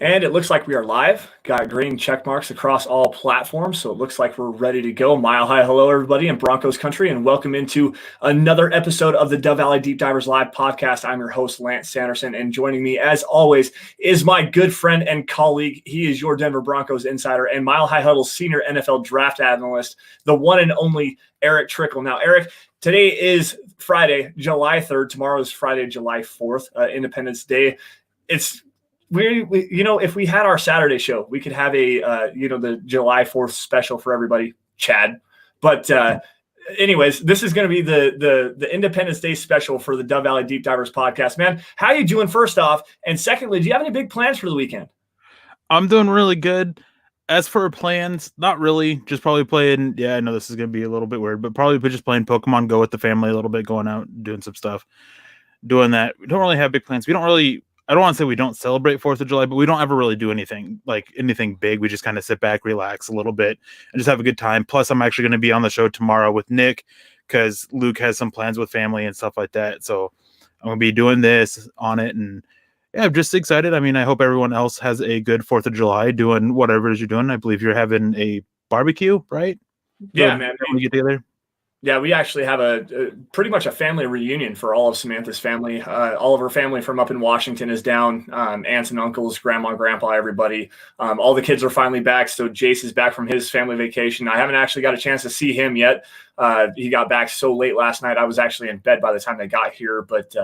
And it looks like we are live. Got green check marks across all platforms, so it looks like we're ready to go. Mile high hello, everybody in Broncos country, and welcome into another episode of the Dove Valley Deep Divers Live podcast. I'm your host, Lance Sanderson, and joining me, as always, is my good friend and colleague. He is your Denver Broncos insider and Mile High Huddle's senior NFL draft analyst, the one and only Erick Trickel. Now, Erick, today is Friday, July 3rd. Tomorrow is Friday, July 4th, Independence Day. It's We, if we had our Saturday show, we could have a, the July 4th special for everybody, Chad. But anyways, this is going to be the Independence Day special for the Dove Valley Deep Divers podcast. Man, how you doing first off? And secondly, do you have any big plans for the weekend? I'm doing really good. As for plans, not really. Just probably playing. Yeah, I know this is going to be a little bit weird, but probably just playing Pokemon Go with the family a little bit, going out, doing some stuff, doing that. We don't really have big plans. I don't want to say we don't celebrate 4th of July, but we don't ever really do anything big. We just kind of sit back, relax a little bit, and just have a good time. Plus, I'm actually going to be on the show tomorrow with Nick because Luke has some plans with family and stuff like that. So I'm going to be doing this on it. And yeah, I'm just excited. I mean, I hope everyone else has a good 4th of July doing whatever it is you're doing. I believe you're having a barbecue, right? Yeah, man. We get together. Yeah, we actually have a pretty much a family reunion for all of Samantha's family. All of her family from up in Washington is down, aunts and uncles, grandma, grandpa, everybody. All the kids are finally back, so Jace is back from his family vacation. I haven't actually got a chance to see him yet. He got back so late last night. I was actually in bed by the time they got here, but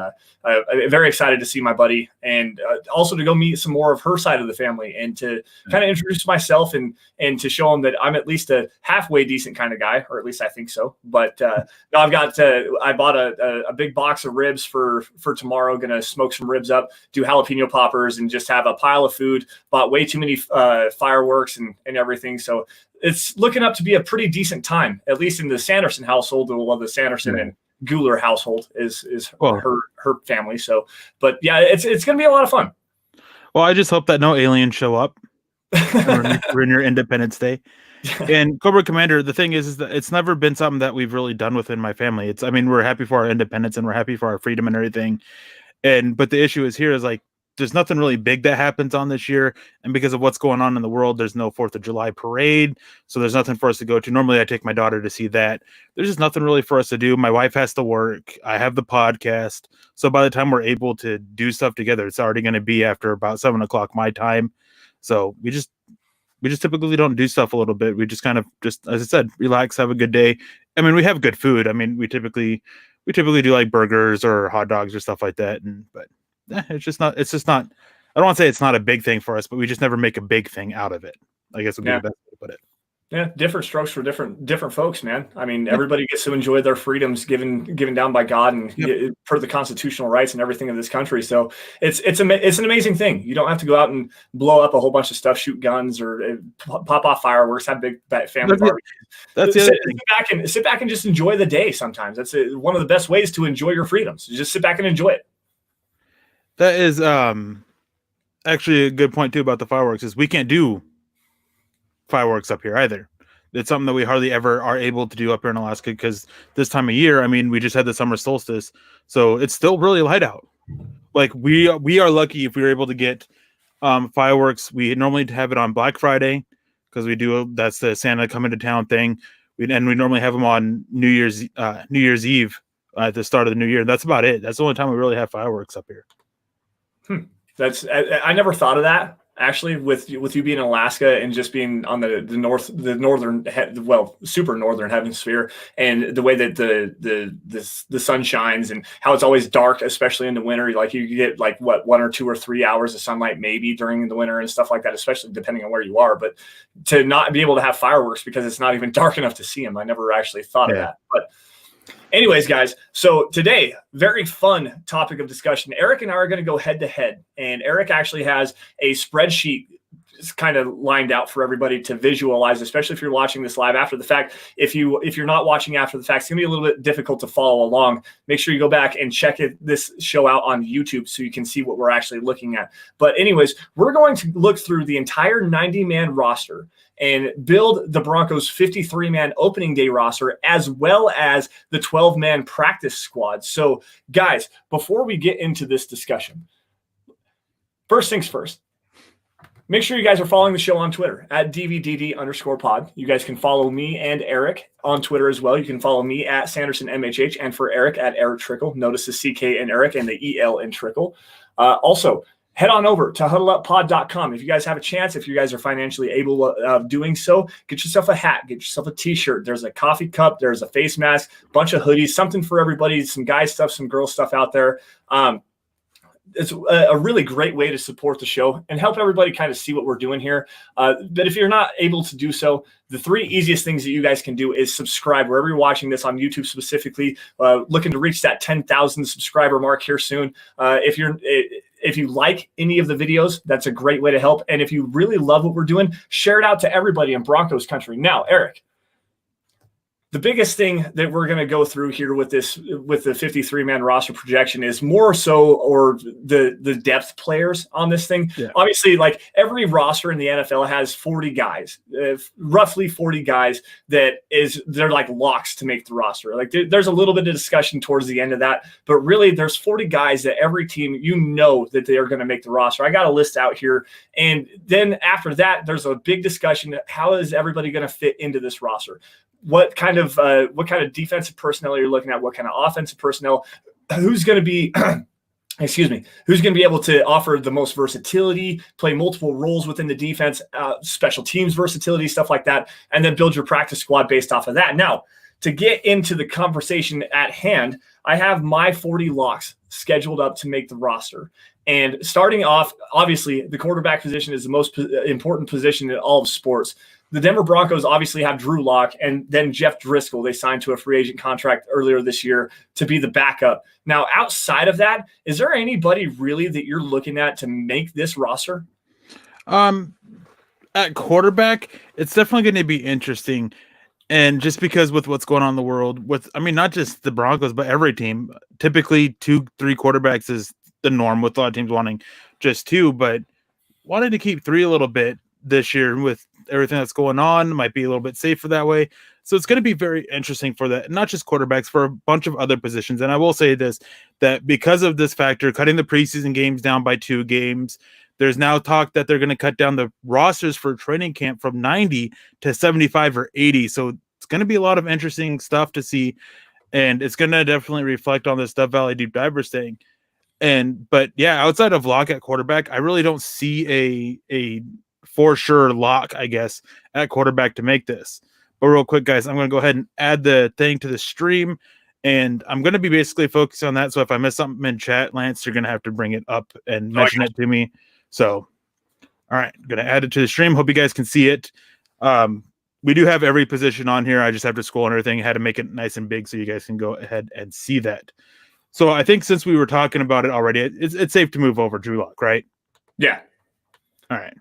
I'm very excited to see my buddy and also to go meet some more of her side of the family and to kind of introduce myself and to show them that I'm at least a halfway decent kind of guy, or at least I think so. But no, I bought a big box of ribs for tomorrow. Going to smoke some ribs up, do jalapeno poppers, and just have a pile of food. Bought way too many fireworks and everything. So it's looking up to be a pretty decent time, at least in the Sanderson household. Well, the Sanderson and Guler household is her family. So, but yeah, it's going to be a lot of fun. Well, I just hope that no aliens show up. We're in your Independence Day. And Cobra Commander, the thing is that it's never been something that we've really done within my family. We're happy for our independence and we're happy for our freedom and everything. But the issue is there's nothing really big that happens on this year. And because of what's going on in the world, there's no 4th of July parade. So there's nothing for us to go to. Normally I take my daughter to see that. There's just nothing really for us to do. My wife has to work. I have the podcast. So by the time we're able to do stuff together, it's already going to be after about 7:00 my time. So we just typically don't do stuff a little bit. We just kind of as I said, relax, have a good day. I mean, we have good food. I mean, we typically do like burgers or hot dogs or stuff like that. But it's just not, I don't want to say it's not a big thing for us, but we just never make a big thing out of it, I guess would be the best way to put it. Yeah, different strokes for different folks, man. I mean, everybody gets to enjoy their freedoms given down by God and per the constitutional rights and everything of this country. So it's an amazing thing. You don't have to go out and blow up a whole bunch of stuff, shoot guns or pop off fireworks, have big family barbecues. That's the other thing. Sit back and just enjoy the day. Sometimes that's one of the best ways to enjoy your freedoms. Just sit back and enjoy it. That is actually a good point too about the fireworks. Is we can't do fireworks up here either. It's something that we hardly ever are able to do up here in Alaska because this time of year, I mean, we just had the summer solstice, so it's still really light out. Like we are lucky if we were able to get fireworks. We normally have it on Black Friday because that's the Santa coming to town thing. We normally have them on New Year's Eve at the start of the new year. That's about it. That's the only time we really have fireworks up here. I never thought of that. Actually, with you being in Alaska and just being on the northern, super northern hemisphere, and the way that the sun shines and how it's always dark, especially in the winter, like you get like 1 or 2 or 3 hours of sunlight maybe during the winter and stuff like that, especially depending on where you are. But to not be able to have fireworks because it's not even dark enough to see them, I never actually thought of that. But anyways, guys, so today, very fun topic of discussion. Erick and I are going to go head to head, and Erick actually has a spreadsheet kind of lined out for everybody to visualize, especially if you're watching this live after the fact. If you're not watching after the fact, it's going to be a little bit difficult to follow along. Make sure you go back and check this show out on YouTube so you can see what we're actually looking at. But anyways, we're going to look through the entire 90-man roster and build the Broncos 53-man opening day roster as well as the 12-man practice squad. So, guys, before we get into this discussion, first things first, Make sure you guys are following the show on Twitter at DVDD_pod. You guys can follow me and Eric on Twitter as well. You can follow me at Sanderson MHH and for Eric at Erick Trickel. Notice the CK in Eric and the EL in Trickel. Also, head on over to huddleuppod.com. If you guys have a chance, if you guys are financially able of doing so, get yourself a hat, get yourself a t-shirt. There's a coffee cup, there's a face mask, bunch of hoodies, something for everybody, some guy stuff, some girl stuff out there. It's a really great way to support the show and help everybody kind of see what we're doing here. But if you're not able to do so, the 3 easiest things that you guys can do is subscribe wherever you're watching this on YouTube specifically, looking to reach that 10,000 subscriber mark here soon. If you like any of the videos, that's a great way to help. And if you really love what we're doing, share it out to everybody in Broncos country. Now, Eric, the biggest thing that we're going to go through here with the 53-man roster projection is more so, or the depth players on this thing. Yeah. Obviously, like every roster in the NFL has 40 guys, roughly 40 guys they're like locks to make the roster. Like there's a little bit of discussion towards the end of that, but really there's 40 guys that every team, that they are going to make the roster. I got a list out here. And then after that, there's a big discussion. How is everybody going to fit into this roster? What kind of defensive personnel are you looking at? What kind of offensive personnel? Who's going to be who's going to be able to offer the most versatility, play multiple roles within the defense, special teams versatility, stuff like that, and then build your practice squad based off of that. Now, to get into the conversation at hand, I have my 40 locks scheduled up to make the roster. And starting off, obviously, the quarterback position is the most important position in all of sports. The Denver Broncos obviously have Drew Lock and then Jeff Driscoll. They signed to a free agent contract earlier this year to be the backup. Now, outside of that, is there anybody really that you're looking at to make this roster? At quarterback, it's definitely going to be interesting. And just because with what's going on in the world, not just the Broncos, but every team, typically 2-3 quarterbacks is the norm, with a lot of teams wanting just 2, but wanted to keep 3 a little bit this year with everything that's going on. Might be a little bit safer that way. So it's going to be very interesting for that, not just quarterbacks, for a bunch of other positions. And I will say this, that because of this factor, cutting the preseason games down by 2 games, there's now talk that they're going to cut down the rosters for training camp from 90 to 75 or 80. So it's going to be a lot of interesting stuff to see. And it's going to definitely reflect on the Stuff Valley Deep Dive we're saying. But yeah, outside of Lock at quarterback, I really don't see a for sure lock, I guess, at quarterback to make this. But real quick, guys, I'm going to go ahead and add the thing to the stream, and I'm going to be basically focused on that. So if I miss something in chat, Lance, you're going to have to bring it up and mention it to me. So, all right, I'm going to add it to the stream. Hope you guys can see it. We do have every position on here. I just have to scroll and everything. I had to make it nice and big so you guys can go ahead and see that. So I think since we were talking about it already, it's safe to move over Drew Lock, right? Yeah. All right.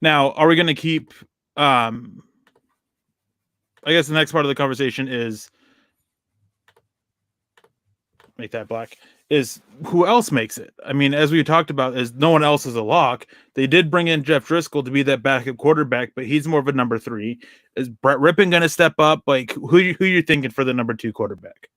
Now, are we going to keep I guess the next part of the conversation is make that black is who else makes it. I mean, as we talked about, is no one else is a lock. They did bring in Jeff Driscoll to be that backup quarterback, but he's more of a number 3. Is Brett Rippon going to step up? Like who you thinking for the number 2 quarterback?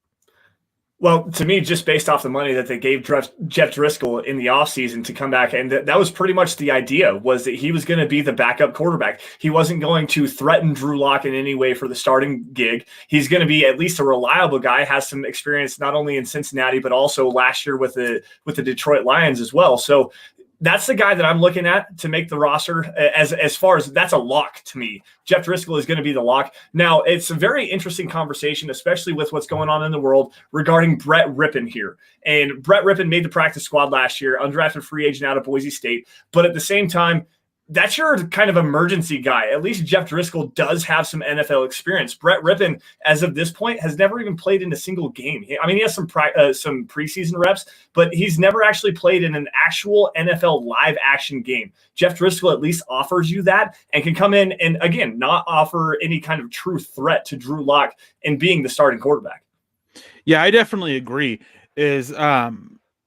Well, to me, just based off the money that they gave Jeff Driscoll in the offseason to come back, and that was pretty much the idea, was that he was going to be the backup quarterback. He wasn't going to threaten Drew Lock in any way for the starting gig. He's going to be at least a reliable guy, has some experience not only in Cincinnati, but also last year with the Detroit Lions as well. So that's the guy that I'm looking at to make the roster as far as that's a lock to me. Jeff Driscoll is going to be the lock. Now, it's a very interesting conversation, especially with what's going on in the world regarding Brett Rippon here. And Brett Rippon made the practice squad last year, undrafted free agent out of Boise State. But at the same time, that's your kind of emergency guy. At least Jeff Driscoll does have some NFL experience. Brett Rippon, as of this point, has never even played in a single game. He has some preseason reps, but he's never actually played in an actual NFL live action game. Jeff Driscoll at least offers you that and can come in and, again, not offer any kind of true threat to Drew Lock in being the starting quarterback. Yeah, I definitely agree.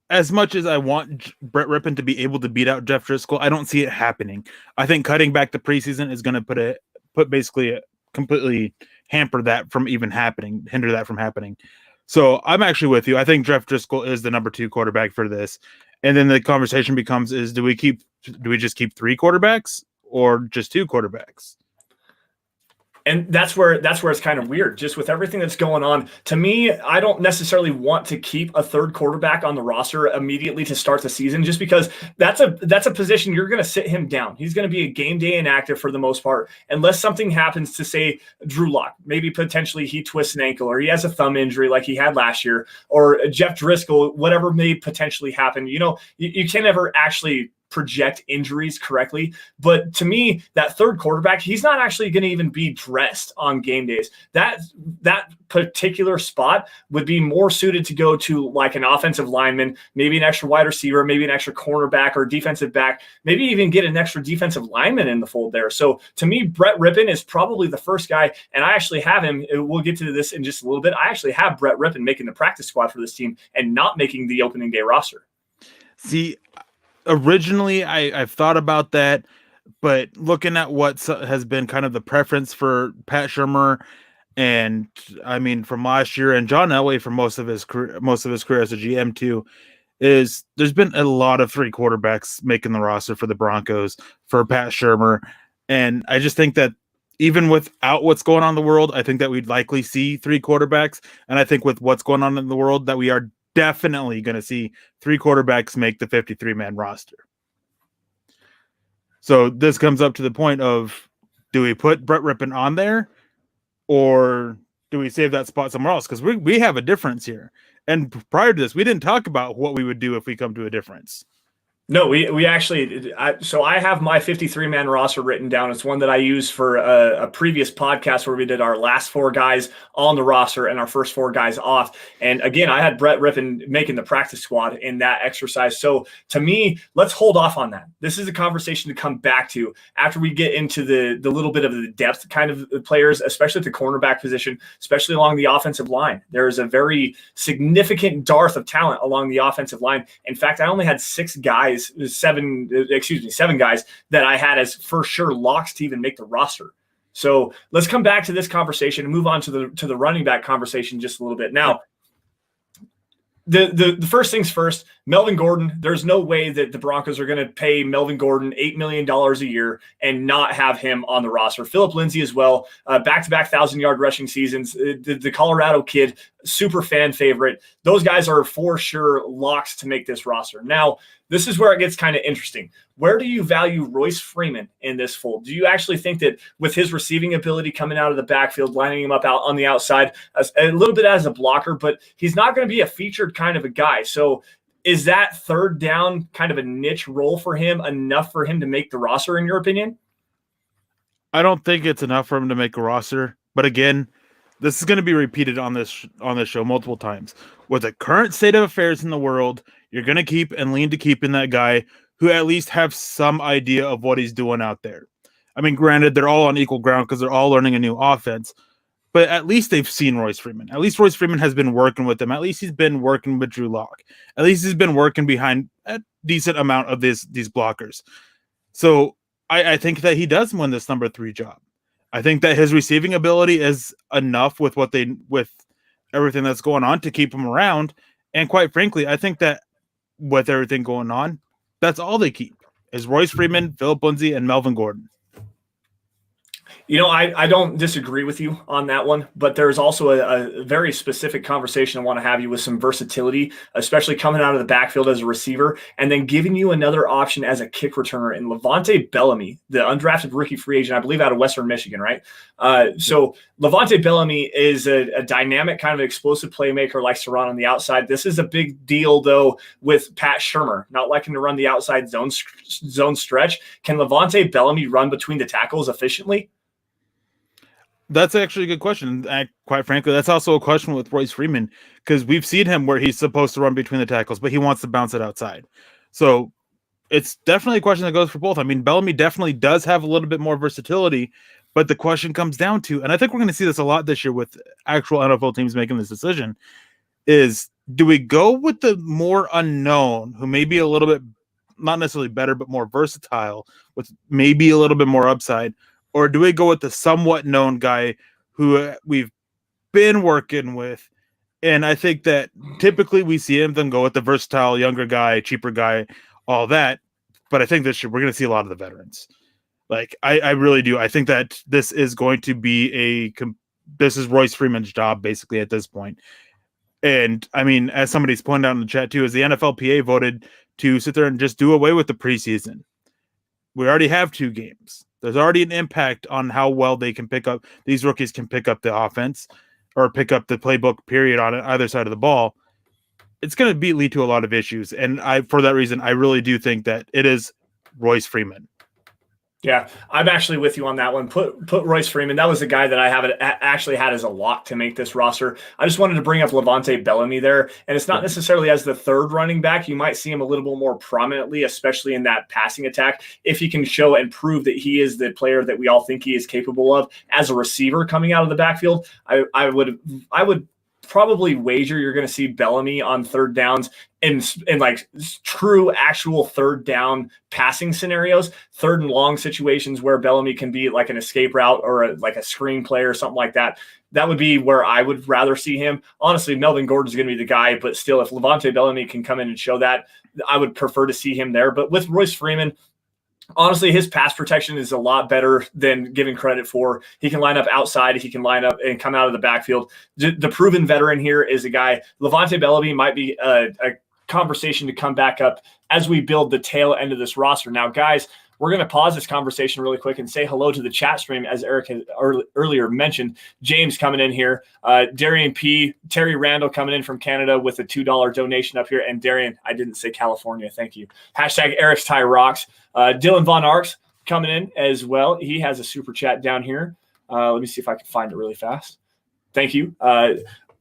As much as I want Brett Rippon to be able to beat out Jeff Driscoll, I don't see it happening. I think cutting back the preseason is going to completely hinder that from happening. So I'm actually with you. I think Jeff Driscoll is the number 2 quarterback for this. And then the conversation becomes: do we just keep 3 quarterbacks or just 2 quarterbacks? And that's where it's kind of weird, just with everything that's going on. To me, I don't necessarily want to keep a third quarterback on the roster immediately to start the season, just because that's a position you're going to sit him down. He's going to be a game day inactive for the most part, unless something happens to, say, Drew Lock. Maybe potentially he twists an ankle or he has a thumb injury like he had last year, or Jeff Driscoll, whatever may potentially happen. You can never actually project injuries correctly. But to me, that third quarterback, he's not actually going to even be dressed on game days. That particular spot would be more suited to go to like an offensive lineman, maybe an extra wide receiver, maybe an extra cornerback or defensive back, maybe even get an extra defensive lineman in the fold there. So to me, Brett Rippon is probably the first guy, and I actually have him. We'll get to this in just a little bit. I actually have Brett Rippon making the practice squad for this team and not making the opening day roster. See, originally I've thought about that, but looking at what has been kind of the preference for Pat Shurmur, and I mean from last year, and John Elway for most of his career as a GM too, is there's been a lot of 3 quarterbacks making the roster for the Broncos for Pat Shurmur. And I just think that even without what's going on in the world, I think that we'd likely see 3 quarterbacks. And I think with what's going on in the world, that we are definitely going to see 3 quarterbacks make the 53-man roster. So this comes up to the point of, do we put Brett Rippon on there, or do we save that spot somewhere else? Because we have a difference here. And prior to this, we didn't talk about what we would do if we come to a difference. No, we actually. So I have my 53-man roster written down. It's one that I used for a previous podcast where we did our last 4 guys on the roster and our first 4 guys off. And again, I had Brett Rippon making the practice squad in that exercise. So to me, let's hold off on that. This is a conversation to come back to after we get into the little bit of the depth kind of players, especially at the cornerback position, especially along the offensive line. There is a very significant dearth of talent along the offensive line. In fact, I only had 7 guys that I had as for sure locks to even make the roster. So let's come back to this conversation and move on to the running back conversation just a little bit. Now, the first things first, Melvin Gordon, there's no way that the Broncos are going to pay Melvin Gordon $8 million a year and not have him on the roster. Phillip Lindsay as well, back-to-back 1,000-yard rushing seasons. The Colorado kid, super fan favorite. Those guys are for sure locks to make this roster. Now, this is where it gets kind of interesting. Where do you value Royce Freeman in this fold? Do you actually think that with his receiving ability coming out of the backfield, lining him up out on the outside, a little bit as a blocker, but he's not going to be a featured kind of a guy. So is that third down kind of a niche role for him enough for him to make the roster, in your opinion? I don't think it's enough for him to make a roster. But again, this is going to be repeated on this show multiple times. With the current state of affairs in the world, you're going to keep and lean to keeping that guy who at least have some idea of what he's doing out there. I mean, granted, they're all on equal ground because they're all learning a new offense, but at least they've seen Royce Freeman. At least Royce Freeman has been working with them. At least he's been working with Drew Lock. At least he's been working behind a decent amount of these blockers. So I think that he does win this number 3 job. I think that his receiving ability is enough with everything that's going on to keep him around. And quite frankly, I think that with everything going on, that's all they keep is Royce Freeman, Phillip Lindsay, and Melvin Gordon. You know, I don't disagree with you on that one, but there's also a very specific conversation I want to have you with some versatility, especially coming out of the backfield as a receiver, and then giving you another option as a kick returner in Levante Bellamy, the undrafted rookie free agent, I believe out of Western Michigan, right? So Levante Bellamy is a dynamic kind of explosive playmaker, likes to run on the outside. This is a big deal, though, with Pat Shurmur, not liking to run the outside zone stretch. Can Levante Bellamy run between the tackles efficiently? That's actually a good question. And quite frankly, that's also a question with Royce Freeman, because we've seen him where he's supposed to run between the tackles, but he wants to bounce it outside. So it's definitely a question that goes for both. I mean, Bellamy definitely does have a little bit more versatility, but the question comes down to, and I think we're going to see this a lot this year with actual NFL teams making this decision, is do we go with the more unknown, who may be a little bit, not necessarily better, but more versatile, with maybe a little bit more upside, or do we go with the somewhat known guy who we've been working with And I think that typically we see them go with the versatile younger guy, cheaper guy, all that. But I think this year we're going to see a lot of the veterans. Like I really do. I think that this is going to be this is Royce Freeman's job basically at this point. And I mean, as somebody's pointed out in the chat too, is the NFLPA voted to sit there and just do away with the preseason. We already have 2 games. There's already an impact on how well these rookies can pick up the offense or pick up the playbook period on either side of the ball. It's going to lead to a lot of issues. And for that reason, I really do think that it is Royce Freeman. Yeah, I'm actually with you on that one. Put Royce Freeman. That was the guy that I actually had as a lock to make this roster. I just wanted to bring up Levante Bellamy there, and it's not necessarily as the third running back. You might see him a little bit more prominently, especially in that passing attack, if he can show and prove that he is the player that we all think he is capable of as a receiver coming out of the backfield. I would probably wager you're going to see Bellamy on third downs in like true actual third down passing scenarios, third and long situations where Bellamy can be like an escape route or like a screen play or something like that. That would be where I would rather see him. Honestly, Melvin Gordon's going to be the guy, but still, if Levante Bellamy can come in and show that, I would prefer to see him there. But with Royce Freeman, honestly, his pass protection is a lot better than giving credit for. He can line up outside. He can line up and come out of the backfield. The proven veteran here is a guy. Levante Bellamy might be a conversation to come back up as we build the tail end of this roster. Now, guys, we're going to pause this conversation really quick and say hello to the chat stream, as Eric had earlier mentioned. James coming in here. Darian P. Terry Randall coming in from Canada with a $2 donation up here. And Darian, I didn't say California. Thank you. Hashtag Eric's Tie Rocks. Dylan Von Arks coming in as well. He has a super chat down here. Let me see if I can find it really fast. Thank you.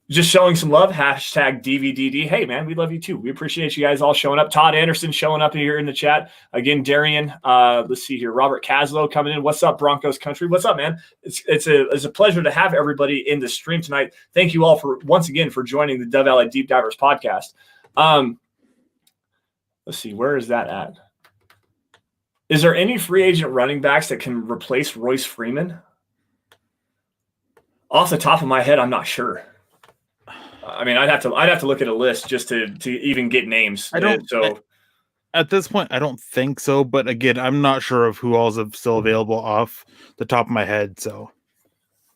Just showing some love. Hashtag DVDD. Hey, man, we love you too. We appreciate you guys all showing up. Todd Anderson showing up here in the chat. Again, Darian. Let's see here. Robert Caslow coming in. What's up, Broncos country? What's up, man? It's a pleasure to have everybody in the stream tonight. Thank you all once again for joining the Dove Valley Deep Divers podcast. Let's see. Where is that at? Is there any free agent running backs that can replace Royce Freeman? Off the top of my head, I'm not sure. I mean, I'd have to look at a list just to even get names. At this point, I don't think so. But again, I'm not sure of who all's still available off the top of my head. So,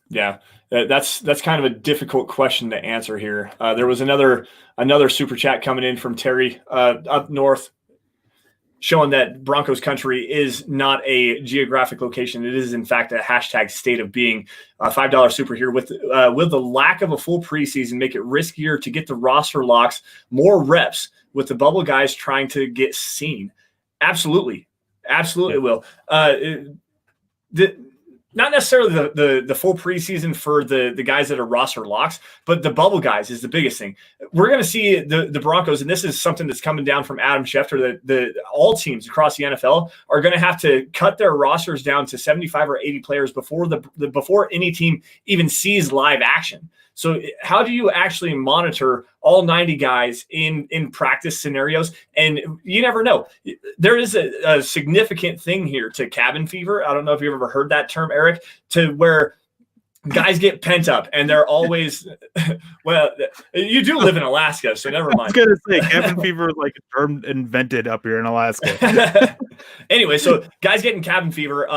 yeah, that's kind of a difficult question to answer here. There was another super chat coming in from Terry up north, showing that Broncos country is not a geographic location. It is, in fact, a hashtag state of being. $5 super here. Will the lack of a full preseason make it riskier to get the roster locks more reps with the bubble guys trying to get seen? Absolutely. Absolutely will. Not necessarily the full preseason for the guys that are roster locks, but the bubble guys is the biggest thing. We're going to see the Broncos, and this is something that's coming down from Adam Schefter, that all teams across the NFL are going to have to cut their rosters down to 75 or 80 players before before any team even sees live action. So how do you actually monitor all 90 guys in practice scenarios? And you never know. There is a significant thing here to cabin fever. I don't know if you've ever heard that term, Eric, to where guys get pent up and they're always well, you do live in Alaska, so never mind. I was going to say cabin fever is like a term invented up here in Alaska. Anyway, so guys getting cabin fever,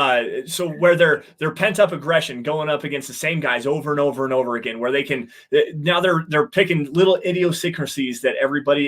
so where they're pent up aggression going up against the same guys over and over and over again, where they can now they're picking little idiosyncrasies that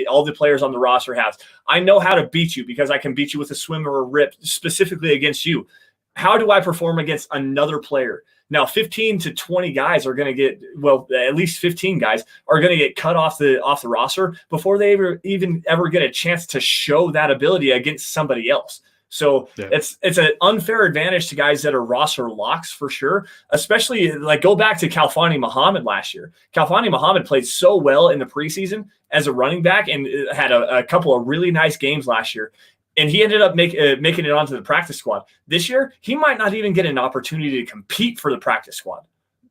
all the players on the roster has. I know how to beat you because I can beat you with a swim or a rip specifically against you. How do I perform against another player? Now, 15 to 20 guys are going to get, well, at least 15 guys are going to get cut off the roster before they ever get a chance to show that ability against somebody else. So yeah. It's an unfair advantage to guys that are roster locks for sure, especially like go back to Khalfani Muhammad last year. Khalfani Muhammad played so well in the preseason as a running back and had a couple of really nice games last year. And he ended up making it onto the practice squad. This year, he might not even get an opportunity to compete for the practice squad.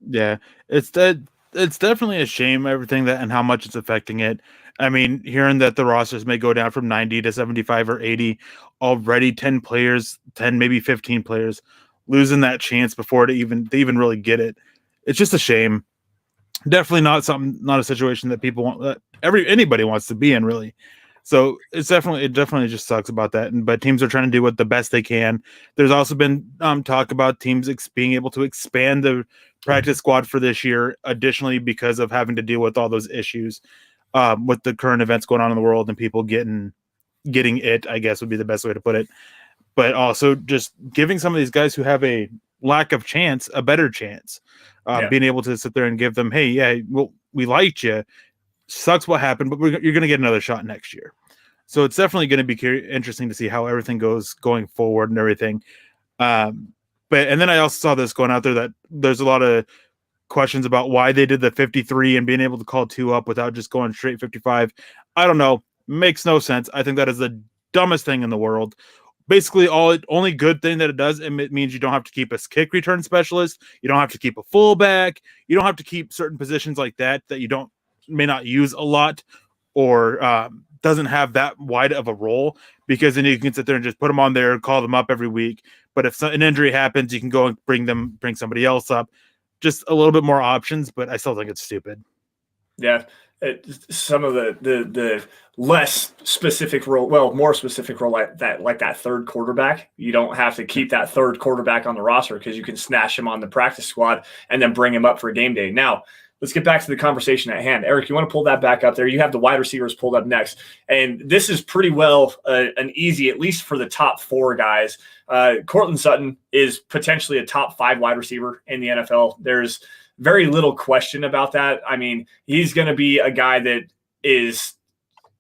Yeah, it's definitely a shame, everything that and how much it's affecting it. I mean, hearing that the rosters may go down from 90 to 75 or 80, already 10 players, 10, maybe 15 players, losing that chance before they even really get it. It's just a shame. definitely not a situation that people want, that anybody wants to be in, really. So it definitely just sucks about that. But teams are trying to do what the best they can. There's also been talk about teams being able to expand the practice squad for this year, additionally because of having to deal with all those issues with the current events going on in the world and people getting it, I guess would be the best way to put it. But also just giving some of these guys who have a lack of chance a better chance, being able to sit there and give them, hey, yeah, well, we liked you. Sucks what happened, but you're going to get another shot next year. So it's definitely going to be interesting to see how everything goes going forward and everything. And then I also saw this going out there that there's a lot of questions about why they did the 53 and being able to call 2 up without just going straight 55. I don't know. Makes no sense. I think that is the dumbest thing in the world. Basically, only good thing that it does, it means you don't have to keep a kick return specialist. You don't have to keep a fullback. You don't have to keep certain positions like that you may not use a lot or doesn't have that wide of a role, because then you can sit there and just put them on there, call them up every week. But if an injury happens, you can go and bring somebody else up. Just a little bit more options, but I still think it's stupid. Yeah. Some of the less specific role, more specific role like that third quarterback, you don't have to keep that third quarterback on the roster because you can snatch him on the practice squad and then bring him up for game day. Now, let's get back to the conversation at hand. Eric, you want to pull that back up there? You have the wide receivers pulled up next. And this is pretty well an easy, at least for the top 4 guys. Cortland Sutton is potentially a top 5 wide receiver in the NFL. There's very little question about that. I mean, he's going to be a guy that is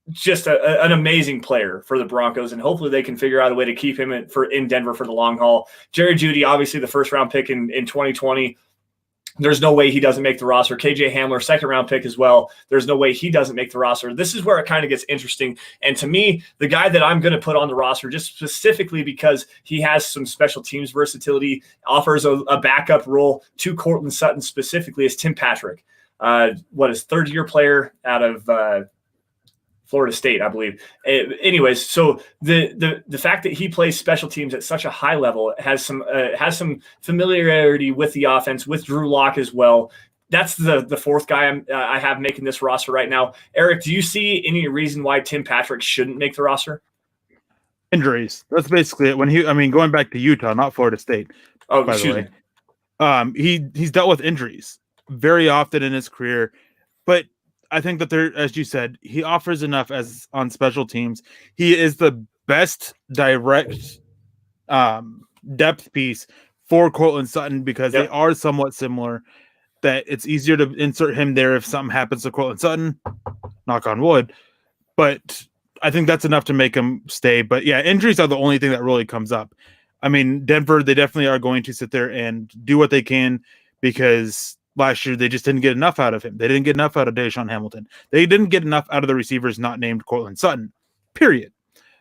just an amazing player for the Broncos, and hopefully they can figure out a way to keep him in Denver for the long haul. Jerry Jeudy, obviously the first-round pick in 2020. There's no way he doesn't make the roster. KJ Hamler, second-round pick as well. There's no way he doesn't make the roster. This is where it kind of gets interesting. And to me, the guy that I'm going to put on the roster, just specifically because he has some special teams versatility, offers a backup role to Cortland Sutton specifically, is Tim Patrick. Is third-year player out of Florida State, I believe. Anyways, so the fact that he plays special teams at such a high level has some familiarity with the offense, with Drew Lock as well. That's the fourth guy I have making this roster right now. Eric, do you see any reason why Tim Patrick shouldn't make the roster? Injuries. That's basically it. Going back to Utah, not Florida State. Oh, by the way. He's dealt with injuries very often in his career, but I think that as you said, he offers enough as on special teams. He is the best direct depth piece for Cortland Sutton because they are somewhat similar, that it's easier to insert him there if something happens to Cortland Sutton, knock on wood. But I think that's enough to make him stay. But yeah, injuries are the only thing that really comes up. I mean, Denver, they definitely are going to sit there and do what they can, because last year they just didn't get enough out of him. They didn't get enough out of Deshaun Hamilton. They didn't get enough out of the receivers not named Cortland Sutton, period.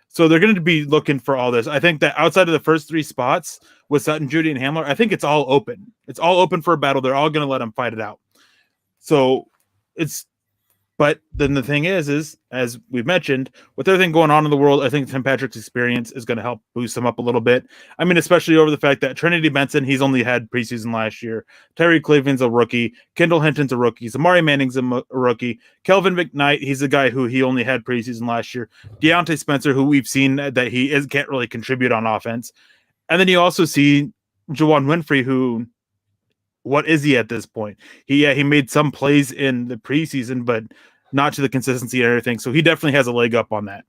So they're going to be looking for all this. I think that outside of the first 3 spots with Sutton, Jeudy, and Hamler, I think it's all open. It's all open for a battle. They're all going to let them fight it out. So but then the thing is, as we've mentioned, with everything going on in the world, I think Tim Patrick's experience is going to help boost him up a little bit. I mean, especially over the fact that Trinity Benson, he's only had preseason last year. Tyree Cleveland's a rookie. Kendall Hinton's a rookie. Amari Manning's a rookie. Kelvin McKnight, he's a guy who he only had preseason last year. Deontay Spencer, who we've seen that he can't really contribute on offense. And then you also see Juwan Winfrey, who, what is he at this point? He made some plays in the preseason, but not to the consistency and everything. So he definitely has a leg up on that.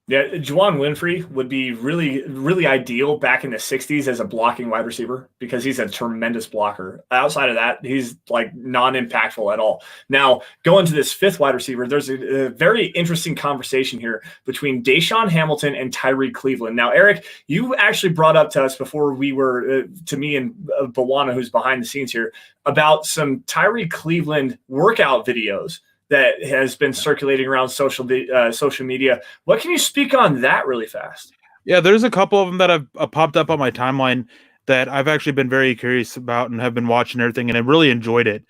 Yeah, Juwan Winfrey would be really, really ideal back in the 60s as a blocking wide receiver because he's a tremendous blocker. Outside of that, he's like non-impactful at all. Now, going to this 5th wide receiver, there's a very interesting conversation here between Deshaun Hamilton and Tyree Cleveland. Now, Eric, you actually brought up to us before we were, to me and Bawana, who's behind the scenes here, about some Tyree Cleveland workout videos that has been circulating around social media. What can you speak on that really fast? Yeah, there's a couple of them that have popped up on my timeline that I've actually been very curious about and have been watching everything, and I really enjoyed it.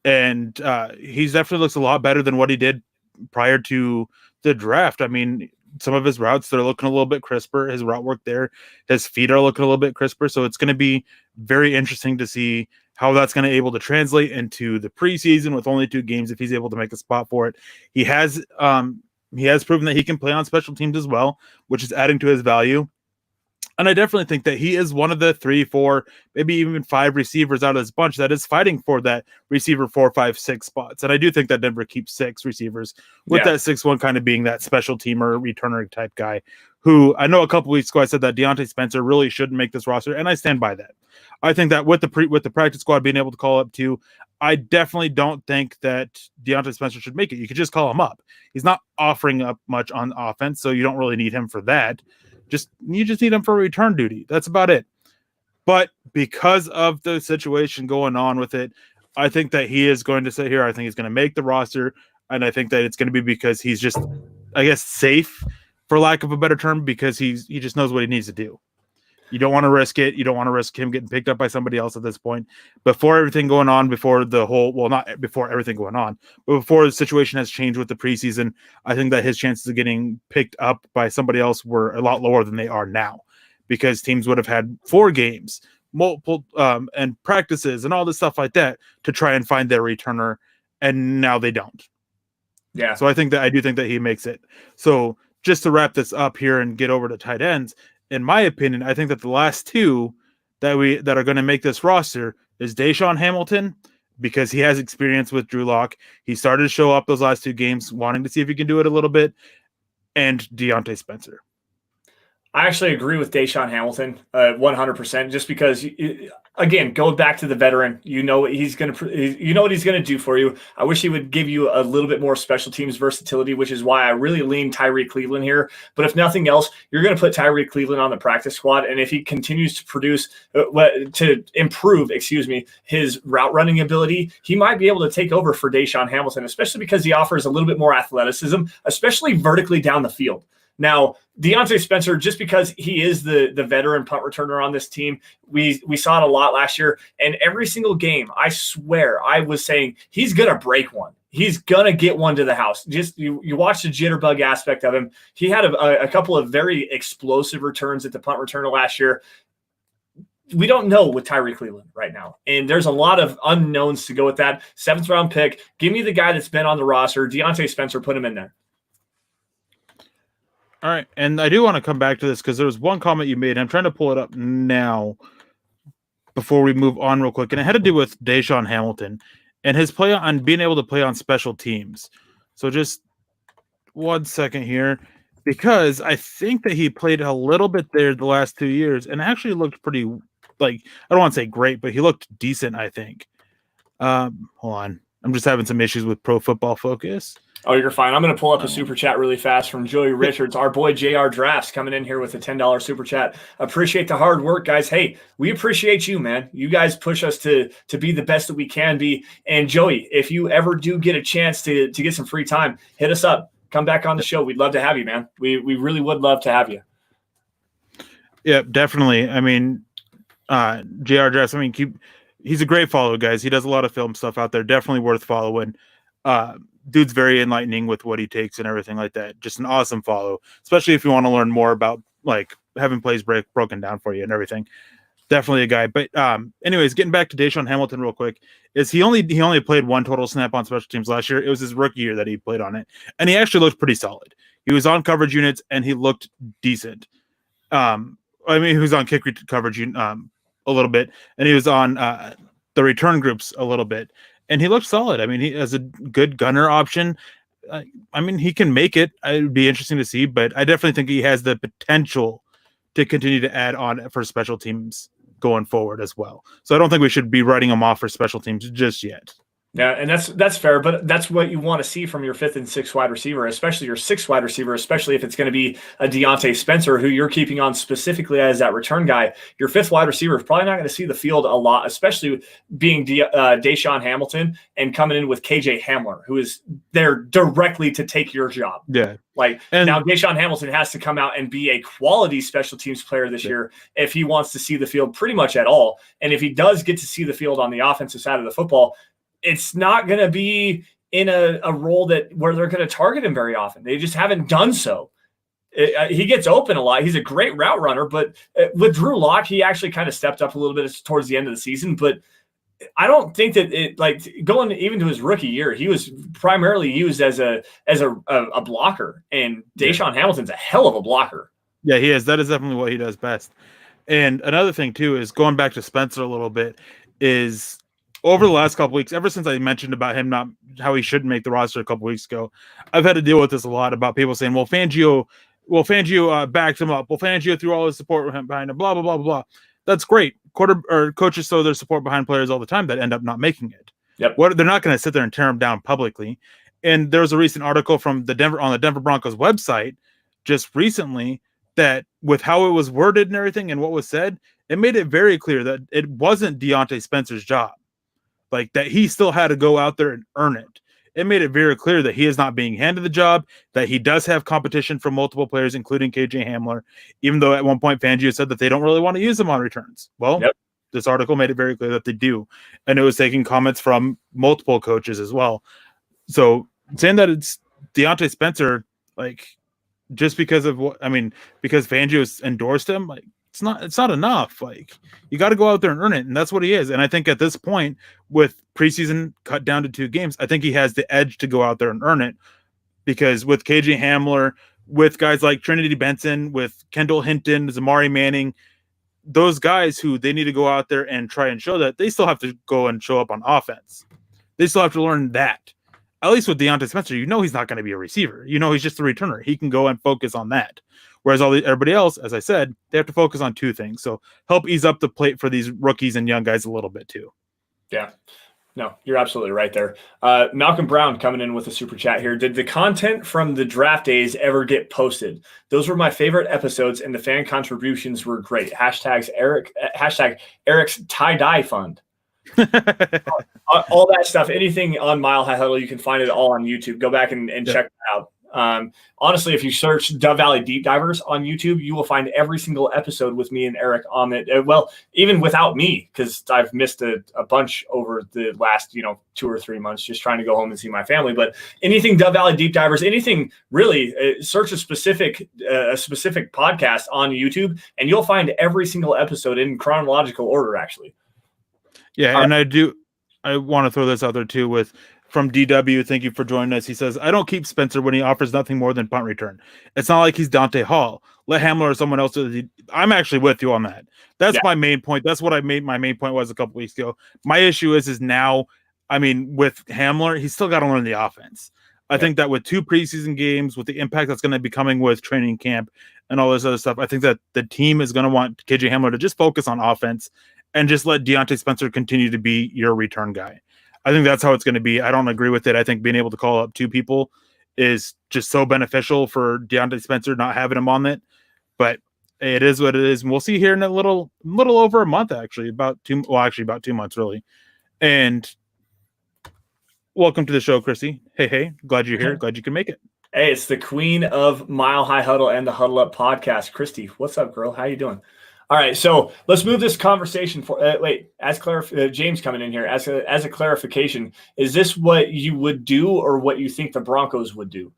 And he definitely looks a lot better than what he did prior to the draft. I mean, some of his routes, they're looking a little bit crisper. His route work there, his feet are looking a little bit crisper. So it's going to be very interesting to see how that's going to able to translate into the preseason with only 2 games if he's able to make a spot for it. He has proven that he can play on special teams as well, which is adding to his value. And I definitely think that he is one of the 3, 4, maybe even 5 receivers out of this bunch that is fighting for that receiver 4, 5, 6 spots. And I do think that Denver keeps 6 receivers, with that 6th one kind of being that special teamer, returner type guy, who I know a couple weeks ago I said that Deontay Spencer really shouldn't make this roster, and I stand by that. I think that with the practice squad being able to call up to, I definitely don't think that Deontay Spencer should make it. You could just call him up. He's not offering up much on offense, so you don't really need him for that. You just need him for return duty. That's about it. But because of the situation going on with it, I think that he is going to sit here. I think he's going to make the roster, and I think that it's going to be because he's just, I guess, safe, for lack of a better term, because he just knows what he needs to do. You don't want to risk it. You don't want to risk him getting picked up by somebody else at this point. Before everything going on, not before everything going on, but before the situation has changed with the preseason, I think that his chances of getting picked up by somebody else were a lot lower than they are now, because teams would have had 4 games, multiple and practices and all this stuff like that to try and find their returner, and now they don't. Yeah. So I do think that he makes it. So just to wrap this up here and get over to tight ends, in my opinion, I think that the last 2 that are going to make this roster is Deshaun Hamilton, because he has experience with Drew Lock. He started to show up those last 2 games, wanting to see if he can do it a little bit, and Deontay Spencer. I actually agree with Deshaun Hamilton 100%, just because, again, going back to the veteran, you know what he's going to do for you. I wish he would give you a little bit more special teams versatility, which is why I really lean Tyreek Cleveland here. But if nothing else, you're going to put Tyreek Cleveland on the practice squad, and if he continues to improve his route running ability, he might be able to take over for Deshaun Hamilton, especially because he offers a little bit more athleticism, especially vertically down the field. Now, Deontay Spencer, just because he is the veteran punt returner on this team, we saw it a lot last year. And every single game, I swear, I was saying he's going to break one. He's going to get one to the house. Just you watch the jitterbug aspect of him. He had a couple of very explosive returns at the punt returner last year. We don't know with Tyreek Cleveland right now. And there's a lot of unknowns to go with that. 7th round pick. Give me the guy that's been on the roster. Deontay Spencer, put him in there. All right, and I do want to come back to this because there was one comment you made, and I'm trying to pull it up now before we move on real quick, and it had to do with Deshaun Hamilton and his play on being able to play on special teams. So just 1 second here, because I think that he played a little bit there the last 2 years and actually looked pretty, I don't want to say great, but he looked decent, I think. Hold on. I'm just having some issues with Pro Football Focus. Oh, you're fine. I'm going to pull up a super chat really fast from Joey Richards. Our boy JR Drafts coming in here with a $10 super chat. Appreciate the hard work, guys. Hey, we appreciate you, man. You guys push us to be the best that we can be. And Joey, if you ever do get a chance to get some free time, hit us up. Come back on the show. We'd love to have you, man. We really would love to have you. Yeah, definitely. I mean, JR Drafts, he's a great follow, guys. He does a lot of film stuff out there. Definitely worth following. Dude's very enlightening with what he takes and everything like that. Just an awesome follow, especially if you want to learn more about having plays broken down for you and everything. Definitely a guy. But anyways, getting back to Deshaun Hamilton real quick, is he only played 1 total snap on special teams last year. It was his rookie year that he played on it, and he actually looked pretty solid. He was on coverage units and he looked decent. He was on kick coverage a little bit, and he was on the return groups a little bit. And he looked solid. He has a good gunner option. He can make it. It would be interesting to see, but I definitely think he has the potential to continue to add on for special teams going forward as well. So I don't think we should be writing him off for special teams just yet. Yeah, and that's fair, but that's what you want to see from your 5th and 6th wide receiver, especially your 6th wide receiver, especially if it's going to be a Deontay Spencer, who you're keeping on specifically as that return guy. Your 5th wide receiver is probably not going to see the field a lot, especially being Deshaun Hamilton and coming in with KJ Hamler, who is there directly to take your job. Yeah. Now Deshaun Hamilton has to come out and be a quality special teams player this year if he wants to see the field pretty much at all. And if he does get to see the field on the offensive side of the football, it's not going to be in a role where they're going to target him very often. They just haven't done so. He gets open a lot. He's a great route runner, but with Drew Lock, he actually kind of stepped up a little bit towards the end of the season. But I don't think that it, like, going even to his rookie year, he was primarily used as a blocker, and Deshaun Hamilton's a hell of a blocker. Yeah, he is. That is definitely what he does best. And another thing too is going back to Spencer a little bit is over the last couple weeks, ever since I mentioned about him not how he shouldn't make the roster a couple weeks ago, I've had to deal with this a lot about people saying, "Well, Fangio backed him up. Well, Fangio threw all his support behind him." Blah blah blah blah. That's great. Coaches throw their support behind players all the time that end up not making it. Yep. They're not going to sit there and tear them down publicly. And there was a recent article from the Denver Broncos website just recently that with how it was worded and everything and what was said, it made it very clear that it wasn't Deontay Spencer's job. Like that he still had to go out there and earn it. It made it very clear that he is not being handed the job, that he does have competition from multiple players, including KJ Hamler, even though at one point Fangio said that they don't really want to use him on returns. Well, This article made it very clear that they do. And it was taking comments from multiple coaches as well. So saying that it's Deontay Spencer, like, just because of because Fangio's endorsed him, like it's not enough. Like you got to go out there and earn it, and that's what he is. And I think at this point, with preseason cut down to 2 games, I think he has the edge to go out there and earn it. Because with KJ Hamler, with guys like Trinity Benson, with Kendall Hinton, Zamari Manning, those guys who they need to go out there and try and show that they still have to go and show up on offense. They still have to learn that. At least with Deontay Spencer, he's not going to be a receiver. He's just a returner. He can go and focus on that. Whereas everybody else, as I said, they have to focus on 2 things. So help ease up the plate for these rookies and young guys a little bit too. Yeah. No, you're absolutely right there. Malcolm Brown coming in with a super chat here. Did the content from the draft days ever get posted? Those were my favorite episodes, and the fan contributions were great. Hashtag Erick's tie-dye fund. All that stuff, anything on Mile High Huddle, you can find it all on YouTube. Go back and check it out. Honestly, if you search Dove Valley Deep Divers on YouTube, you will find every single episode with me and Erick on it. Well, even without me, because I've missed a bunch over the last 2 or 3 months just trying to go home and see my family. But anything Dove Valley Deep Divers, anything really, search a specific podcast on YouTube, and you'll find every single episode in chronological order, actually. Yeah, and I want to throw this out there too from DW. Thank you for joining us. He says, I don't keep Spencer when he offers nothing more than punt return. It's not like he's Dante Hall. Let Hamler or someone else do it. I'm actually with you on that. That's my main point. That's what my main point was a couple weeks ago. My issue is now, with Hamler, he's still got to learn the offense. I think that with 2 preseason games, with the impact that's going to be coming with training camp and all this other stuff, I think that the team is going to want KJ Hamler to just focus on offense and just let Deontay Spencer continue to be your return guy. I think that's how it's going to be. I don't agree with it. I think being able to call up 2 people is just so beneficial for Deontay Spencer, not having him on it. But it is what it is. And we'll see here in a little over a month, actually. About 2 months, really. And welcome to the show, Chrissy. Hey. Glad you're here. Glad you can make it. Hey, it's the queen of Mile High Huddle and the Huddle Up podcast, Christy. What's up, girl? How you doing? All right, so let's move this conversation for James coming in here as a clarification. Is this what you would do or what you think the Broncos would do?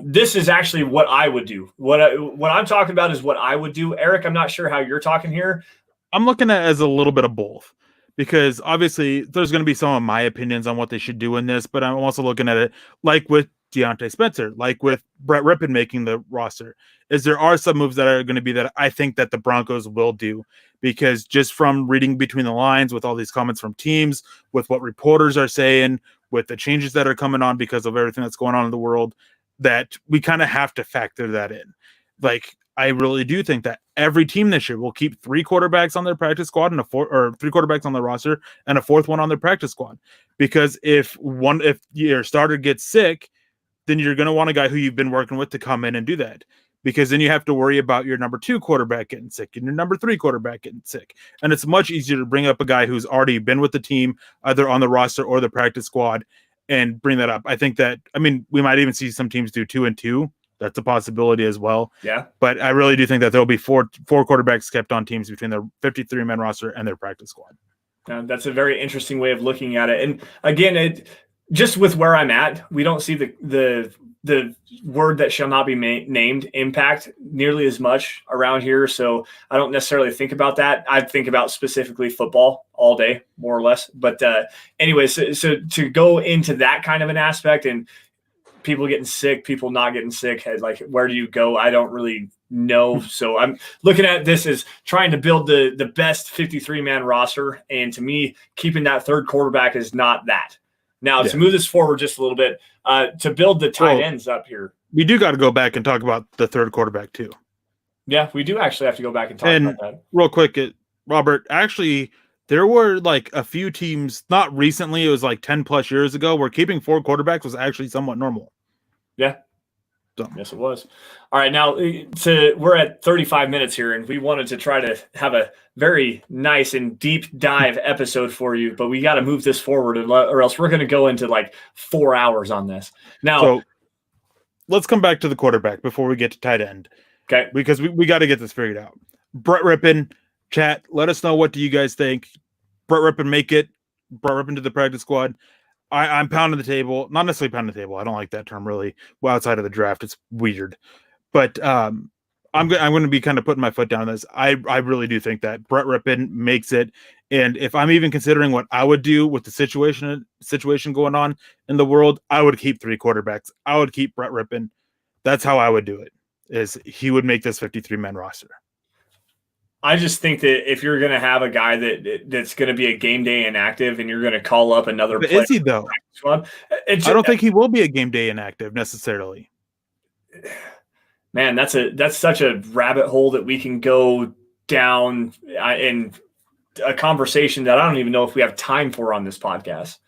This is actually what I would do. What I'm talking about is what I would do. Erick, I'm not sure how you're talking here. I'm looking at it as a little bit of both, because obviously there's going to be some of my opinions on what they should do in this, but I'm also looking at it like with Deontay Spencer, like with Brett Rippon making the roster, is there are some moves that are going to be that I think that the Broncos will do, because just from reading between the lines with all these comments from teams, with what reporters are saying, with the changes that are coming on because of everything that's going on in the world, that we kind of have to factor that in. Like, I really do think that every team this year will keep 3 quarterbacks on their practice squad and 3 quarterbacks on the roster and a 4th one on their practice squad. Because if your starter gets sick, then you're going to want a guy who you've been working with to come in and do that. Because then you have to worry about your number 2 quarterback getting sick and your number 3 quarterback getting sick. And it's much easier to bring up a guy who's already been with the team, either on the roster or the practice squad, and bring that up. I think that, we might even see some teams do 2 and 2. That's a possibility as well. Yeah. But I really do think that there'll be four quarterbacks kept on teams between their 53-man roster and their practice squad. That's a very interesting way of looking at it. And again, just with where I'm at, we don't see the the word that shall not be named impact nearly as much around here. So I don't necessarily think about that. I think about specifically football all day, more or less. But anyways, so to go into that kind of an aspect and people getting sick, people not getting sick, like where do you go? I don't really know. So I'm looking at this as trying to build the best 53-man roster. And to me, keeping that third quarterback is not that. Now, to move this forward just a little bit, to build the tight ends up here. We do got to go back and talk about the third quarterback too. Yeah, we do actually have to go back and talk about that. Real quick, Robert, actually, there were like a few teams, not recently, it was like 10 plus years ago, where keeping 4 quarterbacks was actually somewhat normal. Yeah. So. Yes, it was. All right, now we're at 35 minutes here, and we wanted to try to have a very nice and deep dive episode for you, but we got to move this forward, or else we're going to go into like 4 hours on this. Now, so let's come back to the quarterback before we get to tight end. Okay. Because we got to get this figured out. Brett Rippon, chat, let us know, what do you guys think? Brett Rippon make it. Brett Rippon to the practice squad. I'm pounding the table, not necessarily pounding the table. I don't like that term really. Well, outside of the draft, it's weird. But I'm going to be kind of putting my foot down on this. I really do think that Brett Rippon makes it. And if I'm even considering what I would do with the situation going on in the world, I would keep 3 quarterbacks. I would keep Brett Rippon. That's how I would do it. Is he would make this 53-man roster. I just think that if you're going to have a guy that's going to be a game day inactive and you're going to call up another player. Is he though? I don't think he will be a game day inactive necessarily. Man, that's such a rabbit hole that we can go down in a conversation that I don't even know if we have time for on this podcast.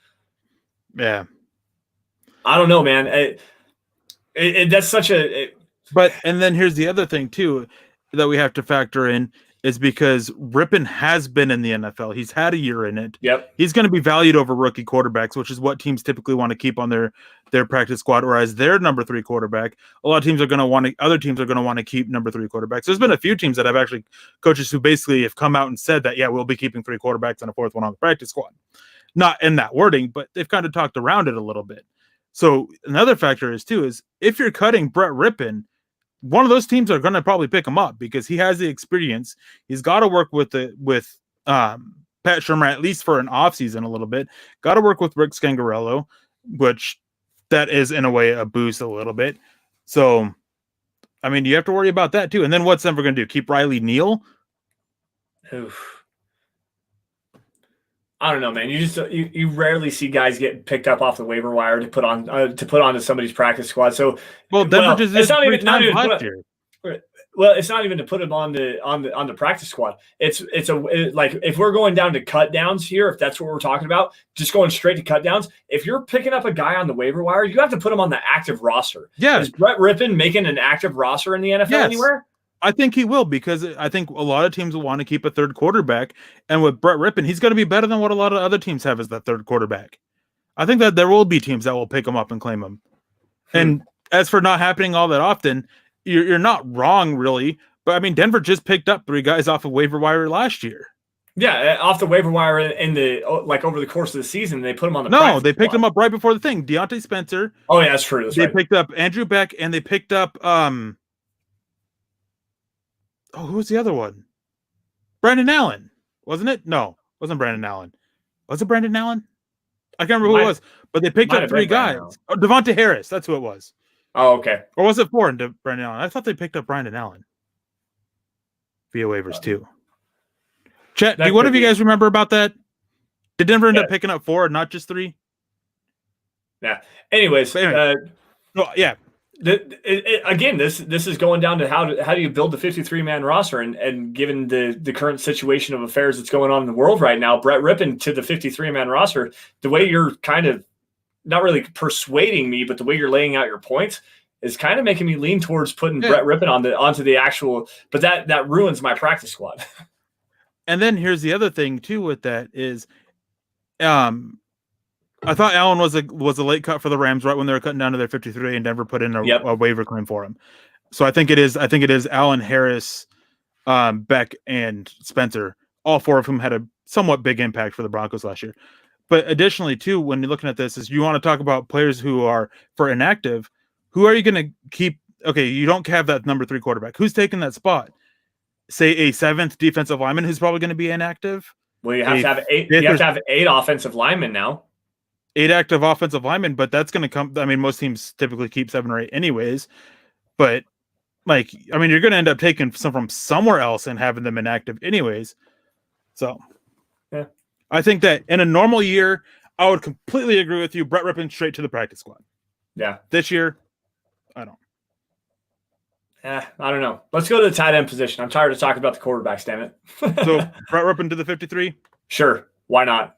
Yeah. I don't know, man. That's such a But and then here's the other thing too that we have to factor in is because Rippon has been in the NFL. He's had a year in it. Yep. He's going to be valued over rookie quarterbacks, which is what teams typically want to keep on their practice squad, or as their number 3 quarterback. A lot of teams are going to want to, other teams are going to want to keep number 3 quarterbacks. There's been a few teams that have actually coaches who basically have come out and said that, yeah, we'll be keeping 3 quarterbacks and a 4th one on the practice squad. Not in that wording, but they've kind of talked around it a little bit. So another factor is if you're cutting Brett Rippon, one of those teams are going to probably pick him up because he has the experience. He's got to work with Pat Shurmur, at least for an offseason a little bit. Got to work with Rick Scangarello, which that is in a way a boost a little bit. So, I mean, you have to worry about that too. And then what's Denver going to do? Keep Riley Neal? Oof. I don't know, man. You rarely see guys get picked up off the waiver wire to put onto somebody's practice squad. So, Denver just it's not even last year. Well, it's not even to put him on the practice squad. It's like if we're going down to cut downs here, if that's what we're talking about, just going straight to cut downs. If you're picking up a guy on the waiver wire, you have to put him on the active roster. Yeah, is Brett Rippon making an active roster in the NFL anywhere? I think he will, because I think a lot of teams will want to keep a 3rd quarterback. And with Brett Rippon, he's going to be better than what a lot of other teams have as that 3rd quarterback. I think that there will be teams that will pick him up and claim him. And as for not happening all that often, you're not wrong, really. But, I mean, Denver just picked up 3 guys off of waiver wire last year. Yeah, off the waiver wire over the course of the season, they put him on the No, they picked him up right before the thing. Deontay Spencer. Oh, yeah, that's true. They picked up Andrew Beck, and they picked up who was the other one? Brandon Allen, wasn't it? No, it wasn't Brandon Allen. Was it Brandon Allen? I can't remember who it was, but they picked up 3 guys. Oh, Devontae Harris, that's who it was. Oh, okay. Or was it 4 into Brandon Allen? I thought they picked up Brandon Allen via waivers too. Chet, do one of you guys remember about that? Did Denver end up picking up 4 and not just 3? Yeah. Anyways, yeah. Again, this is going down to how do you build the 53-man roster, and given the current situation of affairs that's going on in the world right now, Brett Rippon to the 53-man roster, the way you're kind of not really persuading me, but the way you're laying out your points is kind of making me lean towards putting Brett Rippon onto the actual, but that ruins my practice squad. And then here's the other thing too with that is, I thought Allen was a late cut for the Rams right when they were cutting down to their 53, and Denver put in a waiver claim for him. So I think it is Allen, Harris, Beck, and Spencer, all 4 of whom had a somewhat big impact for the Broncos last year. But additionally, too, when you're looking at this, is you want to talk about players who are for inactive, who are you going to keep? Okay, you don't have that number 3 quarterback. Who's taking that spot? Say a 7th defensive lineman who's probably going to be inactive. Well, you have to have 8. You have to have 8 offensive linemen now. 8 active offensive linemen, but that's going to come. I mean, most teams typically keep 7 or 8 anyways. But like, I mean, you're going to end up taking some from somewhere else and having them inactive anyways. So, yeah, I think that in a normal year, I would completely agree with you. Brett Rippon straight to the practice squad. Yeah. This year, I don't. I don't know. Let's go to the tight end position. I'm tired of talking about the quarterbacks, damn it. So, Brett Rippon to the 53? Sure. Why not?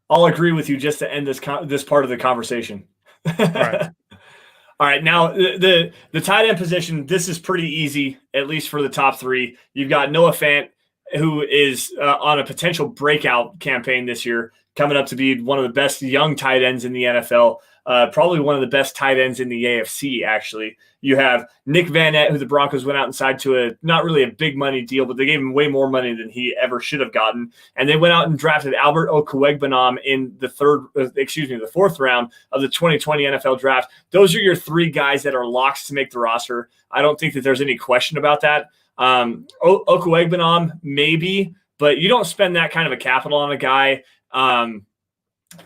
I'll agree with you just to end this part of the conversation. All right. All right. Now, the tight end position, this is pretty easy, at least for the top 3. You've got Noah Fant, who is on a potential breakout campaign this year, coming up to be one of the best young tight ends in the NFL. Probably one of the best tight ends in the AFC, actually. You have Nick Van Nett, who the Broncos went out and signed to not really a big money deal, but they gave him way more money than he ever should have gotten. And they went out and drafted Albert Okwuegbunam in the 4th round of the 2020 NFL draft. Those are your 3 guys that are locks to make the roster. I don't think that there's any question about that. Okwuegbunam, maybe, but you don't spend that kind of a capital on a guy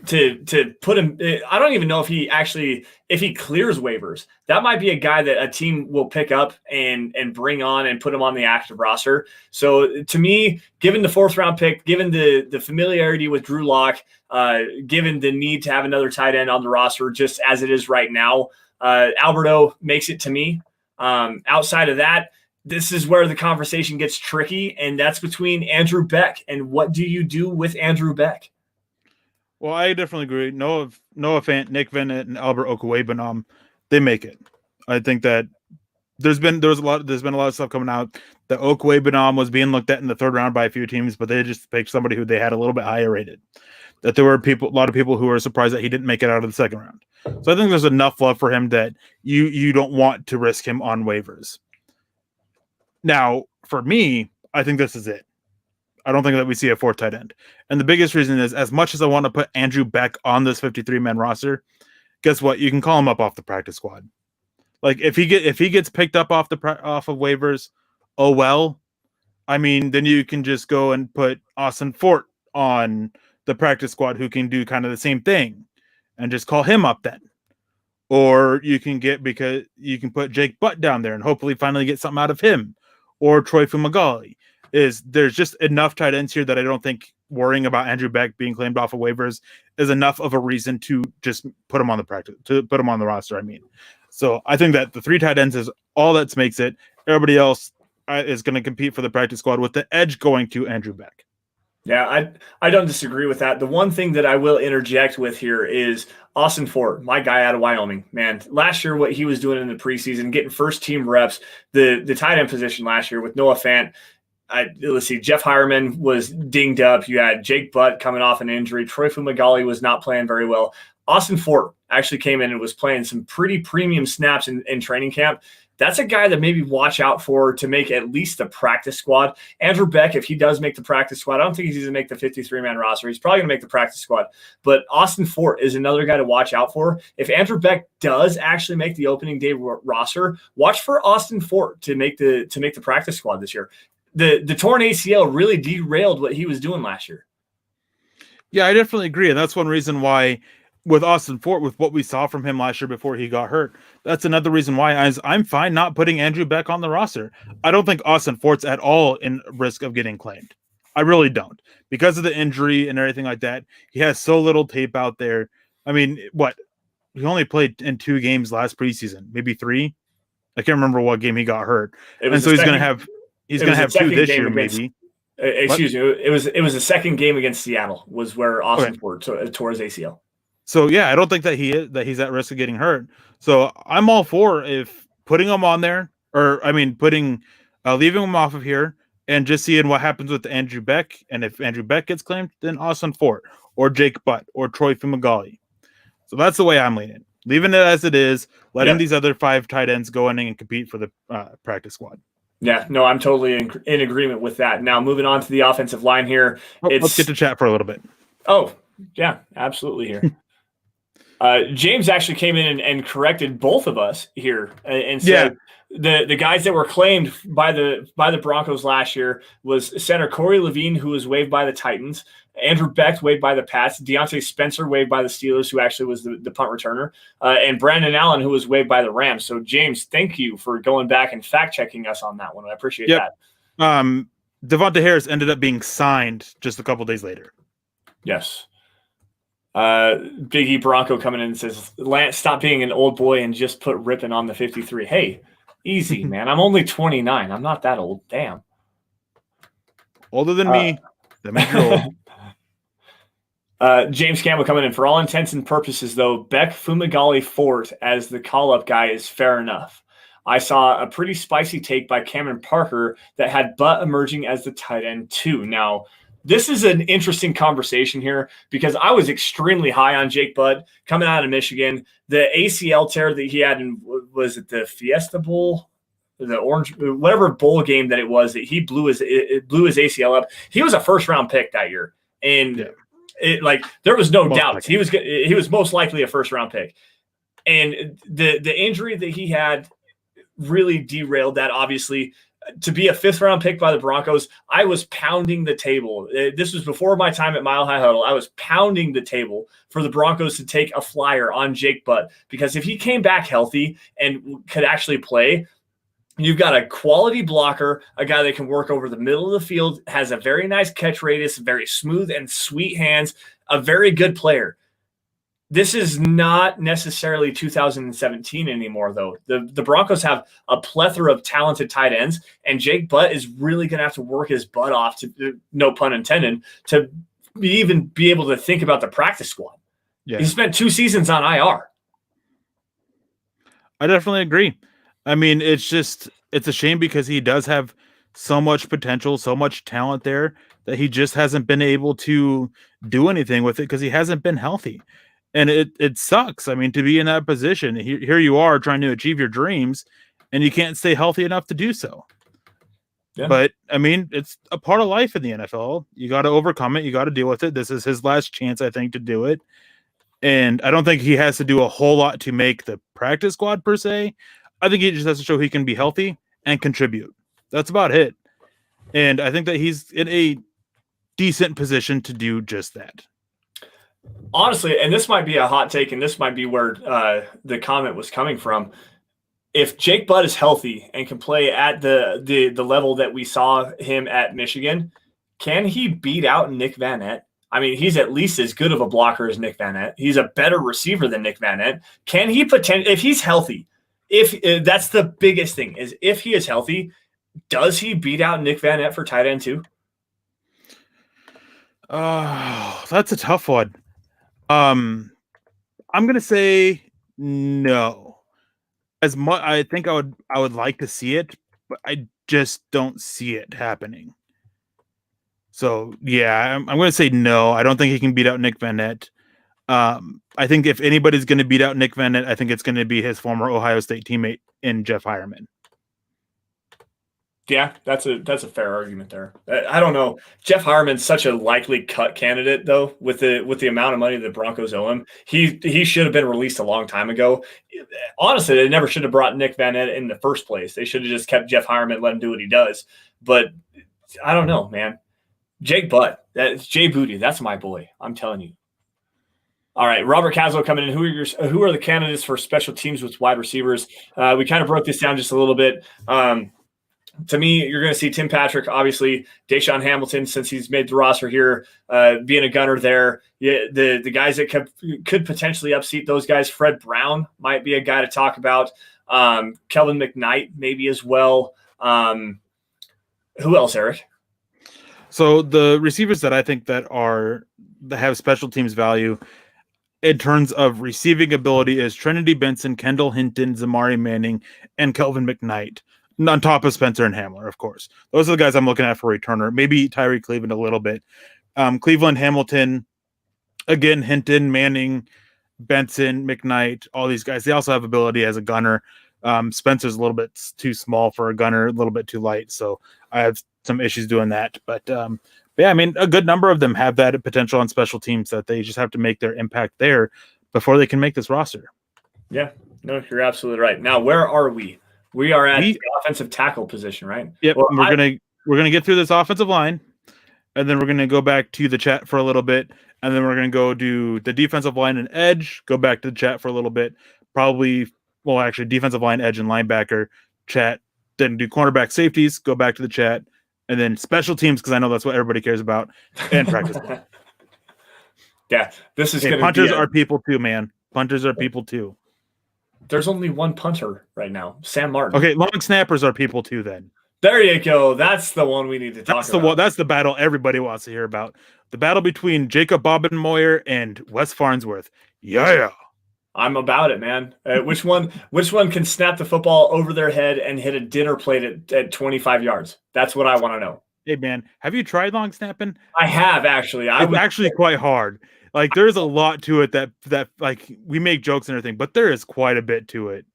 to put him. I don't even know if he clears waivers. That might be a guy that a team will pick up and bring on and put him on the active roster. So to me, given the 4th round pick, given the familiarity with Drew Lock, given the need to have another tight end on the roster just as it is right now, Alberto makes it to me. Outside of that, this is where the conversation gets tricky, and that's between Andrew Beck. And what do you do with Andrew Beck? Well, I definitely agree. Noah Fant, Nick Van Nett, and Albert Okwuegbunam, they make it. I think that there's been a lot of stuff coming out that Okwuegbunam was being looked at in the 3rd round by a few teams, but they just picked somebody who they had a little bit higher rated. That there were a lot of people who were surprised that he didn't make it out of the 2nd round. So I think there's enough love for him that you don't want to risk him on waivers. Now, for me, I think this is it. I don't think that we see a 4th tight end. And the biggest reason is, as much as I want to put Andrew Beck on this 53-man roster, guess what? You can call him up off the practice squad. Like, if he gets picked up off of waivers, oh well. I mean, then you can just go and put Austin Fort on the practice squad, who can do kind of the same thing, and just call him up then. Or you can put Jake Butt down there and hopefully finally get something out of him, or Troy Fumagalli. There's just enough tight ends here that I don't think worrying about Andrew Beck being claimed off of waivers is enough of a reason to just put him on the roster. I mean, so I think that the 3 tight ends is all that makes it. Everybody else is going to compete for the practice squad, with the edge going to Andrew Beck. Yeah, I don't disagree with that. The one thing that I will interject with here is Austin Fort, my guy out of Wyoming. Man, last year what he was doing in the preseason, getting 1st-team reps, the tight end position last year with Noah Fant. Let's see, Jeff Hireman was dinged up. You had Jake Butt coming off an injury. Troy Fumagalli was not playing very well. Austin Fort actually came in and was playing some pretty premium snaps in training camp. That's a guy that maybe watch out for to make at least the practice squad. Andrew Beck, if he does make the practice squad, I don't think he's going to make the 53-man roster. He's probably going to make the practice squad. But Austin Fort is another guy to watch out for. If Andrew Beck does actually make the opening day roster, watch for Austin Fort to make the practice squad this year. The torn ACL really derailed what he was doing last year. Yeah, I definitely agree. And that's one reason why with Austin Fort, with what we saw from him last year before he got hurt, that's another reason why I'm fine not putting Andrew Beck on the roster. I don't think Austin Fort's at all in risk of getting claimed. I really don't. Because of the injury and everything like that, he has so little tape out there. I mean, he only played in 2 games last preseason, maybe 3. I can't remember what game he got hurt. And so he's going to have 2 this year, maybe. Excuse me. It was the 2nd game against Seattle was where Austin Fort tore his ACL. So yeah, I don't think that he's at risk of getting hurt. So I'm all for putting him on there, or I mean, leaving him off of here and just seeing what happens with Andrew Beck. And if Andrew Beck gets claimed, then Austin Fort or Jake Butt or Troy Fumagalli. So that's the way I'm leaning. Leaving it as it is, letting these other 5 tight ends go in and compete for the practice squad. Yeah, no, I'm totally in agreement with that. Now, moving on to the offensive line here. Let's get to chat for a little bit. Oh, yeah, absolutely here. James actually came in and corrected both of us here and said the guys that were claimed by the Broncos last year was center Corey Levine, who was waived by the Titans, Andrew Beck waived by the Pats, Deontay Spencer waived by the Steelers, who actually was the punt returner, and Brandon Allen, who was waived by the Rams. So James, thank you for going back and fact checking us on that one. I appreciate that. Devonta Harris ended up being signed just a couple days later. Yes. Big E Bronco coming in and says, Lance, stop being an old boy and just put ripping on the 53. Hey, easy, man. I'm only 29. I'm not that old. Damn. Older than me. That makes you old. James Campbell coming in. For all intents and purposes, though, Beck Fumagalli Fort as the call-up guy is fair enough. I saw a pretty spicy take by Cameron Parker that had Butt emerging as the tight end, too. Now, this is an interesting conversation here because I was extremely high on Jake Butt coming out of Michigan. The ACL tear that he had in, was it the Fiesta Bowl? The Orange, whatever bowl game that it was, that he blew his ACL up. He was a first-round pick that year. And there was no doubt he was most likely a first-round pick. And the injury that he had really derailed that, obviously. To be a fifth-round pick by the Broncos, I was pounding the table. This was before my time at Mile High Huddle. I was pounding the table for the Broncos to take a flyer on Jake Butt, because if he came back healthy and could actually play, you've got a quality blocker, a guy that can work over the middle of the field, has a very nice catch radius, very smooth and sweet hands, a very good player. This is not necessarily 2017 anymore, though. The Broncos have a plethora of talented tight ends, and Jake Butt is really going to have to work his butt off, to no pun intended, to even be able to think about the practice squad. Yeah. He spent 2 seasons on IR. I definitely agree. I mean, it's a shame because he does have so much potential, so much talent there, that he just hasn't been able to do anything with it because he hasn't been healthy. And it sucks. I mean, to be in that position, here you are trying to achieve your dreams, and you can't stay healthy enough to do so. Yeah. But, I mean, it's a part of life in the NFL. You got to overcome it. You got to deal with it. This is his last chance, I think, to do it. And I don't think he has to do a whole lot to make the practice squad, per se. I think he just has to show he can be healthy and contribute. That's about it. And I think that he's in a decent position to do just that. Honestly, and this might be a hot take, and this might be where the comment was coming from. If Jake Butt is healthy and can play at the level that we saw him at Michigan, can he beat out Nick Van Nett? I mean, he's at least as good of a blocker as Nick Van Nett. He's a better receiver than Nick Van Nett. Can he if he's healthy? If that's the biggest thing, is if he is healthy, does he beat out Nick Van Nett for tight end too? Oh, that's a tough one. I'm gonna say no. As much I think I would like to see it, but I just don't see it happening. So yeah, I'm gonna say no. I don't think he can beat out Nick Van Nett. I think if anybody's gonna beat out Nick Van Nett, I think it's gonna be his former Ohio State teammate in Jeff Hireman. Yeah, that's a fair argument there. I don't know. Jeff Hireman's such a likely cut candidate, though, with the amount of money the Broncos owe him. He should have been released a long time ago. Honestly, they never should have brought Nick Van Nett in the first place. They should have just kept Jeff Hireman, let him do what he does. But I don't know, man. Jake Butt, that's Jay Booty. That's my boy. I'm telling you. All right, Robert Caswell coming in. Who are the candidates for special teams with wide receivers? We kind of broke this down just a little bit. To me, you're going to see Tim Patrick, obviously, Deshaun Hamilton, since he's made the roster here, being a gunner there. Yeah, the guys that could potentially upseat those guys, Fred Brown might be a guy to talk about. Kelvin McKnight maybe as well. Who else, Eric? So the receivers that I think that have special teams value in terms of receiving ability is Trinity Benson, Kendall Hinton, Zamari Manning, and Kelvin McKnight. On top of Spencer and Hamler, of course. Those are the guys I'm looking at for returner. Maybe Tyree Cleveland a little bit. Cleveland, Hamilton, again, Hinton, Manning, Benson, McKnight, all these guys. They also have ability as a gunner. Spencer's a little bit too small for a gunner, a little bit too light. So I have some issues doing that. But yeah, I mean, a good number of them have that potential on special teams that they just have to make their impact there. before they can make this roster. Yeah, no, you're absolutely right. Now, where are we? We are at the offensive tackle position, right? Yep. Well, we're gonna get through this offensive line, and then we're gonna go back to the chat for a little bit, and then we're gonna go do the defensive line and edge. Go back to the chat for a little bit. Actually, defensive line, edge, and linebacker chat. Then do cornerback, safeties. Go back to the chat, and then special teams because I know that's what everybody cares about, and practice. Yeah, this is going to punters are people too, man. Punters are people too. There's only one punter right now, Sam Martin. Okay, long snappers are people too. Then there you go. That's the one we need to talk about. That's the battle everybody wants to hear about. The battle between Jacob Bobenmoyer and Wes Farnsworth. Yeah, I'm about it, man. Which one can snap the football over their head and hit a dinner plate at 25 yards? That's what I want to know. Hey, man, have you tried long snapping? I have actually. It's actually quite hard. Like, there's a lot to it that like we make jokes and everything, but there is quite a bit to it.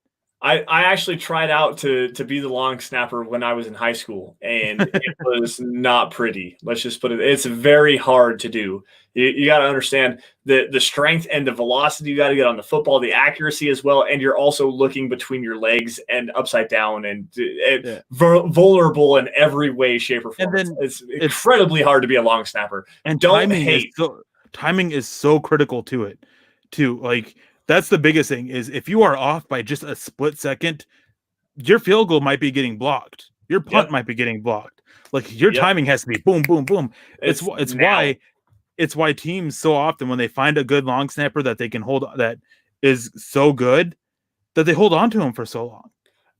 I actually tried out to be the long snapper when I was in high school, and it was not pretty. Let's just put it. It's very hard to do. You got to understand the strength and the velocity you got to get on the football, the accuracy as well, and you're also looking between your legs and upside down and vulnerable in every way, shape, or form. It's incredibly hard to be a long snapper. And timing is so critical to it, too. Like, that's the biggest thing is if you are off by just a split second, your field goal might be getting blocked. Your punt might be getting blocked. Like, your timing has to be boom, boom, boom. It's why teams so often when they find a good long snapper that they can hold that is so good that they hold on to him for so long.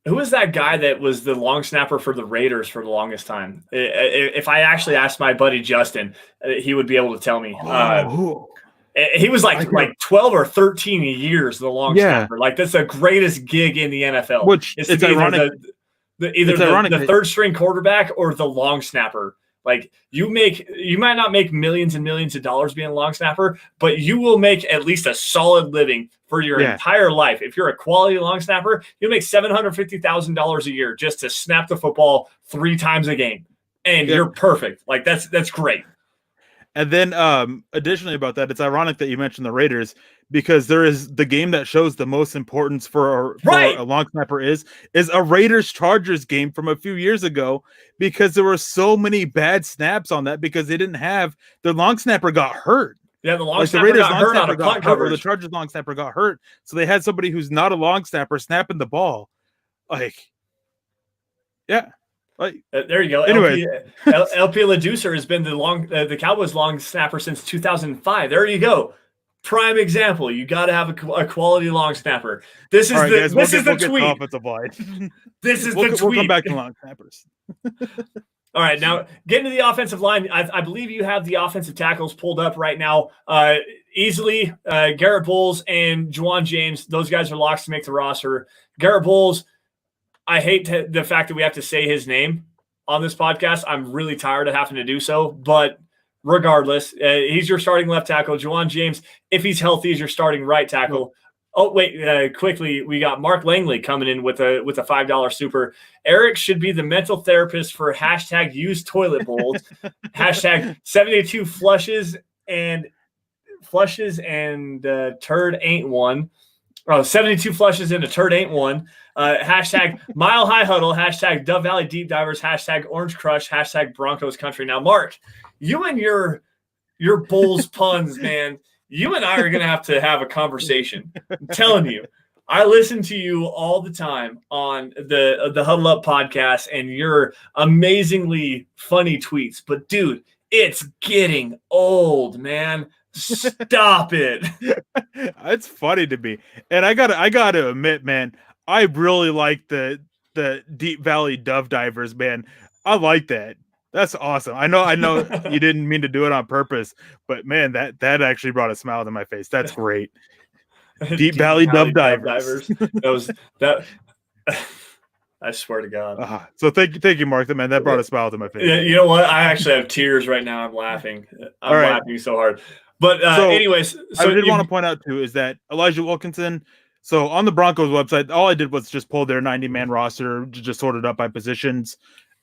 Who was that guy that was the long snapper for the Raiders for the longest time? If I actually asked my buddy Justin, he would be able to tell me. He was like 12 or 13 years the long snapper. Like, that's the greatest gig in the NFL. Which it's ironic. Either the third string quarterback or the long snapper. Like, you might not make millions and millions of dollars being a long snapper, but you will make at least a solid living for your entire life. If you're a quality long snapper, you'll make $750,000 a year just to snap the football 3 times a game. And you're perfect. Like, that's great. And then additionally about that, it's ironic that you mentioned the Raiders because there is the game that shows the most importance for a long snapper is a Raiders-Chargers game from a few years ago because there were so many bad snaps on that because they didn't have – the long snapper got hurt. Yeah, the long snapper got hurt on a punt coverage. The Chargers long snapper got hurt. So they had somebody who's not a long snapper snapping the ball. Like, yeah. There you go. Anyway, LP LaDucer has been the Cowboys long snapper since 2005. There you go. Prime example. You got to have a quality long snapper. This is the tweet. Offensive line. This is the tweet. We'll come back to long snappers. All right, now getting to the offensive line. I believe you have the offensive tackles pulled up right now. Easily, Garrett Bowles and Juwan James. Those guys are locks to make the roster. Garrett Bowles. I hate the fact that we have to say his name on this podcast. I'm really tired of having to do so. But regardless, he's your starting left tackle. Juwan James, if he's healthy, is your starting right tackle. Oh, wait, quickly, we got Mark Langley coming in with a $5 super. Erick should be the mental therapist for hashtag use toilet bowls. Hashtag 72 flushes and turd ain't one. Oh, 72 flushes and a turd ain't one. Hashtag Mile High Huddle. Hashtag Dove Valley Deep Divers. Hashtag Orange Crush. Hashtag Broncos Country. Now, Mark, you and your Bulls puns, man, you and I are going to have a conversation. I'm telling you. I listen to you all the time on the Huddle Up podcast and your amazingly funny tweets. But, dude, it's getting old, man. Stop it. It's funny to me. And I gotta admit, man, I really like the Deep Valley Dove Divers, man. I like that. That's awesome. I know you didn't mean to do it on purpose, but man, that actually brought a smile to my face. That's great. Deep Valley Dove Divers. That I swear to God. So thank you, Mark. Man, that brought a smile to my face. Yeah, you know what? I actually have tears right now. I'm laughing. I'm laughing so hard. But anyways, I did want to point out too is that Elijah Wilkinson. So on the Broncos website, all I did was just pull their 90-man roster, just sorted up by positions,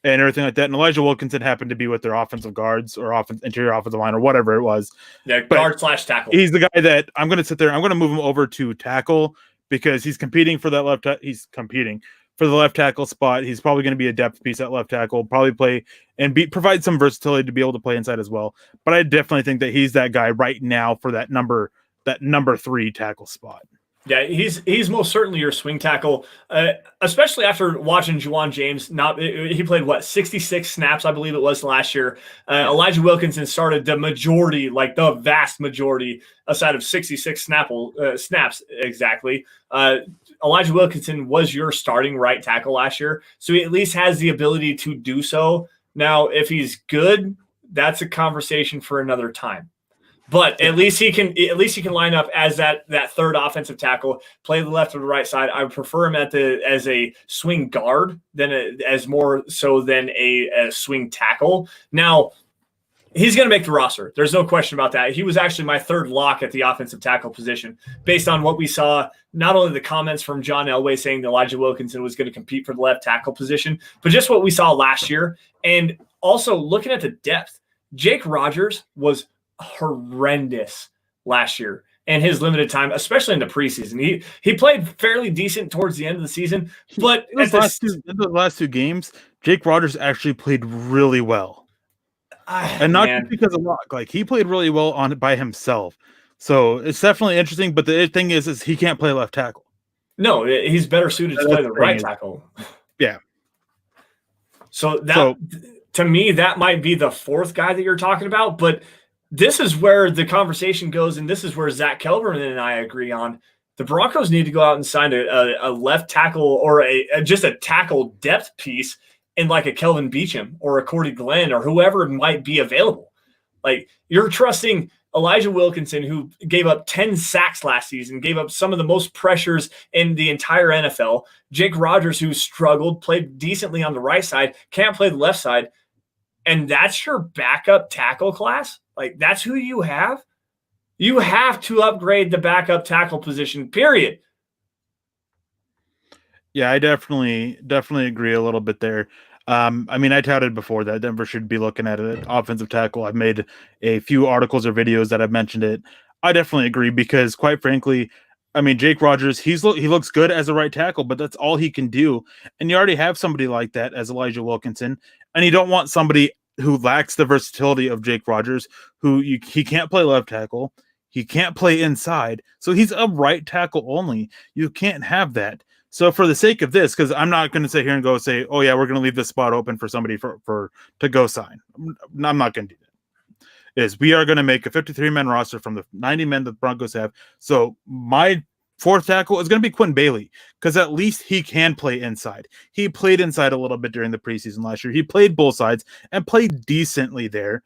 and everything like that. And Elijah Wilkinson happened to be with their offensive guards or interior offensive line or whatever it was. Yeah, But guard/tackle. He's the guy that I'm going to sit there. I'm going to move him over to tackle because he's competing for that left. He's competing for the left tackle spot. He's probably going to be a depth piece at left tackle. Probably play and provide some versatility to be able to play inside as well. But I definitely think that he's that guy right now for that number 3 tackle spot. Yeah, he's most certainly your swing tackle, especially after watching Juwan James. He played 66 snaps, I believe it was last year. Elijah Wilkinson started the vast majority, aside of 66 snaps exactly. Elijah Wilkinson was your starting right tackle last year, so he at least has the ability to do so. Now, if he's good, that's a conversation for another time. But at least he can line up as that third offensive tackle, play the left or the right side. I would prefer him as a swing guard than a swing tackle. Now, he's going to make the roster. There's no question about that. He was actually my third lock at the offensive tackle position based on what we saw, not only the comments from John Elway saying that Elijah Wilkinson was going to compete for the left tackle position, but just what we saw last year. And also looking at the depth, Jake Rogers was horrendous last year and his limited time, especially in the preseason. He played fairly decent towards the end of the season, but in the last two games, Jake Rogers actually played really well. And not just because of luck. Like, he played really well on it by himself. So it's definitely interesting, but the thing is he can't play left tackle. No, he's better suited to play the right tackle. Yeah. So to me, that might be the fourth guy that you're talking about, but this is where the conversation goes, and this is where Zach Kelberman and I agree on. The Broncos need to go out and sign a left tackle or just a tackle depth piece in like a Kelvin Beachum or a Cordy Glenn or whoever might be available. Like, you're trusting Elijah Wilkinson, who gave up 10 sacks last season, gave up some of the most pressures in the entire NFL. Jake Rogers, who struggled, played decently on the right side, can't play the left side. And that's your backup tackle class? Like, that's who you have? You have to upgrade the backup tackle position, period. Yeah, I definitely agree a little bit there. I touted before that Denver should be looking at an offensive tackle. I've made a few articles or videos that I've mentioned it. I definitely agree because, quite frankly, Jake Rogers, he looks good as a right tackle, but that's all he can do. And you already have somebody like that as Elijah Wilkinson, and you don't want somebody who lacks the versatility of Jake Rogers, he can't play left tackle, he can't play inside, so he's a right tackle only. You can't have that. So for the sake of this, because I'm not going to sit here and go say, oh yeah, we're going to leave this spot open for somebody to go sign. I'm not going to do that. We are going to make a 53-man roster from the 90 men that the Broncos have. So my fourth tackle is going to be Quinn Bailey, because at least he can play inside. He played inside a little bit during the preseason last year. He played both sides and played decently there.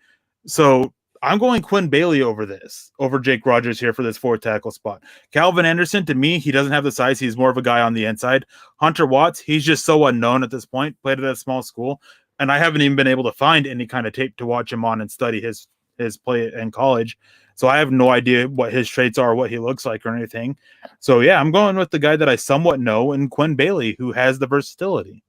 So I'm going Quinn Bailey over Jake Rogers here for this fourth tackle spot. Calvin Anderson, to me, he doesn't have the size. He's more of a guy on the inside. Hunter Watts, he's just so unknown at this point, played at a small school, and I haven't even been able to find any kind of tape to watch him on and study his play in college. So I have no idea what his traits are, what he looks like or anything. So yeah, I'm going with the guy that I somewhat know, and Quinn Bailey, who has the versatility.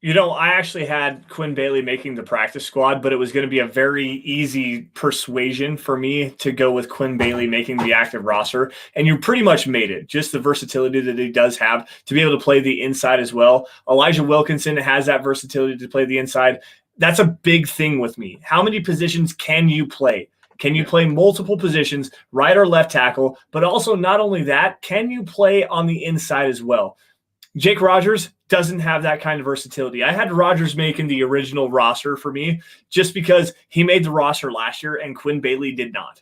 I actually had Quinn Bailey making the practice squad, but it was going to be a very easy persuasion for me to go with Quinn Bailey making the active roster. And you pretty much made it. Just the versatility that he does have to be able to play the inside as well. Elijah Wilkinson has that versatility to play the inside. That's a big thing with me. How many positions can you play? Can you play multiple positions, right or left tackle? But also, not only that, can you play on the inside as well? Jake Rogers doesn't have that kind of versatility. I had Rogers making the original roster for me just because he made the roster last year and Quinn Bailey did not.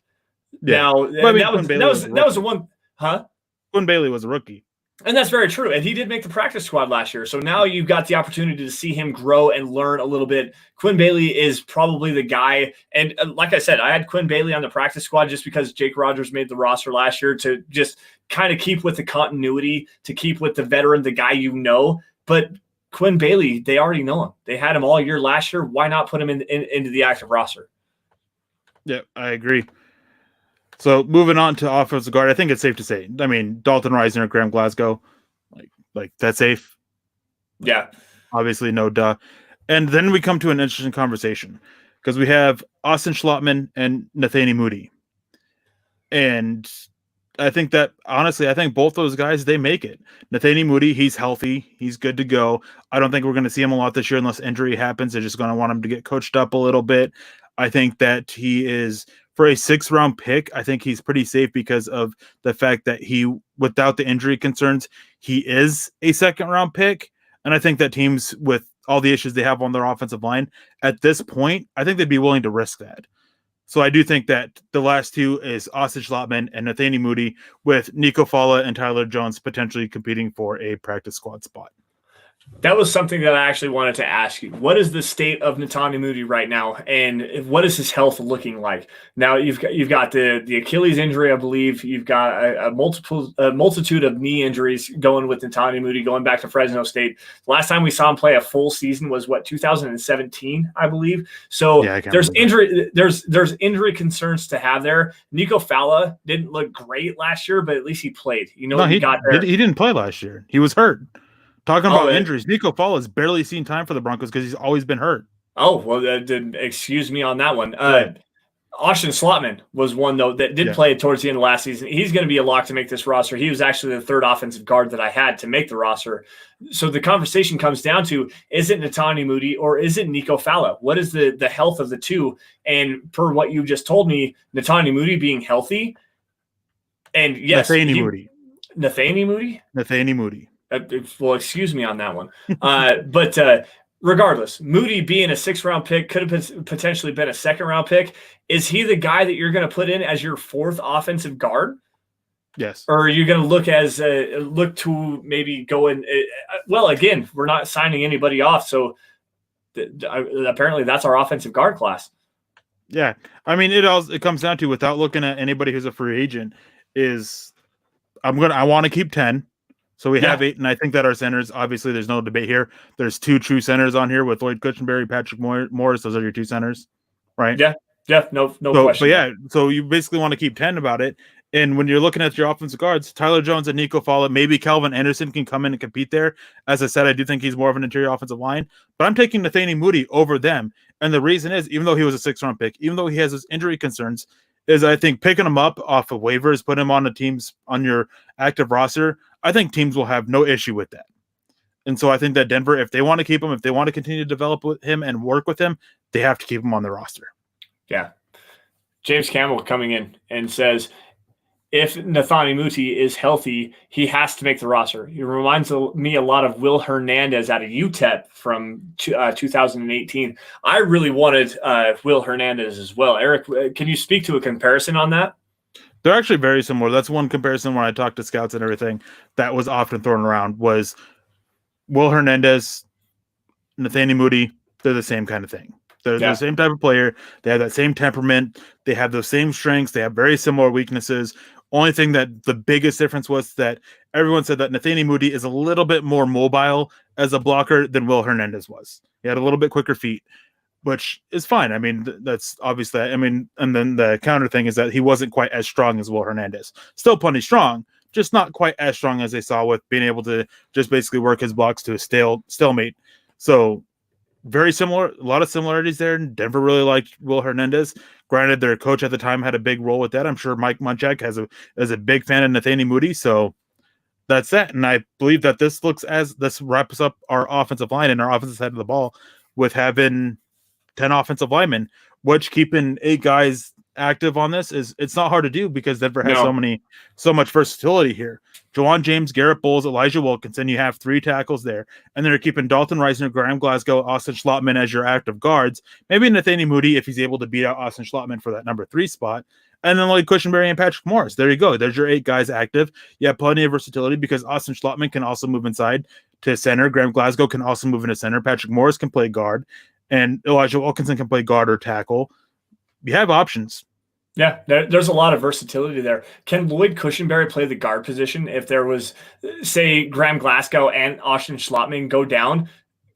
Yeah. Now, that was the one. Huh? Quinn Bailey was a rookie. And that's very true. And he did make the practice squad last year. So now you've got the opportunity to see him grow and learn a little bit. Quinn Bailey is probably the guy. And like I said, I had Quinn Bailey on the practice squad just because Jake Rogers made the roster last year to just kind of keep with the continuity, to keep with the veteran, the guy you know. But Quinn Bailey, they already know him. They had him all year last year. Why not put him into the active roster? Yeah, I agree. So moving on to offensive guard, I think it's safe to say, Dalton Risner, Graham Glasgow, like that's safe. Yeah. Obviously, no duh. And then we come to an interesting conversation because we have Austin Schlottman and Nathaniel Moody. And I think that, honestly, I think both those guys, they make it. Nathaniel Moody, he's healthy. He's good to go. I don't think we're going to see him a lot this year unless injury happens. They're just going to want him to get coached up a little bit. I think that he is, for a 6th-round pick, I think he's pretty safe because of the fact that he, without the injury concerns, he is a 2nd-round pick. And I think that teams with all the issues they have on their offensive line, at this point, I think they'd be willing to risk that. So I do think that the last two is Austin Schlottman and Nathaniel Moody, with Nico Fala and Tyler Jones potentially competing for a practice squad spot. That was something that I actually wanted to ask you. What is the state of Nathaniel Moody right now, and what is his health looking like? Now you've got the Achilles injury, I believe. You've got a multitude of knee injuries going with Nathaniel Moody, going back to Fresno State. Last time we saw him play a full season was 2017, I believe. So yeah, there's injury concerns to have there. Nico Fala didn't look great last year, but at least he played. He got there. He didn't play last year. He was hurt. Talking about injuries, Nico Fala has barely seen time for the Broncos because he's always been hurt. Oh, well, excuse me on that one. Austin Schlottman was one, though, that did play towards the end of last season. He's going to be a lock to make this roster. He was actually the 3rd offensive guard that I had to make the roster. So the conversation comes down to, is it Nathaniel Moody or is it Nico Fala? What is the health of the two? And per what you just told me, Nathaniel Moody being healthy, and yes, Nathaniel Moody. Well, excuse me on that one. But regardless, Moody being a 6th-round pick could have potentially been a 2nd-round pick. Is he the guy that you're going to put in as your 4th offensive guard? Yes. Or are you going to look to maybe go in? Well, again, we're not signing anybody off, so apparently that's our offensive guard class. Yeah, I mean, it comes down to, without looking at anybody who's a free agent, I want to keep 10. So we have 8, and I think that our centers, obviously, there's no debate here. There's 2 true centers on here with Lloyd Cushenberry, Patrick Morris. Those are your 2 centers, right? Yeah, no question. But yeah, so you basically want to keep 10 about it. And when you're looking at your offensive guards, Tyler Jones and Nico Fala, maybe Calvin Anderson can come in and compete there. As I said, I do think he's more of an interior offensive line, but I'm taking Nathaniel Moody over them. And the reason is, even though he was a 6th-round pick, even though he has his injury concerns, is I think picking him up off of waivers, put him on the teams on your active roster, I think teams will have no issue with that. And so I think that Denver, if they want to keep him, if they want to continue to develop with him and work with him, they have to keep him on the roster. Yeah. James Campbell coming in and says, if Nathaniel Moody is healthy, he has to make the roster. He reminds me a lot of Will Hernandez out of UTEP from 2018. I really wanted Will Hernandez as well. Eric, can you speak to a comparison on that? They're actually very similar. That's one comparison when I talked to scouts and everything that was often thrown around was Will Hernandez, Nathaniel Moody. They're the same kind of thing. They're the same type of player. They have that same temperament. They have those same strengths. They have very similar weaknesses. Only thing that the biggest difference was that everyone said that Nathaniel Moody is a little bit more mobile as a blocker than Will Hernandez was. He had a little bit quicker feet, which is fine. I mean, that's obviously, and then the counter thing is that he wasn't quite as strong as Will Hernandez. Still plenty strong, just not quite as strong as they saw with being able to just basically work his blocks to a stalemate. So very similar, a lot of similarities there. Denver really liked Will Hernandez. Granted, their coach at the time had a big role with that. I'm sure Mike Munchak is a big fan of Nathaniel Moody. So that's that. And I believe that this wraps up our offensive line and our offensive side of the ball with having 10 offensive linemen, which keeping 8 guys active on this it's not hard to do because Denver has so much versatility here. Jawan James, Garrett Bowles, Elijah Wilkinson, you have 3 tackles there, and then you're keeping Dalton Reisner, Graham Glasgow, Austin Schlottman as your active guards. Maybe Nathaniel Moody if he's able to beat out Austin Schlottman for that number 3 spot, and then like Cushenberry and Patrick Morris. There you go. There's your 8 guys active. You have plenty of versatility because Austin Schlottman can also move inside to center. Graham Glasgow can also move into center. Patrick Morris can play guard. And Elijah Wilkinson can play guard or tackle. You have options. Yeah, there's a lot of versatility there. Can Lloyd Cushenberry play the guard position if there was, say, Graham Glasgow and Austin Schlottman go down?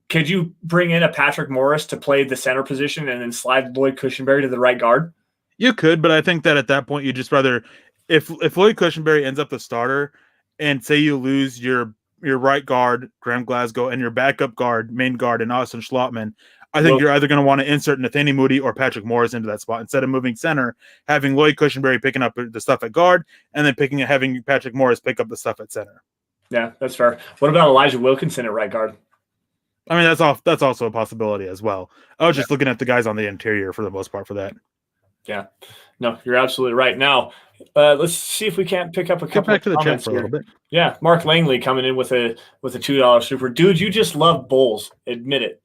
Could you bring in a Patrick Morris to play the center position and then slide Lloyd Cushenberry to the right guard? You could, but I think that at that point you just rather, if Lloyd Cushenberry ends up the starter, and say you lose your right guard, Graham Glasgow, and your backup guard, main guard, and Austin Schlottman, I think you're either going to want to insert Nathaniel Moody or Patrick Morris into that spot instead of moving center, having Lloyd Cushenberry picking up the stuff at guard, and then having Patrick Morris pick up the stuff at center. Yeah, that's fair. What about Elijah Wilkinson at right guard? I mean, that's also a possibility as well. I was just looking at the guys on the interior for the most part for that. Yeah, no, you're absolutely right. Now, let's see if we can't pick up a couple. Get back to the chat for a little bit. Yeah, Mark Langley coming in with a $2 super. Dude, you just love Bulls. Admit it.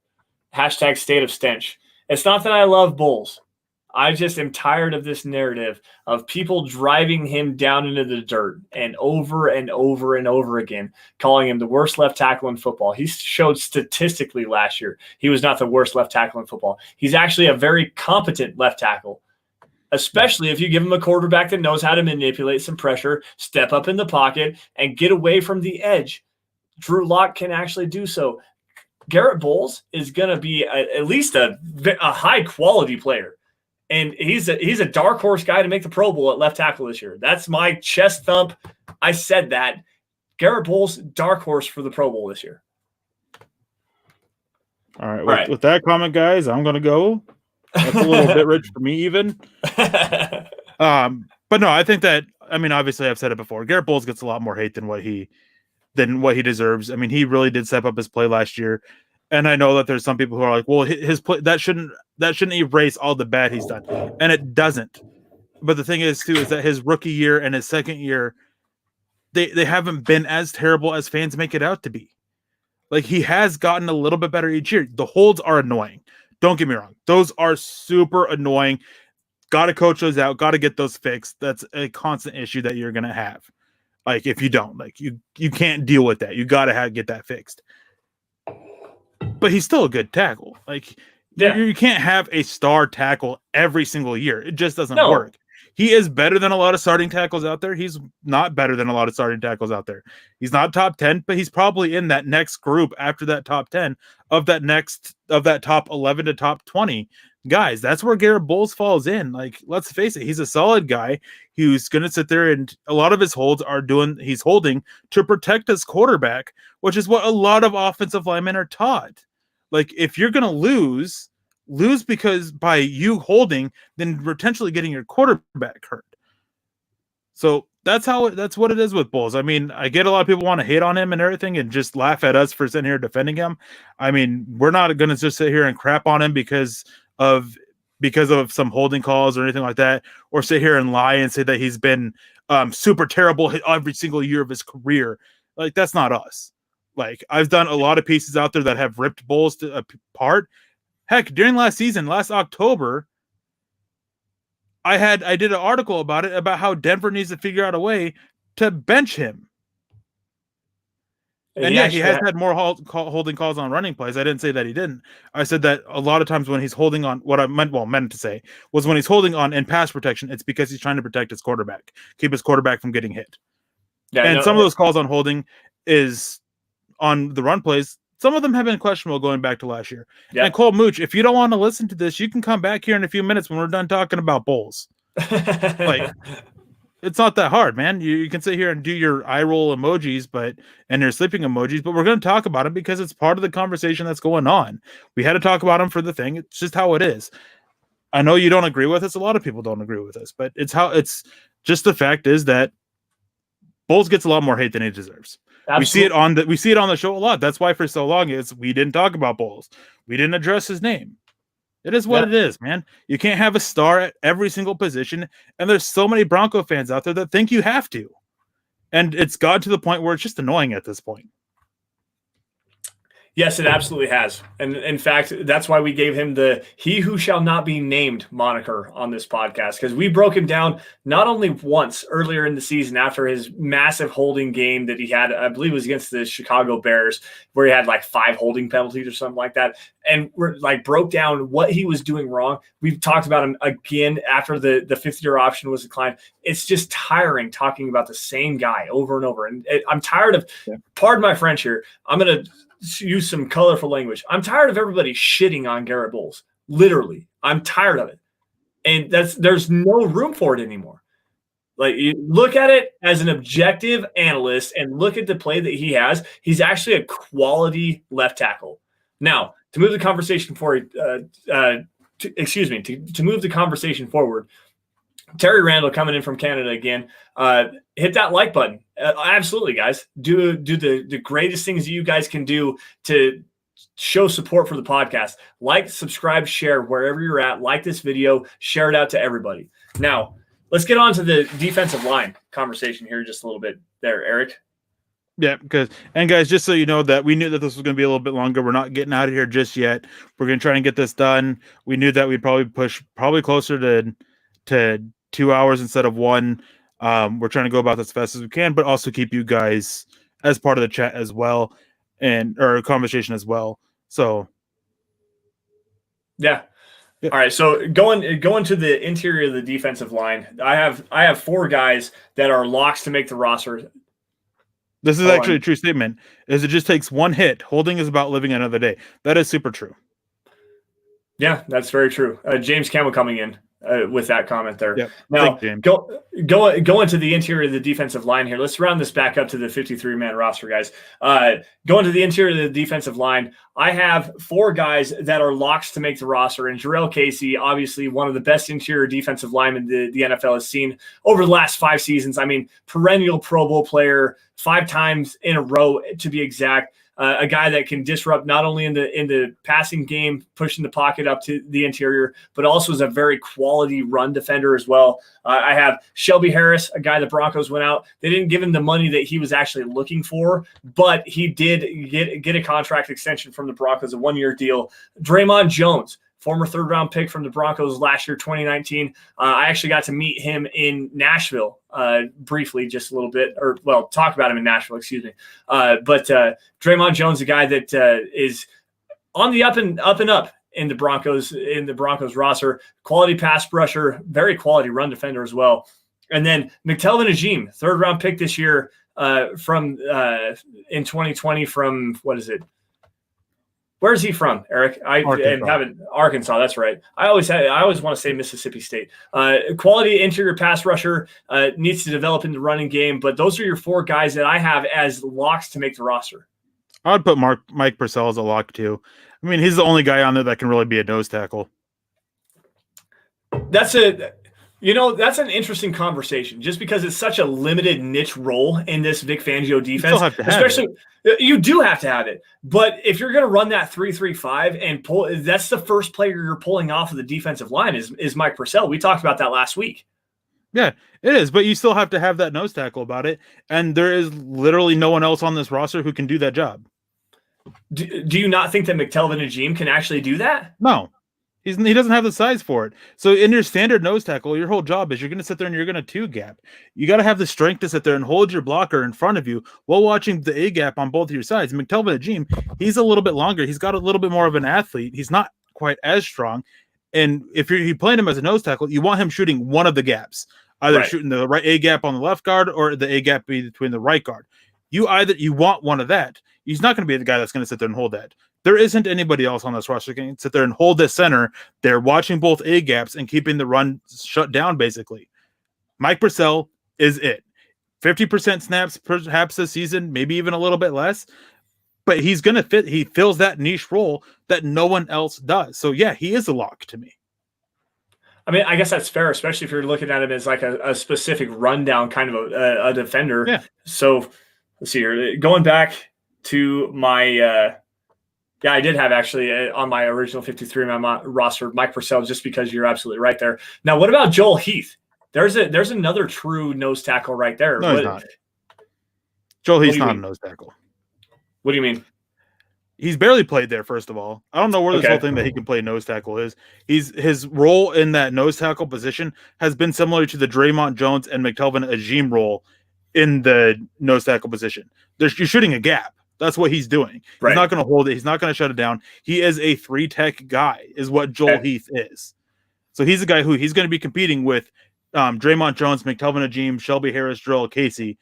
Hashtag state of stench. It's not that I love Bulls. I just am tired of this narrative of people driving him down into the dirt and over and over and over again, calling him the worst left tackle in football. He showed statistically last year he was not the worst left tackle in football. He's actually a very competent left tackle, especially if you give him a quarterback that knows how to manipulate some pressure, step up in the pocket, and get away from the edge. Drew Lock can actually do so. Garrett Bowles is going to be at least a high-quality player. And he's a dark horse guy to make the Pro Bowl at left tackle this year. That's my chest thump. I said that. Garrett Bowles, dark horse for the Pro Bowl this year. All right. With that comment, guys, I'm going to go. That's a little bit rich for me even. But no, I think that, I mean, obviously I've said it before. Garrett Bowles gets a lot more hate than what he deserves. I mean, he really did step up his play last year. And I know that there's some people who are like, well, his play that shouldn't erase all the bad he's done. And it doesn't. But the thing is, too, is that his rookie year and his second year, they haven't been as terrible as fans make it out to be. Like, he has gotten a little bit better each year. The holds are annoying. Don't get me wrong. Those are super annoying. Got to coach those out. Got to get those fixed. That's a constant issue that you're going to have. Like, if you don't, like, you can't deal with that. You got to get that fixed. But he's still a good tackle. Like, you can't have a star tackle every single year. It just doesn't work. He is better than a lot of starting tackles out there. He's not better than a lot of starting tackles out there. He's not top 10, but he's probably in that next group after that top 10 of that top 11 to top 20 guys. That's where Garrett Bowles falls in. Like, let's face it, he's a solid guy who's going to sit there, and a lot of his holds he's holding to protect his quarterback, which is what a lot of offensive linemen are taught. Like, if you're going to lose because by you holding, then potentially getting your quarterback hurt. So that's what it is with Bowles. I mean, I get a lot of people want to hate on him and everything and just laugh at us for sitting here defending him. I mean, we're not going to just sit here and crap on him because of some holding calls or anything like that, or sit here and lie and say that he's been super terrible every single year of his career. Like, that's not us. Like, I've done a lot of pieces out there that have ripped Bowles apart. Heck, during last October, I did an article about how Denver needs to figure out a way to bench him. And he has had more holding calls on running plays. I didn't say that he didn't. I said that a lot of times when he's holding on, what I meant to say was when he's holding on in pass protection, it's because he's trying to protect his quarterback, keep his quarterback from getting hit. Some of those calls on holding is on the run plays. Some of them have been questionable going back to last year. Yeah. And Cole Mooch, if you don't want to listen to this, you can come back here in a few minutes when we're done talking about Bowles. Like, it's not that hard, man. You can sit here and do your eye roll emojis, and your sleeping emojis, but we're going to talk about it because it's part of the conversation that's going on. We had to talk about him for the thing. It's just how it is. I know you don't agree with us. A lot of people don't agree with us, but it's just the fact is that Bowles gets a lot more hate than he deserves. Absolutely. We see it on the show a lot. That's why for so long we didn't talk about Bowles. We didn't address his name. It is what it is, man. You can't have a star at every single position, and there's so many Bronco fans out there that think you have to. And it's gotten to the point where it's just annoying at this point. Yes, it absolutely has. And in fact, that's why we gave him the "he who shall not be named" moniker on this podcast, because we broke him down not only once earlier in the season after his massive holding game that he had, I believe it was against the Chicago Bears, where he had like 5 holding penalties or something like that. And we're like broke down what he was doing wrong. We've talked about him again after the 5th-year option was declined. It's just tiring talking about the same guy over and over. And I'm tired of, pardon my French here, I'm going to use some colorful language. I'm tired of everybody shitting on Garrett Bowles. Literally, I'm tired of it. And there's no room for it anymore. Like, you look at it as an objective analyst and look at the play that he has. He's actually a quality left tackle. Now, to move the conversation forward, to move the conversation forward, Terry Randall coming in from Canada again. Hit that like button. Absolutely, guys. Do the greatest things that you guys can do to show support for the podcast. Like, subscribe, share wherever you're at. Like this video, share it out to everybody. Now, let's get on to the defensive line conversation here just a little bit there, Eric. Yeah, guys, just so you know that we knew that this was going to be a little bit longer. We're not getting out of here just yet. We're going to try and get this done. We knew that we'd probably push closer to 2 hours instead of 1. We're trying to go about this as fast as we can, but also keep you guys as part of the chat as well, or conversation as well. So, yeah. All right, so going to the interior of the defensive line, I have 4 guys that are locks to make the roster. This is actually a true statement. Is it just takes one hit. Holding is about living another day. That is super true. Yeah, that's very true. James Campbell coming in with that comment there. Yep. Now, go into the interior of the defensive line here. Let's round this back up to the 53-man roster, guys. Going to the interior of the defensive line, I have 4 guys that are locks to make the roster. And Jarrell Casey, obviously one of the best interior defensive linemen the NFL has seen over the last 5 seasons. I mean, perennial Pro Bowl player, 5 times in a row to be exact. A guy that can disrupt not only in the passing game, pushing the pocket up to the interior, but also is a very quality run defender as well. I have Shelby Harris, a guy the Broncos went out. They didn't give him the money that he was actually looking for, but he did get a contract extension from the Broncos, a 1-year deal. Draymond Jones, former 3rd-round pick from the Broncos last year, 2019. I actually got to meet him in Nashville briefly, just a little bit, talk about him in Nashville, excuse me. But Draymond Jones, a guy that is on the up and up in the Broncos roster, quality pass rusher, very quality run defender as well. And then McTelvin Ajim, 3rd-round pick this year from in 2020 from, what is it? Where is he from, Eric? Arkansas. That's right. I always want to say Mississippi State. Quality interior pass rusher, needs to develop in the running game. But those are your 4 guys that I have as locks to make the roster. I would put Mike Purcell as a lock too. I mean, he's the only guy on there that can really be a nose tackle. That's an interesting conversation just because it's such a limited niche role in this Vic Fangio defense. You do have to have it. But if you're going to run that 3-3-5 and pull, that's the first player you're pulling off of the defensive line is Mike Purcell. We talked about that last week. Yeah, it is. But you still have to have that nose tackle about it. And there is literally no one else on this roster who can do that job. Do you not think that McTelvin Ajim can actually do that? No. He doesn't have the size for it. So in your standard nose tackle, your whole job is you're going to sit there and you're going to 2-gap. You got to have the strength to sit there and hold your blocker in front of you while watching the A-gap on both of your sides. McTelvin Ajim, he's a little bit longer. He's got a little bit more of an athlete. He's not quite as strong. And if you're playing him as a nose tackle, you want him shooting one of the gaps, either shooting the right A-gap on the left guard or the A-gap between the right guard. You want one of that. He's not going to be the guy that's going to sit there and hold that. There isn't anybody else on this roster who can sit there and hold this center. They're watching both A gaps and keeping the run shut down, basically. Mike Purcell is it. 50% snaps perhaps this season, maybe even a little bit less. But he's going to fit. He fills that niche role that no one else does. So, yeah, he is a lock to me. I mean, I guess that's fair, especially if you're looking at him as like a specific rundown kind of a defender. Yeah. So, let's see here. Going back to my I did have actually on my original 53-man roster, Mike Purcell, just because you're absolutely right there. Now, what about Joel Heath? There's another true nose tackle right there. No, he's not. Joel Heath's not a nose tackle. What do you mean? He's barely played there, first of all. I don't know where this whole thing that he can play nose tackle is. His role in that nose tackle position has been similar to the Draymond Jones and McTelvin Ajim role in the nose tackle position. You're shooting a gap. That's what he's doing. Right. He's not going to hold it. He's not going to shut it down. He is a 3-tech guy, is what Joel Heath is. So he's a guy who he's going to be competing with Draymond Jones, McTelvin Ajim, Shelby Harris, Jarrell Casey,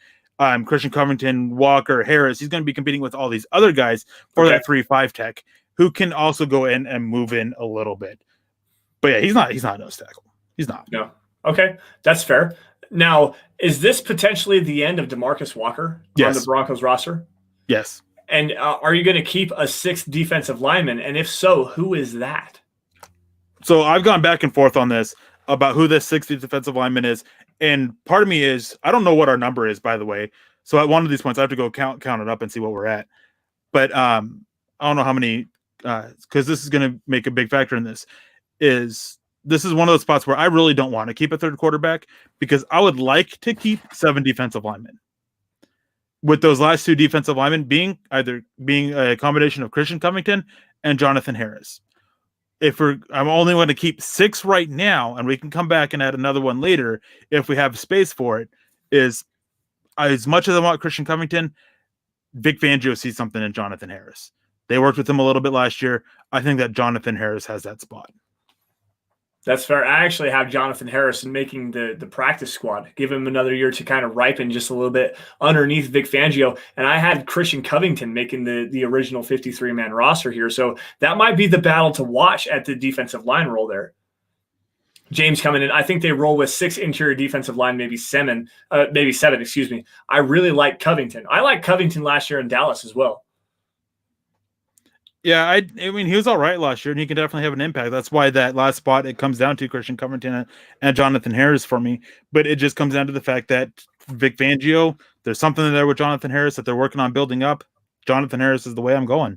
Christian Covington, Walker, Harris. He's going to be competing with all these other guys for that 3-5 tech who can also go in and move in a little bit. But yeah, he's not a nose tackle. He's not. No. Okay, that's fair. Now, is this potentially the end of DeMarcus Walker on the Yes. Broncos roster? Yes. And are you going to keep a sixth defensive lineman? And if so, who is that? So I've gone back and forth on this about who this 60th defensive lineman is. And part of me is, I don't know what our number is, by the way. So at one of these points, I have to go count it up and see what we're at. But I don't know how many, because this is going to make a big factor in this. This is one of those spots where I really don't want to keep a third quarterback because I would like to keep 7 defensive linemen. With those last 2 defensive linemen being a combination of Christian Covington and Jonathan Harris. I'm only going to keep 6 right now, and we can come back and add another one later if we have space for it. Is as much as I want Christian Covington, Vic Fangio sees something in Jonathan Harris. They worked with him a little bit last year. I think that Jonathan Harris has that spot. That's fair. I actually have Jonathan Harrison making the practice squad. Give him another year to kind of ripen just a little bit underneath Vic Fangio. And I had Christian Covington making the original 53-man roster here. So that might be the battle to watch at the defensive line role there. James coming in. I think they roll with 6 interior defensive line, maybe 7, excuse me. I really like Covington. I like Covington last year in Dallas as well. Yeah, I mean, he was all right last year, and he can definitely have an impact. That's why that last spot, it comes down to Christian Covington and Jonathan Harris for me. But it just comes down to the fact that Vic Fangio, there's something there with Jonathan Harris that they're working on building up. Jonathan Harris is the way I'm going.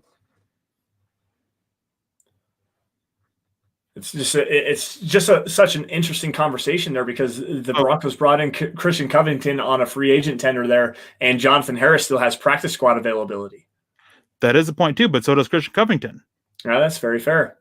It's just such an interesting conversation there because the Broncos brought in Christian Covington on a free agent tender there, and Jonathan Harris still has practice squad availability. That is a point too, but so does Christian Covington. Yeah, that's very fair.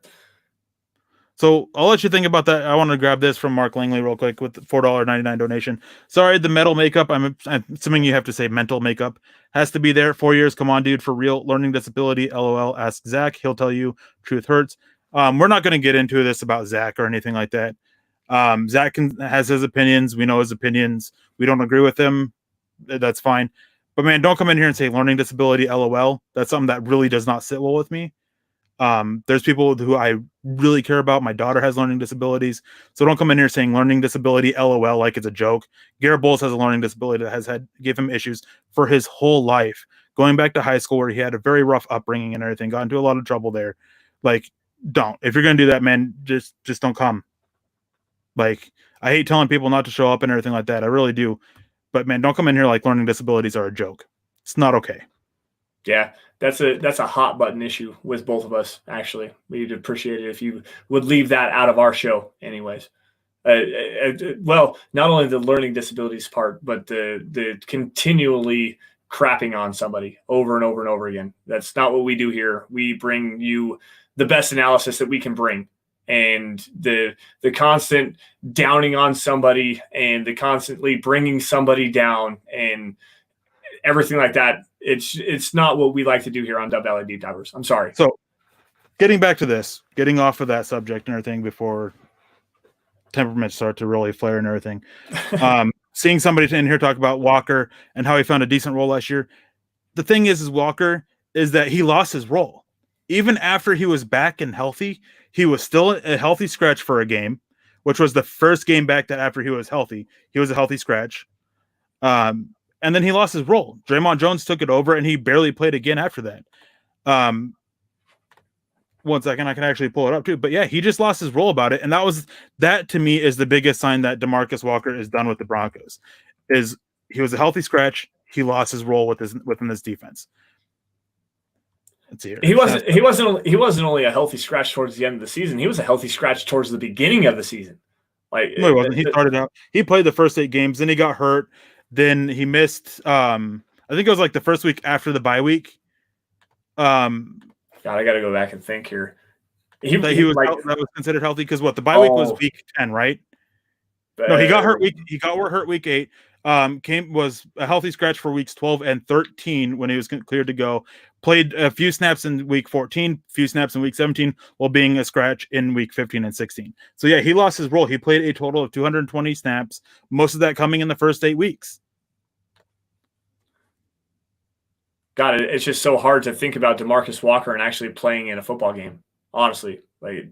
So I'll let you think about that. I want to grab this from Mark Langley real quick with the $4.99 donation. Sorry, the metal makeup. I'm assuming you have to say mental makeup has to be there. 4 years. Come on, dude. For real. Learning disability. LOL. Ask Zach. He'll tell you. Truth hurts. We're not going to get into this about Zach or anything like that. Zach has his opinions. We know his opinions. We don't agree with him. That's fine. But man, don't come in here and say learning disability, LOL. That's something that really does not sit well with me. There's people who I really care about. My daughter has learning disabilities. So don't come in here saying learning disability, LOL, like it's a joke. Garrett Bowles has a learning disability that gave him issues for his whole life. Going back to high school where he had a very rough upbringing and everything, got into a lot of trouble there. Like, don't. If you're going to do that, man, just don't come. Like, I hate telling people not to show up and everything like that. I really do. But man, don't come in here like learning disabilities are a joke. It's not okay. Yeah, that's a hot button issue with both of us. Actually, we'd appreciate it if you would leave that out of our show, anyways. Well, not only the learning disabilities part, but the continually crapping on somebody over and over and over again. That's not what we do here. We bring you the best analysis that we can bring. And the constant downing on somebody and the constantly bringing somebody down and everything like that, it's not what we like to do here on Dub Valley Deep Divers. I'm sorry. So getting back to this, getting off of that subject and everything before temperaments start to really flare and everything. Seeing somebody in here talk about Walker and how he found a decent role last year. The thing is Walker is that he lost his role. Even after he was back and healthy, he was still a healthy scratch for a game, which was the first game back that after he was healthy, he was a healthy scratch. And then he lost his role. Draymond Jones took it over, and he barely played again after that. 1 second, I can actually pull it up too. But yeah, he just lost his role about it. And that to me is the biggest sign that DeMarcus Walker is done with the Broncos. Is he was a healthy scratch. He lost his role within this defense. Let's see here. He wasn't only a healthy scratch towards the end of the season. He was a healthy scratch towards the beginning of the season. Like no, he wasn't. He started out. He played the first 8 games. Then he got hurt. Then he missed. I think it was like the first week after the bye week. God, I got to go back and think here. That was considered healthy because what the bye week was week 10, right? No, he got hurt. He got hurt week 8. Was a healthy scratch for weeks 12 and 13 when he was cleared to go. Played a few snaps in week 14, few snaps in week 17, while being a scratch in week 15 and 16. So yeah, he lost his role. He played a total of 220 snaps, most of that coming in the first 8 weeks. God, it's just so hard to think about DeMarcus Walker and actually playing in a football game. Honestly, like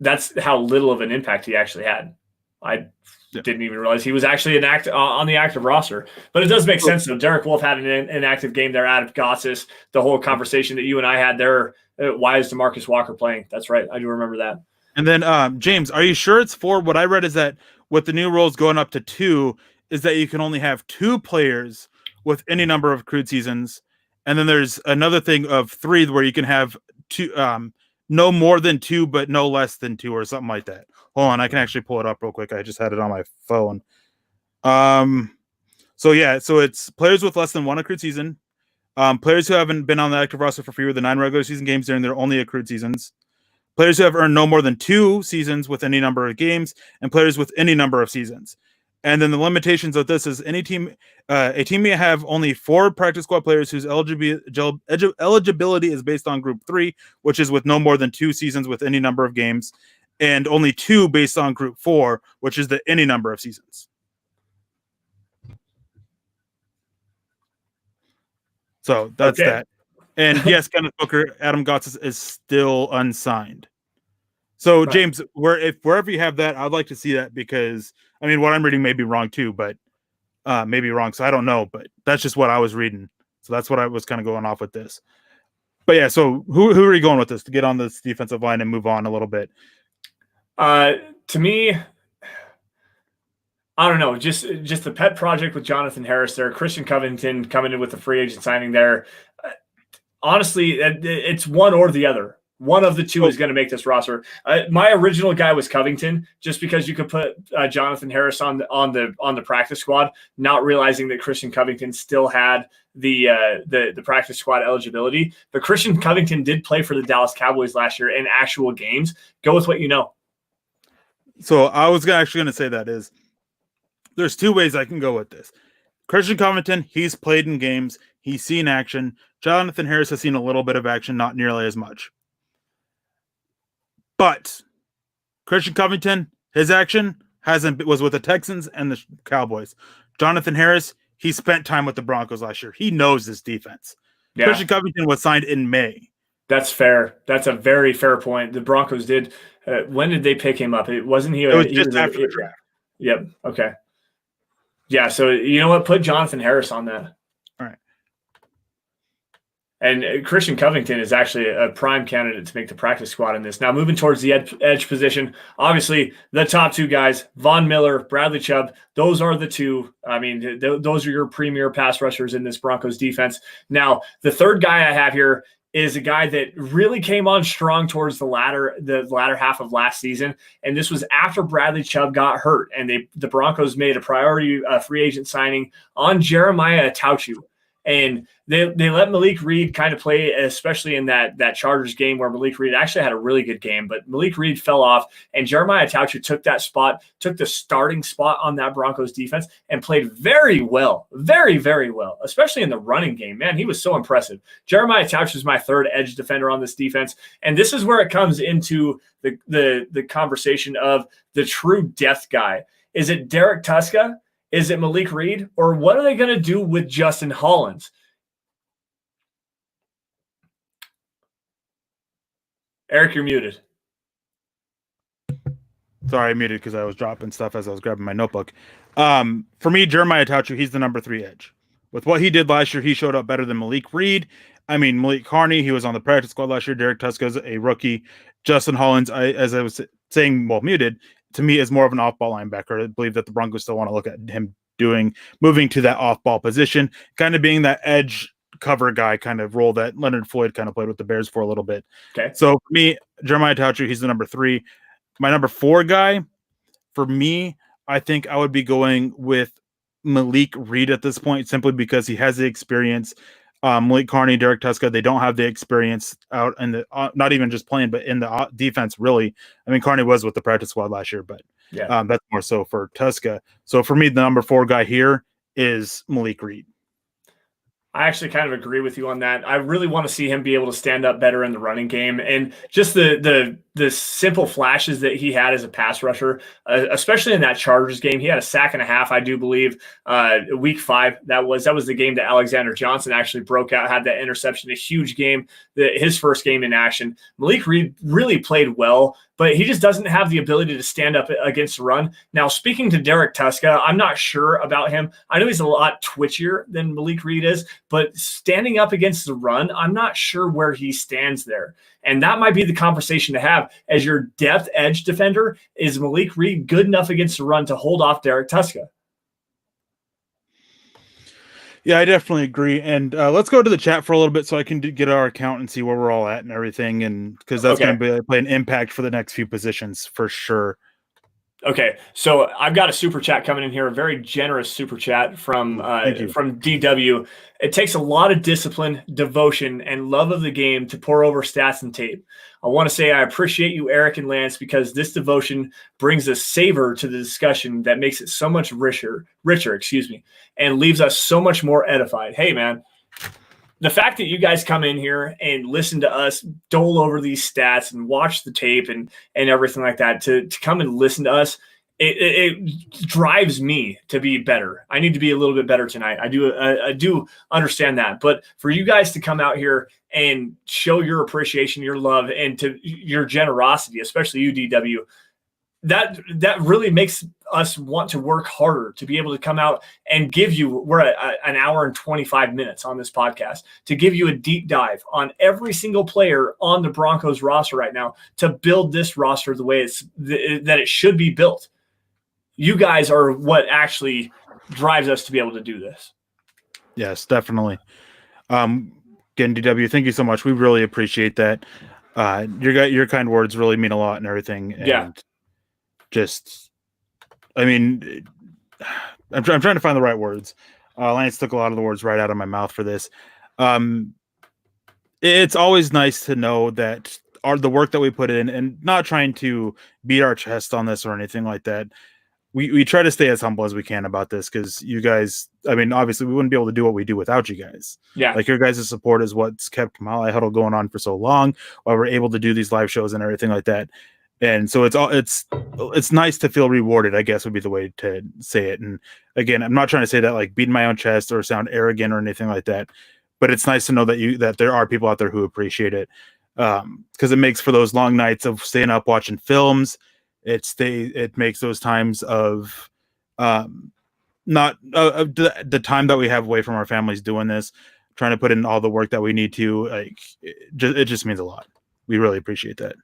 that's how little of an impact he actually had I didn't even realize he was actually on the active roster. But it does make sense, though. Derek Wolfe had an active game there out of Gossis. The whole conversation that you and I had there, why is DeMarcus Walker playing? That's right. I do remember that. And then, James, are you sure it's 4? What I read is that with the new rules going up to 2 is that you can only have 2 players with any number of accrued seasons. And then there's another thing of 3 where you can have 2, no more than 2, but no less than 2 or something like that. Hold on, I can actually pull it up real quick. I just had it on my phone. So it's players with less than 1 accrued season, players who haven't been on the active roster for fewer than 9 regular season games during their only accrued seasons, players who have earned no more than 2 seasons with any number of games, and players with any number of seasons. And then the limitations of this is a team may have only 4 practice squad players whose eligibility is based on Group 3, which is with no more than 2 seasons with any number of games, and only 2 based on Group 4, which is the any number of seasons. So that's that. And yes, Kenneth Booker, Adam Gotts is still unsigned. So James, wherever you have that, I'd like to see that because I mean what I'm reading may be wrong too, but maybe wrong. So I don't know, but that's just what I was reading. So that's what I was kind of going off with this. But yeah, so who are you going with this to get on this defensive line and move on a little bit? To me, I don't know, just the pet project with Jonathan Harris there, Christian Covington coming in with the free agent signing there. Honestly, it's one or the other. One of the two is going to make this roster. My original guy was Covington, just because you could put Jonathan Harris on the practice squad, not realizing that Christian Covington still had the practice squad eligibility. But Christian Covington did play for the Dallas Cowboys last year in actual games. Go with what you know. So I was actually going to say that is there's 2 ways I can go with this. Christian Covington, he's played in games. He's seen action. Jonathan Harris has seen a little bit of action, not nearly as much. But Christian Covington, his action was with the Texans and the Cowboys. Jonathan Harris, he spent time with the Broncos last year. He knows this defense. Yeah. Christian Covington was signed in May. That's fair. That's a very fair point. The Broncos did. When did they pick him up? It wasn't he. It was just after the draft. Yep. Okay. Yeah. So you know what? Put Jonathan Harris on that. All right. And Christian Covington is actually a prime candidate to make the practice squad in this. Now, moving towards the edge position, obviously the top 2 guys, Von Miller, Bradley Chubb, those are the 2. I mean, those are your premier pass rushers in this Broncos defense. Now, the third guy I have here is a guy that really came on strong towards the latter half of last season. And this was after Bradley Chubb got hurt. And the Broncos made a priority free agent signing on Jeremiah Tauchu. And they let Malik Reed kind of play, especially in that Chargers game where Malik Reed actually had a really good game, but Malik Reed fell off, and Jeremiah Tauchu took the starting spot on that Broncos defense and played very well, very, very well, especially in the running game. Man, he was so impressive. Jeremiah Tauchu is my third edge defender on this defense, and this is where it comes into the conversation of the true depth guy. Is it Derek Tuska? Is it Malik Reed? Or what are they going to do with Justin Hollins? Eric, you're muted. Sorry, I muted because I was dropping stuff as I was grabbing my notebook. For me, Jeremiah Tauchu, he's the number 3 edge. With what he did last year, he showed up better than Malik Reed. I mean, Malik Carney, he was on the practice squad last year. Derek Tuska's a rookie. Justin Hollins, as I was saying, muted, to me is more of an off-ball linebacker. I believe that the Broncos still want to look at him moving to that off-ball position, kind of being that edge cover guy kind of role that Leonard Floyd kind of played with the Bears for a little bit. Okay. So for me, Jeremiah Tauchu, he's the number 3. My number 4 guy, for me, I think I would be going with Malik Reed at this point, simply because he has the experience. Malik Carney, Derek Tuska, they don't have the experience out in the not even just playing, but in the defense, really. I mean, Carney was with the practice squad last year, but that's more so for Tuska. So for me, the number 4 guy here is Malik Reed. I actually kind of agree with you on that. I really want to see him be able to stand up better in the running game, and just the simple flashes that he had as a pass rusher, especially in that Chargers game. He had a sack and a half, I do believe, week 5. That was the game that Alexander Johnson actually broke out, had that interception, a huge game, his first game in action. Malik Reed really played well, but he just doesn't have the ability to stand up against the run. Now, speaking to Derek Tuska, I'm not sure about him. I know he's a lot twitchier than Malik Reed is, but standing up against the run, I'm not sure where he stands there. And that might be the conversation to have as your depth edge defender. Is Malik Reed good enough against the run to hold off Derek Tuska? Yeah, I definitely agree. And let's go to the chat for a little bit so I can get our account and see where we're all at and everything. And because that's going to play an impact for the next few positions for sure. Okay, so I've got a super chat coming in here, a very generous super chat from DW. It takes a lot of discipline, devotion, and love of the game to pour over stats and tape. I want to say I appreciate you, Eric and Lance, because this devotion brings a savor to the discussion that makes it so much richer, and leaves us so much more edified. Hey, man. The fact that you guys come in here and listen to us dole over these stats and watch the tape and everything like that, to come and listen to us, it drives me to be better. I need to be a little bit better tonight. I do understand that. But for you guys to come out here and show your appreciation, your love, and to your generosity, especially you, DW, that really makes us want to work harder to be able to come out and give you, we're at an hour and 25 minutes on this podcast, to give you a deep dive on every single player on the Broncos roster right now to build this roster the way that it should be built. You guys are what actually drives us to be able to do this. Yes, definitely. Again, DW, thank you so much. We really appreciate that. Your kind words really mean a lot and everything. And I'm trying to find the right words. Lance took a lot of the words right out of my mouth for this. It's always nice to know that the work that we put in, and not trying to beat our chest on this or anything like that. We try to stay as humble as we can about this, because you guys, obviously we wouldn't be able to do what we do without you guys. Yeah. Like, your guys' support is what's kept Mile High Huddle going on for so long, while we're able to do these live shows and everything like that. And so it's nice to feel rewarded, I guess would be the way to say it. And again, I'm not trying to say that like beating my own chest or sound arrogant or anything like that, but it's nice to know that there are people out there who appreciate it. Because it makes for those long nights of staying up watching films. It makes those times of not the time that we have away from our families doing this, trying to put in all the work that we need to. Like, it just means a lot. We really appreciate that.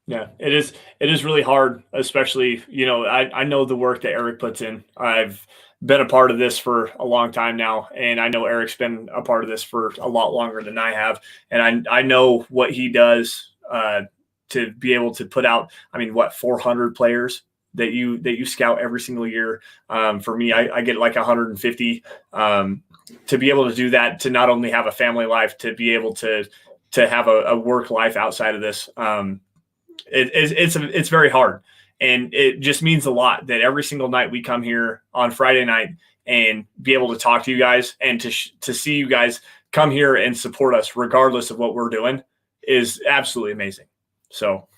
Yeah, it is really hard, especially, I know the work that Eric puts in. I've been a part of this for a long time now, and I know Eric's been a part of this for a lot longer than I have. And I know what he does to be able to put out, 400 players that you scout every single year. For me, I get like 150 to be able to do that, to not only have a family life, to be able to have a work life outside of this. It's very hard, and it just means a lot that every single night we come here on Friday night and be able to talk to you guys, and to see you guys come here and support us regardless of what we're doing is absolutely amazing. So, all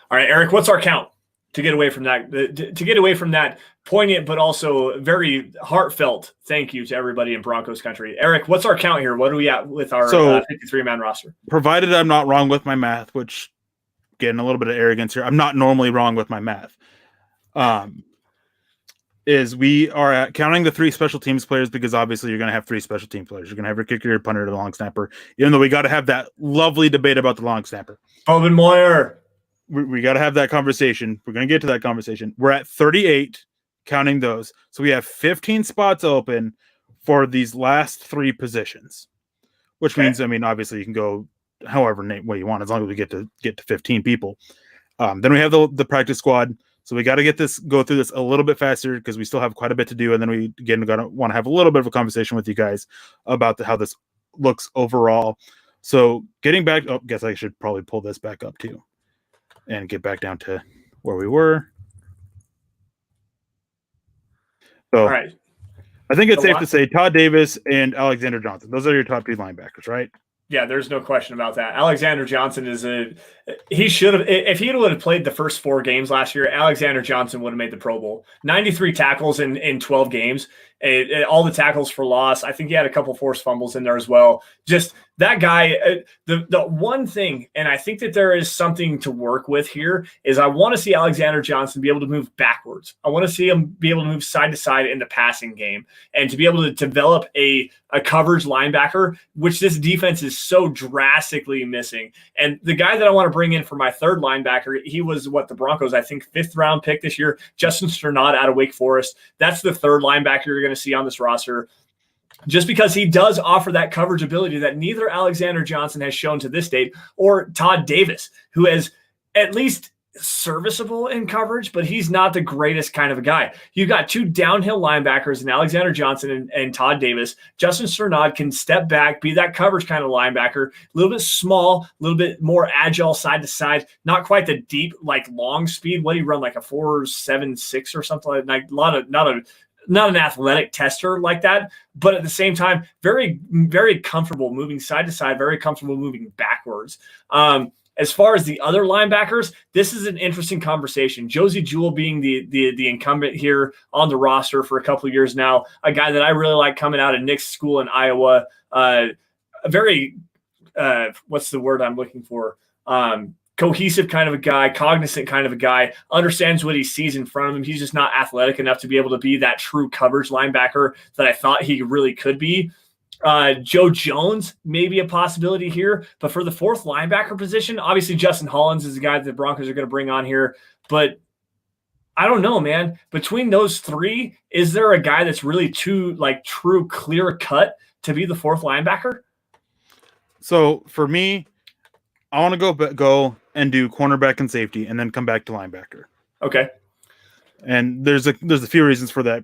right, Eric, what's our count to get away from that? To get away from that poignant but also very heartfelt thank you to everybody in Broncos country. Eric, what's our count here? What are we at with our 53-man roster? Provided I'm not wrong with my math, which, getting a little bit of arrogance here, I'm not normally wrong with my math. Is we are at counting the 3 special teams players, because obviously you're going to have 3 special team players. You're going to have your kicker, your punter, the long snapper, even though we got to have that lovely debate about the long snapper. Boben Moyer. We got to have that conversation. We're going to get to that conversation. We're at 38, counting those. So we have 15 spots open for these last 3 positions, which means, obviously you can go however way you want, as long as we get to 15 people. Then we have the practice squad. So we got to go through this a little bit faster, because we still have quite a bit to do. And then we again want to have a little bit of a conversation with you guys about how this looks overall. So getting back, guess I should probably pull this back up too and get back down to where we were. So, all right. I think it's safe to say Todd Davis and Alexander Johnson. Those are your top 2 linebackers, right? Yeah, there's no question about that. Alexander Johnson is He should have. If he would have played the first 4 games last year, Alexander Johnson would have made the Pro Bowl. 93 tackles in 12 games. All the tackles for loss. I think he had a couple forced fumbles in there as well. Just that guy. The one thing, and I think that there is something to work with here, is I want to see Alexander Johnson be able to move backwards. I want to see him be able to move side to side in the passing game and to be able to develop a coverage linebacker, which this defense is so drastically missing. And the guy that I want to bring in for my third linebacker, he was the Broncos, I think, 5th round pick this year, Justin Strnad out of Wake Forest. That's the third linebacker you're going to see on this roster, just because he does offer that coverage ability that neither Alexander Johnson has shown to this date, or Todd Davis, who is at least serviceable in coverage, but he's not the greatest kind of a guy. You've got 2 downhill linebackers in Alexander Johnson and Todd Davis. Justin Strnad can step back, be that coverage kind of linebacker, a little bit small, a little bit more agile side to side, not quite the deep, long speed. What do you run, like a 4.76 or something like that? Not an athletic tester like that, but at the same time, very, very comfortable moving side to side, very comfortable moving backwards. As far as the other linebackers, this is an interesting conversation. Josie Jewell being the incumbent here on the roster for a couple of years now, a guy that I really like coming out of Nick's school in Iowa. A very, what's the word I'm looking for? Cohesive kind of a guy, cognizant kind of a guy, understands what he sees in front of him. He's just not athletic enough to be able to be that true coverage linebacker that I thought he really could be. Joe Jones may be a possibility here, but for the 4th linebacker position, obviously Justin Hollins is the guy that the Broncos are going to bring on here, but I don't know, man. Between those 3, is there a guy that's really true, clear cut to be the 4th linebacker? So for me, I want to go and do cornerback and safety, and then come back to linebacker. Okay. And there's a few reasons for that.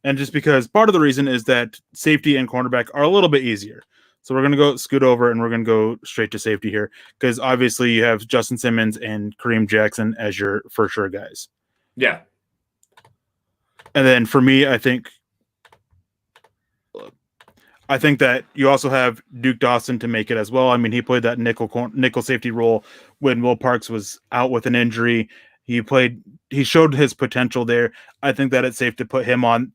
And just because part of the reason is that safety and cornerback are a little bit easier. So we're going to go scoot over and we're going to go straight to safety here, because obviously you have Justin Simmons and Kareem Jackson as your for sure guys. Yeah. And then for me, I think that you also have Duke Dawson to make it as well. I mean, he played that nickel safety role when Will Parks was out with an injury. He showed his potential there. I think that it's safe to put him on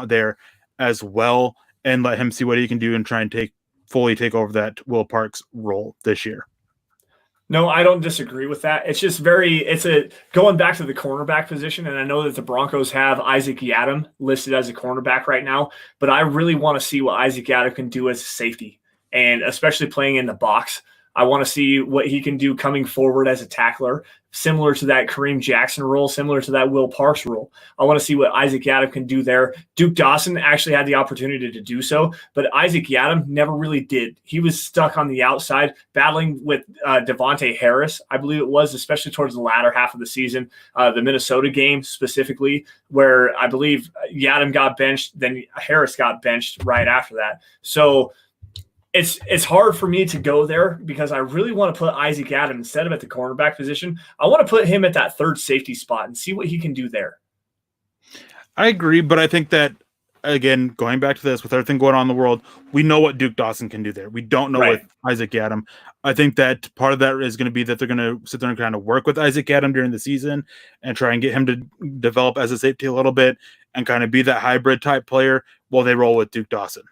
there as well and let him see what he can do and try and fully take over that Will Parks role this year. No, I don't disagree with that. It's just going back to the cornerback position, and I know that the Broncos have Isaac Yiadom listed as a cornerback right now, but I really want to see what Isaac Yiadom can do as a safety, and especially playing in the box. I want to see what he can do coming forward as a tackler, similar to that Kareem Jackson role, similar to that Will Parks role. I want to see what Isaac Yiadom can do there. Duke Dawson actually had the opportunity to do so, but Isaac Yiadom never really did. He was stuck on the outside battling with Devontae Harris, I believe it was, especially towards the latter half of the season, the Minnesota game specifically, where I believe Yiadom got benched, then Harris got benched right after that. So it's hard for me to go there because I really want to put Isaac Yiadom instead of at the cornerback position. I want to put him at that 3rd safety spot and see what he can do there. I agree, but I think that, again, going back to this, with everything going on in the world, we know what Duke Dawson can do there. We don't know what Isaac Yiadom. I think that part of that is going to be that they're going to sit there and kind of work with Isaac Yiadom during the season and try and get him to develop as a safety a little bit and kind of be that hybrid type player while they roll with Duke Dawson.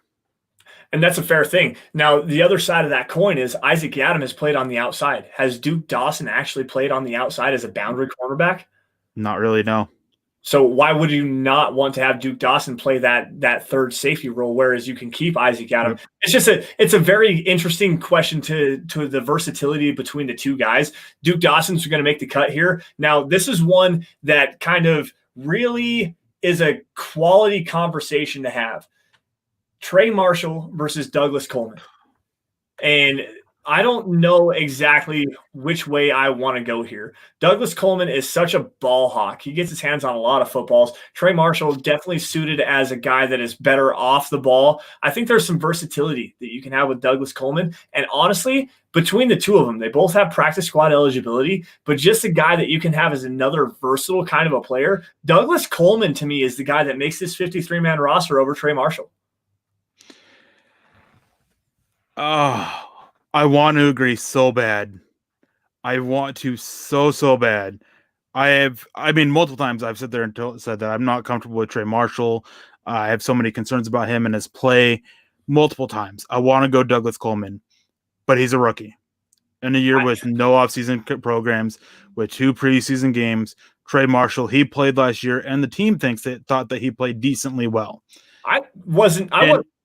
And that's a fair thing. Now, the other side of that coin is Isaac Yiadom has played on the outside. Has Duke Dawson actually played on the outside as a boundary cornerback? Not really, no. So why would you not want to have Duke Dawson play that 3rd safety role, whereas you can keep Isaac Yiadom? It's a very interesting question to the versatility between the 2 guys. Duke Dawson's going to make the cut here. Now, this is one that kind of really is a quality conversation to have. Trey Marshall versus Douglas Coleman. And I don't know exactly which way I want to go here. Douglas Coleman is such a ball hawk. He gets his hands on a lot of footballs. Trey Marshall definitely suited as a guy that is better off the ball. I think there's some versatility that you can have with Douglas Coleman. And honestly, between the 2 of them, they both have practice squad eligibility, but just a guy that you can have as another versatile kind of a player. Douglas Coleman, to me, is the guy that makes this 53-man roster over Trey Marshall. Oh, I want to agree so bad. I want to so bad. Multiple times I've said that I'm not comfortable with Trey Marshall. I have so many concerns about him and his play multiple times. I want to go Douglas Coleman, but he's a rookie. In a year with no offseason programs, with 2 preseason games, Trey Marshall, he played last year, and the team thought that he played decently well. I wasn't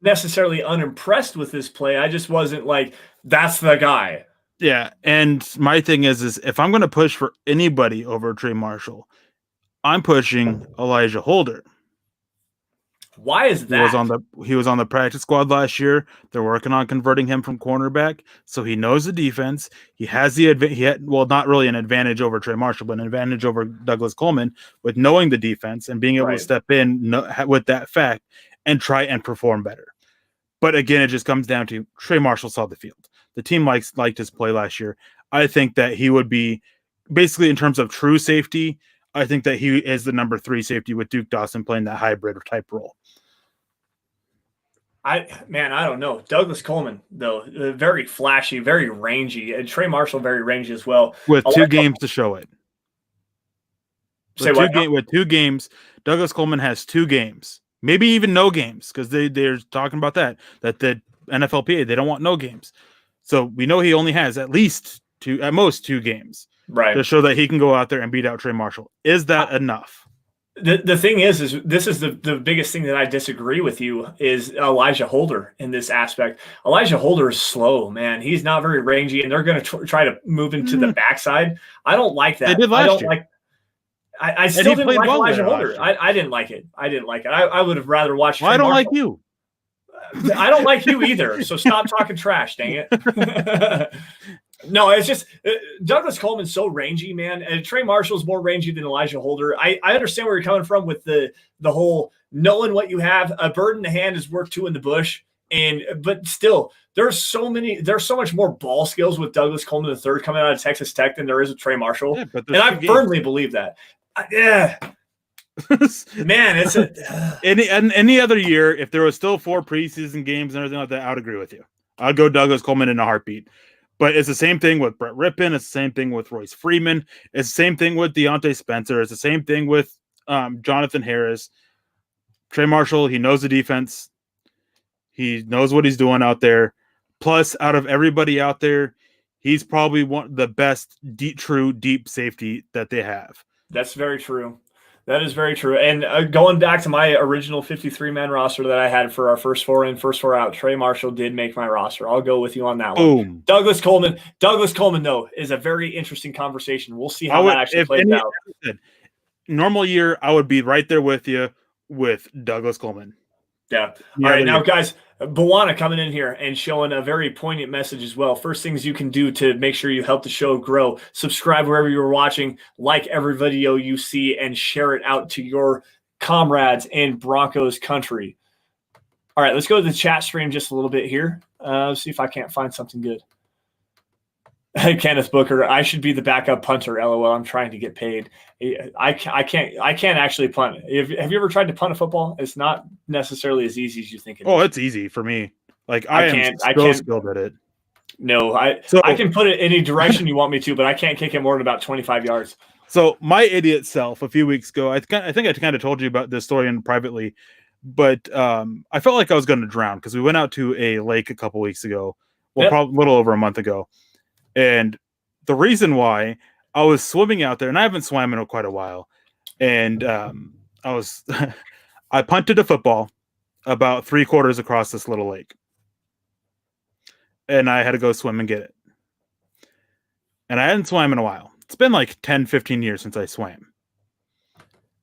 necessarily unimpressed with his play. I just wasn't like, that's the guy. Yeah, and my thing is if I'm going to push for anybody over Trey Marshall, I'm pushing Elijah Holder. Why is that? He was on the practice squad last year. They're working on converting him from cornerback, so he knows the defense. He has not really an advantage over Trey Marshall, but an advantage over Douglas Coleman with knowing the defense and being able to step in with that fact and try and perform better. But again, it just comes down to Trey Marshall saw the field. The team liked his play last year. I think that he would be basically in terms of true safety. I think that he is the number 3 safety with Duke Dawson playing that hybrid type role. I don't know. Douglas Coleman, though, very flashy, very rangy. And Trey Marshall, very rangy as well. With 2 games to show it. With 2 games, Douglas Coleman has 2 games. Maybe even no games, because they're talking about that the NFLPA, they don't want no games. So we know he only has at most 2 games. Right. To show that he can go out there and beat out Trey Marshall. Is that enough? The thing is this is the biggest thing that I disagree with you is Elijah Holder in this aspect. Elijah Holder is slow, man. He's not very rangy, and they're going to try to move him to the backside. I don't like that. They did last year. I still didn't like Elijah Holder. I didn't like it. I would have rather watched. Well, I don't like you. I don't like you either. So stop talking trash, dang it. No, it's just Douglas Coleman's so rangy, man. And Trey Marshall's more rangy than Elijah Holder. I understand where you're coming from with the whole knowing what you have. A bird in the hand is worth 2 in the bush. But still, there's so much more ball skills with Douglas Coleman III coming out of Texas Tech than there is with Trey Marshall. Yeah, and I firmly believe that. Man, it's any other year, if there was still 4 preseason games and everything like that, I would agree with you. I'd go Douglas Coleman in a heartbeat. But it's the same thing with Brett Rippon. It's the same thing with Royce Freeman. It's the same thing with Deontay Spencer. It's the same thing with Jonathan Harris. Trey Marshall, he knows the defense. He knows what he's doing out there. Plus, out of everybody out there, he's probably one of the best true deep safety that they have. That's very true. That is very true. And going back to my original 53-man roster that I had for our first 4 in, first 4 out, Trey Marshall did make my roster. I'll go with you on that one. Boom. Douglas Coleman, though, is a very interesting conversation. We'll see how that actually plays out. Normal year, I would be right there with you with Douglas Coleman. Yeah. All right, now, guys, Bawana coming in here and showing a very poignant message as well. First things you can do to make sure you help the show grow, subscribe wherever you're watching, like every video you see, and share it out to your comrades in Broncos country. All right, let's go to the chat stream just a little bit here. Let's see if I can't find something good. Kenneth Booker, I should be the backup punter. LOL. I'm trying to get paid. I can't actually punt. Have you ever tried to punt a football? It's not necessarily as easy as you think it is. Oh, it's easy for me. Like I can't skilled at it. No, I can put it any direction you want me to, but I can't kick it more than about 25 yards. So my idiot self a few weeks ago, I think I kind of told you about this story privately, but I felt like I was going to drown because we went out to a lake a couple weeks ago. Well, probably a little over a month ago. And the reason why I was swimming out there, and I haven't swam in quite a while, and I punted a football about 3/4 across this little lake, and I had to go swim and get it. And I hadn't swam in a while. It's been like 10, 15 years since I swam.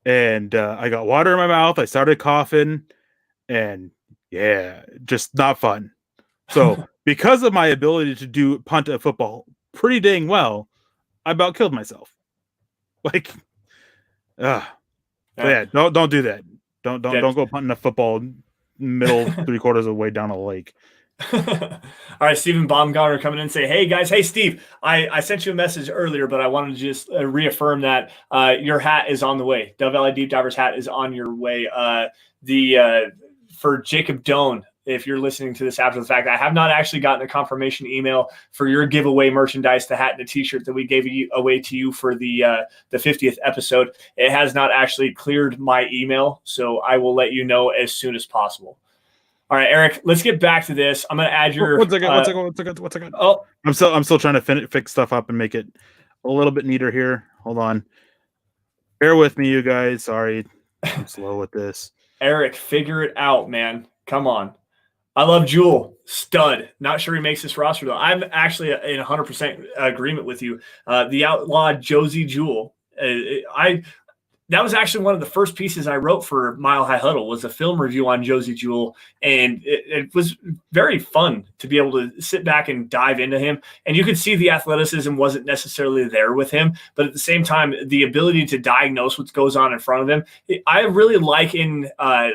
And I got water in my mouth. I started coughing, and yeah, just not fun. So because of my ability to punt a football pretty dang well, I about killed myself. Like, yeah, don't do that. Don't go punting a football middle 3/4 of the way down a lake. All right, Stephen Baumgartner coming in and say, hey guys, hey Steve, I sent you a message earlier, but I wanted to just reaffirm that your hat is on the way. Dove Valley Deep Divers hat is on your way. For Jacob Doan, if you're listening to this after the fact, I have not actually gotten a confirmation email for your giveaway merchandise, the hat and the t-shirt that we gave away to you for the 50th episode. It has not actually cleared my email, so I will let you know as soon as possible. All right, Eric, let's get back to this. I'm going to add your... One second. Oh, I'm still trying to fix stuff up and make it a little bit neater here. Hold on. Bear with me, you guys. Sorry. I'm slow with this. Eric, figure it out, man. Come on. I love Jewel. Stud. Not sure he makes this roster, though. I'm actually in 100% agreement with you. The outlaw Josie Jewell. That was actually one of the first pieces I wrote for Mile High Huddle, was a film review on Josie Jewell. And it was very fun to be able to sit back and dive into him. And you could see the athleticism wasn't necessarily there with him, but at the same time, the ability to diagnose what goes on in front of him. I really like in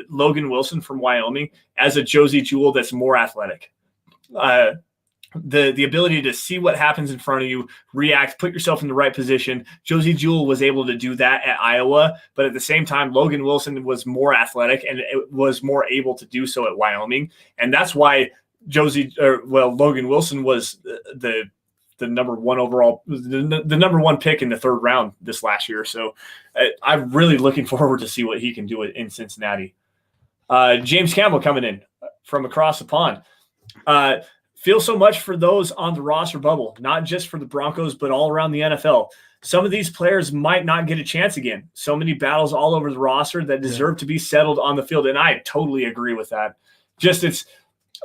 Logan Wilson from Wyoming as a Josie Jewell that's more athletic. The ability to see what happens in front of you, react, put yourself in the right position. Josie Jewell was able to do that at Iowa, but at the same time, Logan Wilson was more athletic and it was more able to do so at Wyoming. And that's why Logan Wilson was the number one overall, the number one pick in the third round this last year. So I'm really looking forward to see what he can do in Cincinnati. James Campbell coming in from across the pond. Feel so much for those on the roster bubble, not just for the Broncos, but all around the NFL. Some of these players might not get a chance again. So many battles all over the roster that deserve to be settled on the field. And I totally agree with that.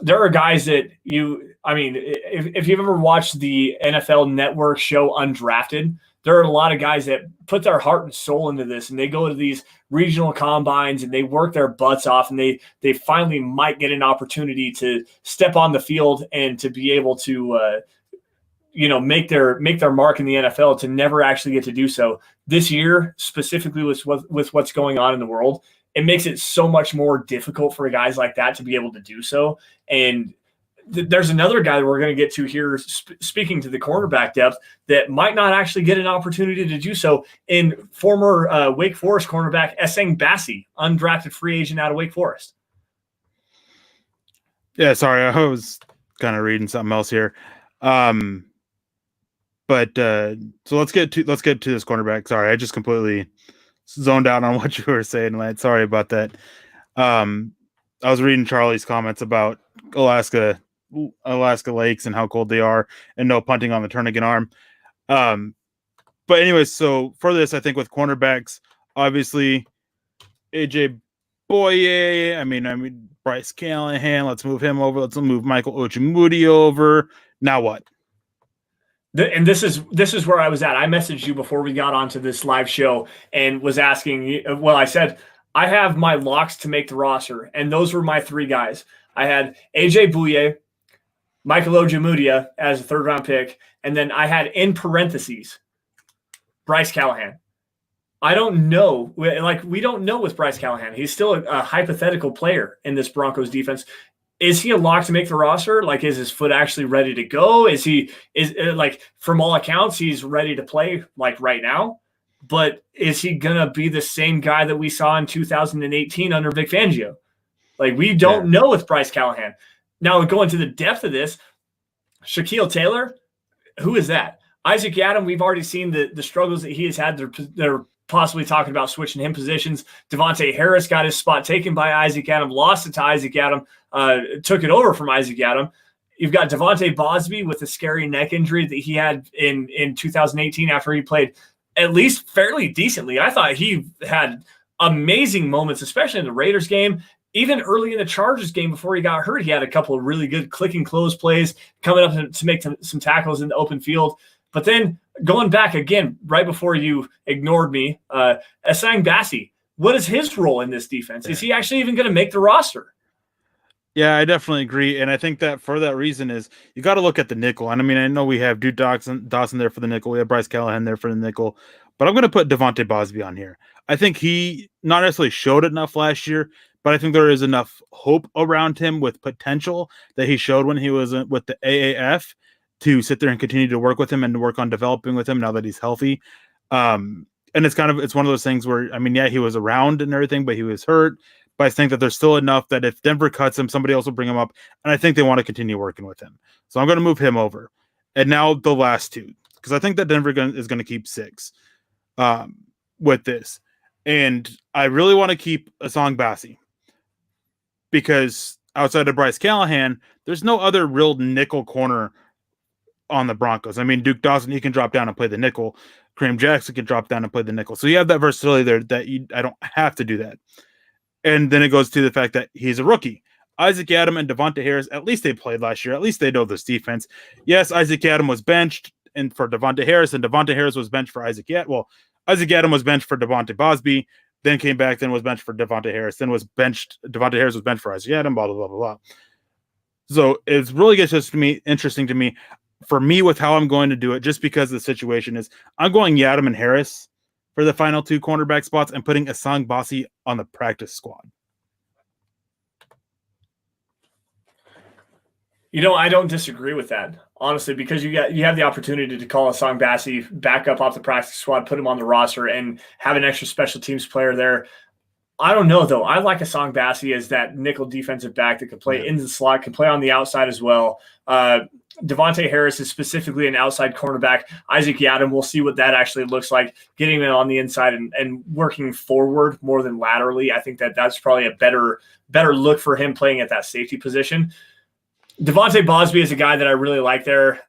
There are guys that if you've ever watched the NFL Network show Undrafted, there are a lot of guys that put their heart and soul into this, and they go to these regional combines and they work their butts off, and they finally might get an opportunity to step on the field and to be able to make their mark in the NFL, to never actually get to do so. This year, specifically with what's going on in the world, it makes it so much more difficult for guys like that to be able to do so. And there's another guy that we're going to get to here, speaking to the cornerback depth, that might not actually get an opportunity to do so, in former Wake Forest cornerback Essang Bassi, undrafted free agent out of Wake Forest. Yeah, sorry, I was kind of reading something else here. So let's get to this cornerback. Sorry, I just completely zoned out on what you were saying, Lance. Sorry about that. I was reading Charlie's comments about Alaska lakes and how cold they are, and no punting on the Turnagain Arm. But anyways, so for this, I think with cornerbacks, obviously AJ Boye, I mean Bryce Callahan, let's move him over. Let's move Michael Ojemudia over. Now what? And this is where I was at. I messaged you before we got onto this live show and was asking, I said, I have my locks to make the roster, and those were my three guys. I had AJ Bouye, Michael Ojemudia as a third-round pick, and then I had in parentheses Bryce Callahan. I don't know. We don't know with Bryce Callahan. He's still a hypothetical player in this Broncos defense. Is he a lock to make the roster? Is his foot actually ready to go? Is from all accounts, he's ready to play right now? But is he going to be the same guy that we saw in 2018 under Vic Fangio? We don't know with Bryce Callahan. Now, going to the depth of this, Shaquille Taylor, who is that? Isaac Yiadom, we've already seen the struggles that he has had. They're possibly talking about switching him positions. Devontae Harris got his spot taken by Isaac Yiadom, lost it to Isaac Yiadom, took it over from Isaac Yiadom. You've got Devontae Bosby with a scary neck injury that he had in 2018 after he played at least fairly decently. I thought he had amazing moments, especially in the Raiders game. Even early in the Chargers game before he got hurt, he had a couple of really good click and close plays coming up to make some tackles in the open field. But then going back again, right before you ignored me, Essang Bassi, what is his role in this defense? Is he actually even going to make the roster? Yeah, I definitely agree. And I think that for that reason is you got to look at the nickel. And I know we have Duke Dawson there for the nickel. We have Bryce Callahan there for the nickel. But I'm going to put Devontae Bosby on here. I think he not necessarily showed enough last year, but I think there is enough hope around him with potential that he showed when he was with the AAF to sit there and continue to work with him and to work on developing with him now that he's healthy. And it's one of those things where, he was around and everything, but he was hurt. but I think that there's still enough that if Denver cuts him, somebody else will bring him up, and I think they want to continue working with him. So I'm going to move him over. And now the last two, because I think that Denver is going to keep 6 with this. And I really want to keep Asong Bassi because outside of Bryce Callahan, there's no other real nickel corner on the Broncos. I mean, Duke Dawson, he can drop down and play the nickel. Kareem Jackson can drop down and play the nickel. So you have that versatility there that I don't have to do that. And then it goes to the fact that he's a rookie. Isaac Adam and Devontae Harris, at least they played last year. At least they know this defense. Yes, Isaac Adam was benched for Devontae Harris, and Devontae Harris was benched for Isaac Adam. Well, Isaac Adam was benched for Devontae Bosby, then came back, then was benched for Devontae Harris, then was benched. Devontae Harris was benched for Isaac Adam, blah, blah, blah, blah, blah. So it's really just interesting to me, for me, with how I'm going to do it, just because the situation is, I'm going Yadam and Harris for the final 2 cornerback spots and putting Asong Bassi on the practice squad. I don't disagree with that, honestly, because you have the opportunity to call Asong Bassi back up off the practice squad, put him on the roster, and have an extra special teams player there. I don't know, though. I like Asong Bassi as that nickel defensive back that can play in the slot, can play on the outside as well. Devontae Harris is specifically an outside cornerback. Isaac Yadam, we'll see what that actually looks like, getting it on the inside and working forward more than laterally. I think that's probably a better look for him playing at that safety position. Devontae Bosby is a guy that I really like there.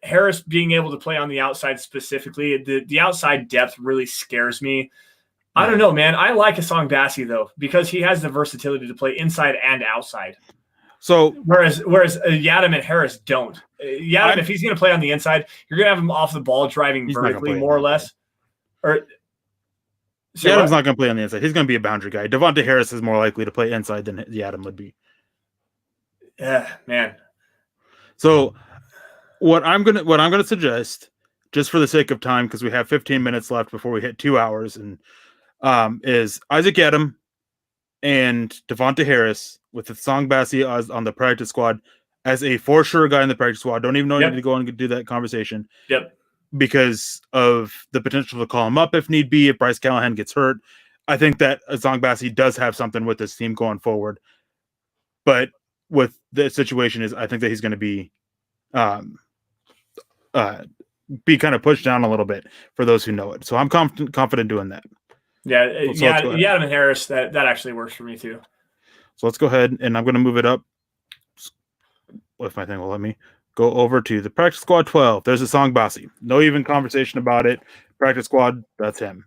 Harris being able to play on the outside specifically, the outside depth really scares me. I don't know, man. I like Asong Bassi, though, because he has the versatility to play inside and outside. So whereas Yadam and Harris don't. Yadam, if he's going to play on the inside, you're going to have him off the ball driving vertically more or less. Yadam's not going to play on the inside. He's going to be a boundary guy. Devontae Harris is more likely to play inside than Yadam would be. Yeah, man. So what I'm gonna suggest, just for the sake of time, because we have 15 minutes left before we hit 2 hours, and is Isaac Adam and Devontae Harris with Asong Bassi on the practice squad as a for sure guy in the practice squad. Don't even know you need to go and do that conversation. Yep. Because of the potential to call him up if need be, if Bryce Callahan gets hurt. I think that Asong Bassi does have something with this team going forward. But with the situation is, I think that he's going to be kind of pushed down a little bit for those who know it. So I'm confident doing that. Yeah, Yadam and Harris, that actually works for me too. So let's go ahead, and I'm going to move it up. If my thing will let me go over to the practice squad 12. There's Asong Bassi. No even conversation about it. Practice squad, that's him.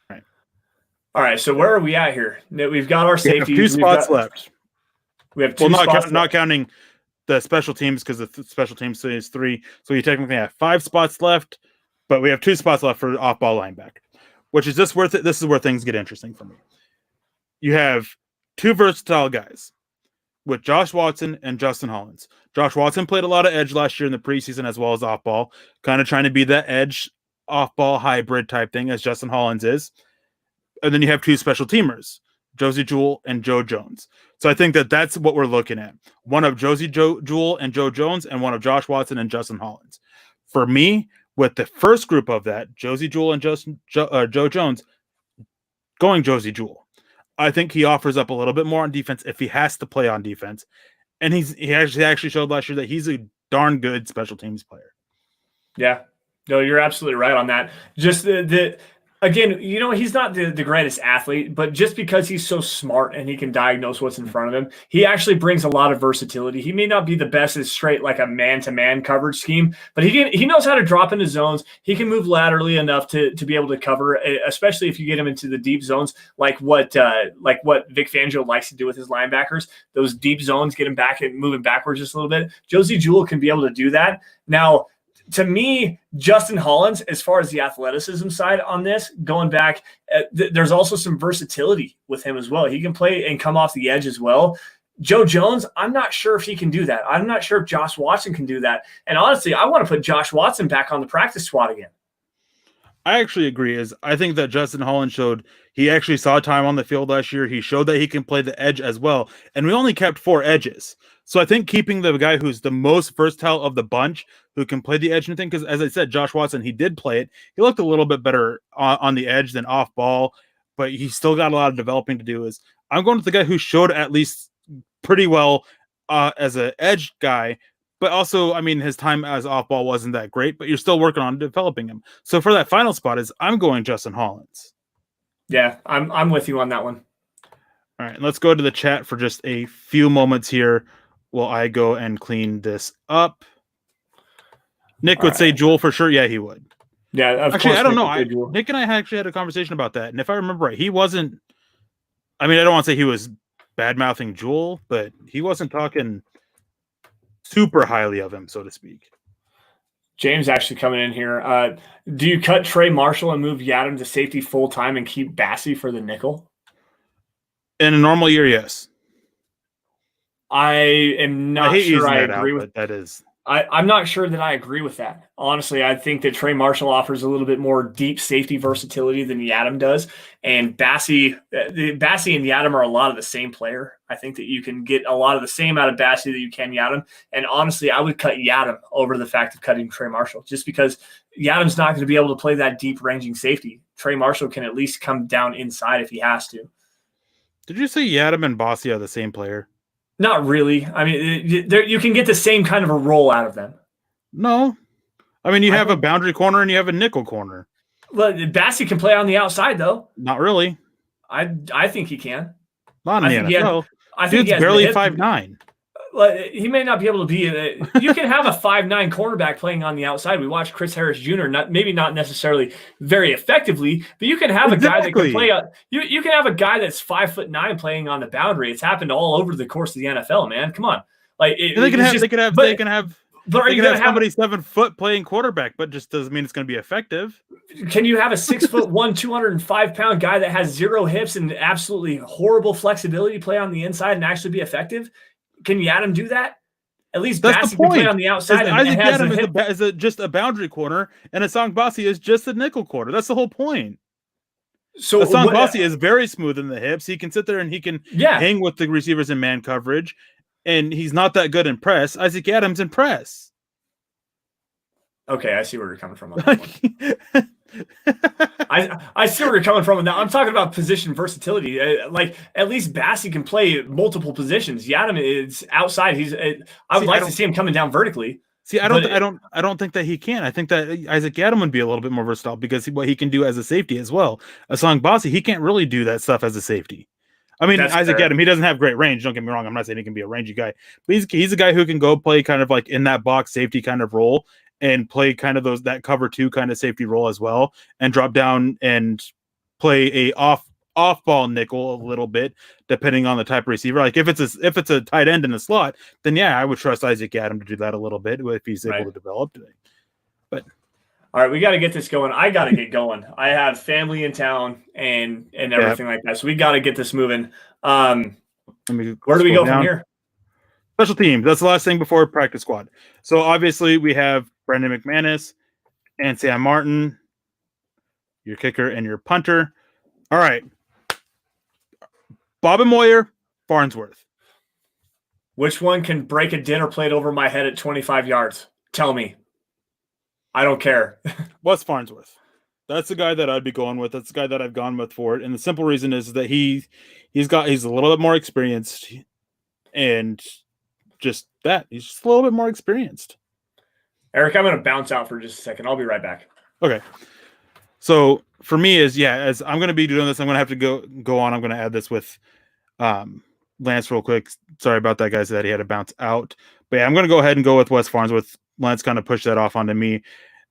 All right. So where are we at here? We've got our safeties. We have 2 spots left. We have 2 spots not counting the special teams, because the special teams is 3. So you technically have 5 spots left, but we have 2 spots left for off-ball linebacker, which is just worth it. This is where things get interesting for me. You have 2 versatile guys with Josh Watson and Justin Hollins. Josh Watson played a lot of edge last year in the preseason as well as off-ball, kind of trying to be that edge off-ball hybrid type thing as Justin Hollins is. And then you have 2 special teamers, Josie Jewell and Joe Jones. So I think that that's what we're looking at. One of Josie Jewell and Joe Jones, and one of Josh Watson and Justin Hollins. For me, with the first group of that, Josie Jewell and Joe Jones, going Josie Jewell. I think he offers up a little bit more on defense if he has to play on defense. And he actually showed last year that he's a darn good special teams player. Yeah. No, you're absolutely right on that. Just again, he's not the greatest athlete, but just because he's so smart and he can diagnose what's in front of him, he actually brings a lot of versatility. He may not be the best as straight like a man-to-man coverage scheme, but he knows how to drop into zones. He can move laterally enough to be able to cover, especially if you get him into the deep zones, like what Vic Fangio likes to do with his linebackers. Those deep zones, get him back and moving backwards just a little bit. Josie Jewell can be able to do that. Now, to me, Justin Hollins, as far as the athleticism side on this, going back, there's also some versatility with him as well. He can play and come off the edge as well. Joe Jones, I'm not sure if he can do that. I'm not sure if Josh Watson can do that. And honestly, I want to put Josh Watson back on the practice squad again. I actually agree. I think that Justin Hollins he actually saw time on the field last year. He showed that he can play the edge as well. And we only kept 4 edges. So I think keeping the guy who's the most versatile of the bunch, who can play the edge and thing, because as I said, Josh Watson, he did play it. He looked a little bit better on the edge than off ball, but he still got a lot of developing to do. I'm going with the guy who showed at least pretty well as an edge guy, but also, I mean, his time as off ball wasn't that great, but you're still working on developing him. So for that final spot I'm going Justin Hollins. Yeah, I'm with you on that one. All right, let's go to the chat for just a few moments here while I go and clean this up. Nick would say Jewel for sure. Yeah, he would. Yeah, actually, I don't know. Nick and I actually had a conversation about that, and if I remember right, he wasn't. I mean, I don't want to say he was bad mouthing Jewel, but he wasn't talking super highly of him, so to speak. James actually coming in here. Do you cut Trey Marshall and move Yadam to safety full time and keep Bassey for the nickel? In a normal year, yes. I am not sure I agree with that. Is I'm not sure that I agree with that. Honestly, I think that Trey Marshall offers a little bit more deep safety versatility than Yadam does. And Bassey and Yadam are a lot of the same player. I think that you can get a lot of the same out of Bassey that you can Yadam. And honestly, I would cut Yadam over the fact of cutting Trey Marshall, just because Yadam's not going to be able to play that deep ranging safety. Trey Marshall can at least come down inside if he has to. Did you say Yadam and Bassey are the same player? Not really. I mean, you can get the same kind of a role out of them. No. I mean, you have a boundary corner and you have a nickel corner. Well, Bassey can play on the outside, though. Not really. I think he can. Not in the NFL. I think he's barely 5'9". He may not be able to be. You can have a 5'9" cornerback playing on the outside. We watched Chris Harris Jr. Maybe not necessarily very effectively, but you can have a guy that can play. You can have a guy that's 5'9" playing on the boundary. It's happened all over the course of the NFL, man. Come on, they can have somebody 7 foot playing quarterback, but just doesn't mean it's going to be effective. Can you have a 6'1", 205-pound guy that has 0 hips and absolutely horrible flexibility play on the inside and actually be effective? Can Yadam do that? At least Bassey can play on the outside. Isaac Yadam is just a boundary corner, and Asang Bassey is just a nickel corner. That's the whole point. So Asang Bassey is very smooth in the hips. He can sit there and he can hang with the receivers in man coverage, and he's not that good in press. Isaac Yadam's in press. Okay, I see where you're coming from on that one. I see where you're coming from. Now I'm talking about position versatility. Like at least Bassey can play multiple positions. Yadam is outside. I would like to see him coming down vertically. See, I don't think that he can. I think that Isaac Yadam would be a little bit more versatile because what he can do as a safety as well. Asang Bassey, he can't really do that stuff as a safety. I mean, that's Isaac Yadam, he doesn't have great range. Don't get me wrong. I'm not saying he can be a rangy guy, but he's a guy who can go play kind of like in that box safety kind of role and play kind of that cover 2 kind of safety role as well, and drop down and play a off ball nickel a little bit, depending on the type of receiver. Like if it's a tight end in the slot, then yeah, I would trust Isaac Yadam to do that a little bit if he's able to develop today. But all right, we got to get this going. I got to get going. I have family in town and everything like that, so we got to get this moving. Where do we go from here? Special teams. That's the last thing before practice squad. So obviously we have Brendan McManus and Sam Martin, your kicker and your punter. All right. Bob and Moyer, Farnsworth. Which one can break a dinner plate over my head at 25 yards? Tell me. I don't care. Wes Farnsworth. That's the guy that I'd be going with. That's the guy that I've gone with for it. And the simple reason is that he's a little bit more experienced, and he's just a little bit more experienced. Eric, I'm going to bounce out for just a second. I'll be right back. Okay. So for me as I'm going to be doing this, I'm going to have to go on. I'm going to add this with Lance real quick. Sorry about that, guys, that he had to bounce out. But yeah, I'm going to go ahead and go with Wes Farnsworth. Lance kind of pushed that off onto me.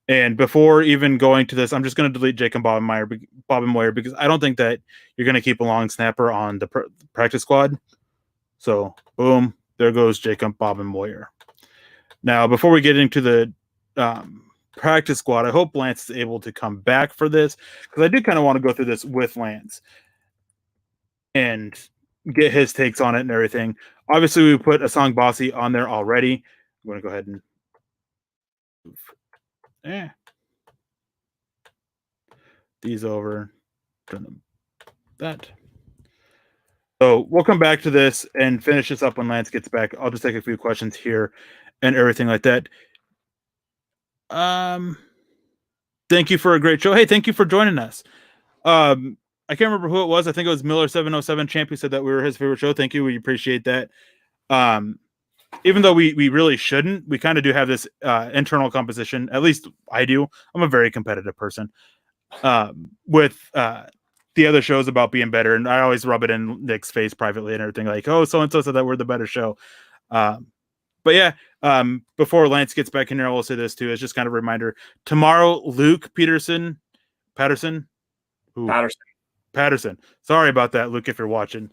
And before even going to this, I'm just going to delete Jake and Bob and Moyer because I don't think that you're going to keep a long snapper on the practice squad. So boom, there goes Jacob, Bob, and Moyer. Now, before we get into the practice squad, I hope Lance is able to come back for this because I do kind of want to go through this with Lance and get his takes on it and everything. Obviously, we put Asang Bassey on there already. I'm going to go ahead and move these over. That. So we'll come back to this and finish this up when Lance gets back. I'll just take a few questions here and everything like that. Thank you for a great show. Hey, thank you for joining us. I I can't remember who it was. I think it was Miller707 Champ who said that we were his favorite show. Thank you. We appreciate that. Even though we really shouldn't, we kind of do have this internal competition. At least I do. I'm a very competitive person with the other shows about being better. And I always rub it in Nick's face privately and everything like, oh, so-and-so said that we're the better show. But yeah, before Lance gets back in here, I will say this too. It's just kind of a reminder. Tomorrow, Luke Patterson. Sorry about that, Luke, if you're watching.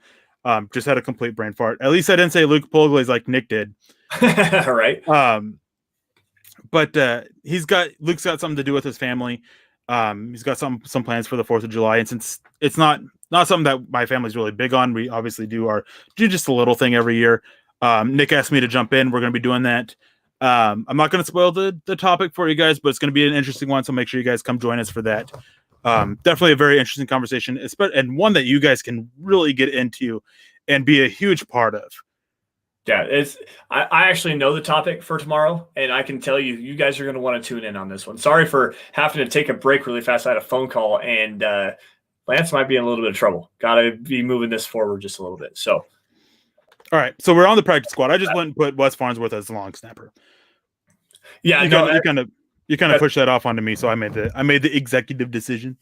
Just had a complete brain fart. At least I didn't say Luke Polglaze like Nick did. All right. But Luke's got something to do with his family. He's got some plans for the 4th of July. And since it's not something that my family's really big on, we obviously do just a little thing every year. Nick asked me to jump in. We're going to be doing that. I'm not going to spoil the topic for you guys, but it's going to be an interesting one. So make sure you guys come join us for that. Definitely a very interesting conversation, and one that you guys can really get into and be a huge part of. Yeah, I actually know the topic for tomorrow, and I can tell you guys are going to want to tune in on this one. Sorry for having to take a break really fast. I had a phone call, and Lance might be in a little bit of trouble. Got to be moving this forward just a little bit. So, all right. So we're on the practice squad. I just went and put Wes Farnsworth as the long snapper. Yeah, you kind of pushed that off onto me, so I made the executive decision.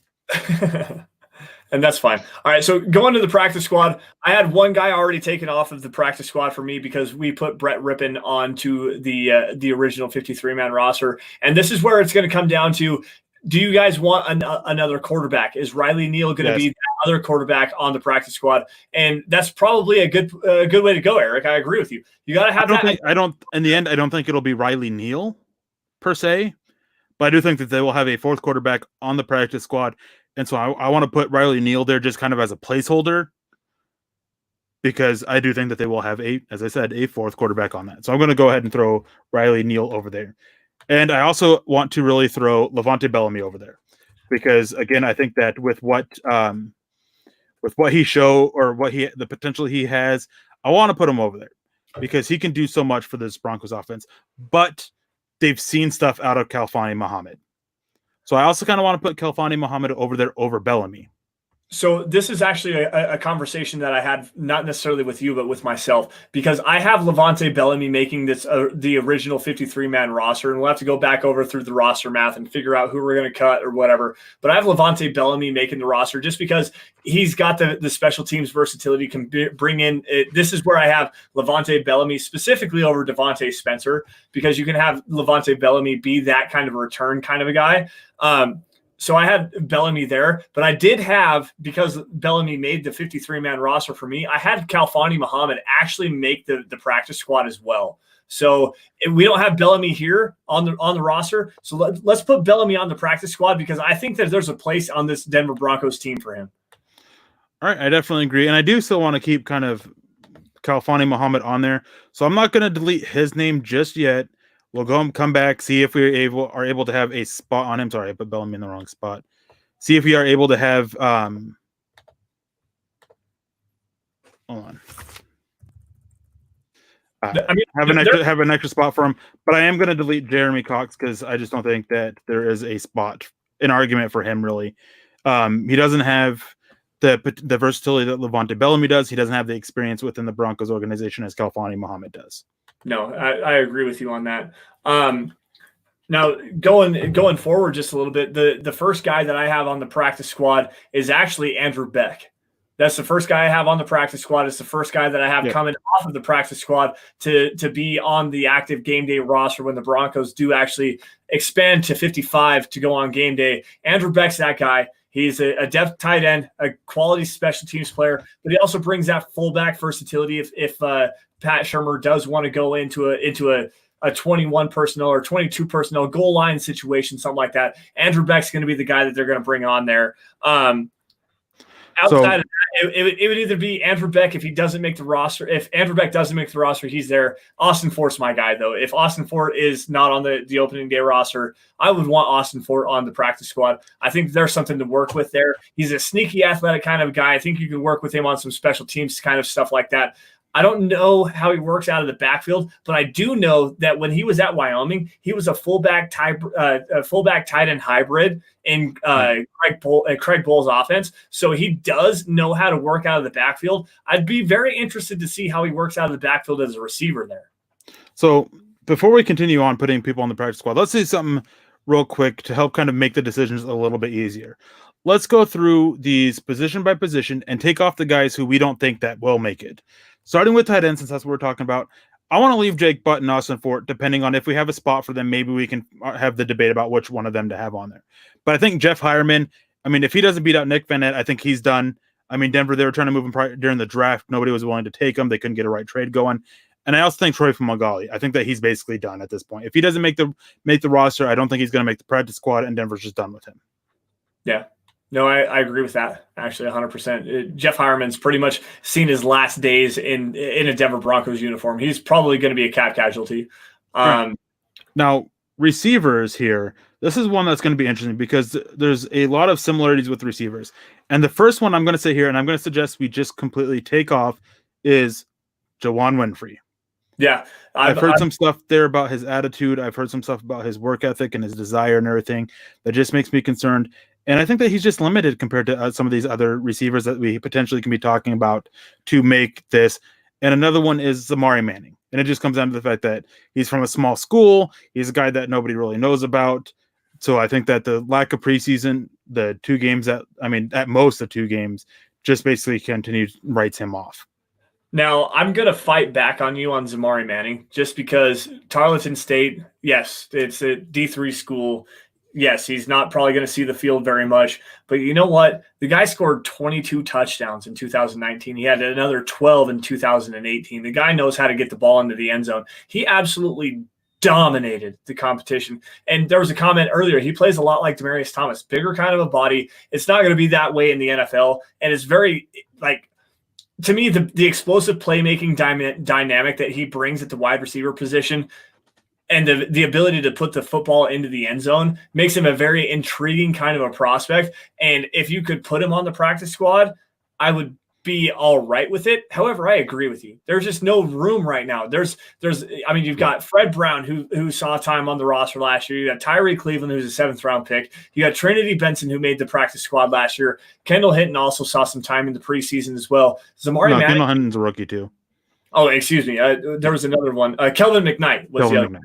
And that's fine. All right, so going to the practice squad, I had one guy already taken off of the practice squad for me because we put Brett Rippon onto the original 53-man roster. And this is where it's going to come down to, do you guys want another quarterback? Is Riley Neal going to be that other quarterback on the practice squad? And that's probably a good way to go, Eric. I agree with you. You got to have in the end, I don't think it'll be Riley Neal per se, but I do think that they will have a 4th quarterback on the practice squad. And so I want to put Riley Neal there just kind of as a placeholder because I do think that they will have as I said, a 4th quarterback on that. So I'm going to go ahead and throw Riley Neal over there. And I also want to really throw Levante Bellamy over there because, again, I think that with what he show or the potential he has, I want to put him over there because he can do so much for this Broncos offense. But they've seen stuff out of Khalfani Muhammad. So I also kind of want to put Khalfani Muhammad over there over Bellamy. So this is actually a conversation that I had, not necessarily with you, but with myself, because I have Levante Bellamy making this the original 53-man roster, and we'll have to go back over through the roster math and figure out who we're going to cut or whatever. But I have Levante Bellamy making the roster just because he's got the special teams versatility, can bring in. This is where I have Levante Bellamy specifically over Devontae Spencer, because you can have Levante Bellamy be that kind of a return kind of a guy. So I had Bellamy there, but I did have, because Bellamy made the 53-man roster for me, I had Khalfani Muhammad actually make the practice squad as well. So we don't have Bellamy here on the roster. So let's put Bellamy on the practice squad because I think that there's a place on this Denver Broncos team for him. All right, I definitely agree. And I do still want to keep kind of Khalfani Muhammad on there. So I'm not going to delete his name just yet. We'll come back, see if we are able to have a spot on him. Sorry, I put Bellamy in the wrong spot. See if we are able to have hold on. Have an extra spot for him, but I am going to delete Jeremy Cox because I just don't think that there is a spot, an argument for him really. He doesn't have the versatility that Levante Bellamy does. He doesn't have the experience within the Broncos organization as Khalfani Muhammad does. No, I agree with you on that. Now, going forward just a little bit, the first guy that I have on the practice squad is actually Andrew Beck. That's the first guy I have on the practice squad. It's the first guy that I have coming off of the practice squad to be on the active game day roster when the Broncos do actually expand to 55 to go on game day. Andrew Beck's that guy. He's a depth tight end, a quality special teams player, but he also brings that fullback versatility if Pat Shurmur does want to go into a 21 personnel or 22 personnel goal line situation, something like that. Andrew Beck's going to be the guy that they're going to bring on there. Outside of that, it would either be Andrew Beck if he doesn't make the roster. If Andrew Beck doesn't make the roster, he's there. Austin Fort's my guy, though. If Austin Fort is not on the opening day roster, I would want Austin Fort on the practice squad. I think there's something to work with there. He's a sneaky athletic kind of guy. I think you can work with him on some special teams kind of stuff like that. I don't know how he works out of the backfield, but I do know that when he was at Wyoming, he was a fullback tight end hybrid in Craig Bull's offense. So he does know how to work out of the backfield. I'd be very interested to see how he works out of the backfield as a receiver there. So before we continue on putting people on the practice squad, let's say something real quick to help kind of make the decisions a little bit easier. Let's go through these position by position and take off the guys who we don't think that will make it. Starting with tight end, since that's what we're talking about, I want to leave Jake Butt and Austin Fort, depending on if we have a spot for them. Maybe we can have the debate about which one of them to have on there. But I think Jeff Hireman, I mean, if he doesn't beat out Nick Van Nett, I think he's done. I mean, Denver, they were trying to move him during the draft. Nobody was willing to take him. They couldn't get a right trade going. And I also think Troy Fumagalli. I think that he's basically done at this point. If he doesn't make the roster, I don't think he's going to make the practice squad, and Denver's just done with him. Yeah. No, I agree with that, actually, 100%. Jeff Hireman's pretty much seen his last days in a Denver Broncos uniform. He's probably going to be a cap casualty. Now, receivers here, this is one that's going to be interesting because there's a lot of similarities with receivers. And the first one I'm going to say here, and I'm going to suggest we just completely take off, is Jawan Winfrey. Yeah. I've heard some stuff there about his attitude. I've heard some stuff about his work ethic and his desire and everything that just makes me concerned. And I think that he's just limited compared to some of these other receivers that we potentially can be talking about to make this. And another one is Zamari Manning. And it just comes down to the fact that he's from a small school. He's a guy that nobody really knows about. So I think that the lack of preseason, the 2 games at most the 2 games, just basically writes him off. Now, I'm going to fight back on you on Zamari Manning just because Tarleton State, yes, it's a D3 school. Yes, he's not probably going to see the field very much. But you know what? The guy scored 22 touchdowns in 2019. He had another 12 in 2018. The guy knows how to get the ball into the end zone. He absolutely dominated the competition. And there was a comment earlier. He plays a lot like Demaryius Thomas, bigger kind of a body. It's not going to be that way in the NFL. And it's very, to me, the explosive playmaking dynamic that he brings at the wide receiver position and the ability to put the football into the end zone makes him a very intriguing kind of a prospect. And if you could put him on the practice squad, I would be all right with it. However, I agree with you. There's just no room right now. You've got Fred Brown, who saw time on the roster last year. You got Tyree Cleveland, who's a 7th round pick. You got Trinity Benson, who made the practice squad last year. Kendall Hinton also saw some time in the preseason as well. Manning, Kendall Hinton's a rookie too. Oh, excuse me. There was another one. Kelvin McKnight was the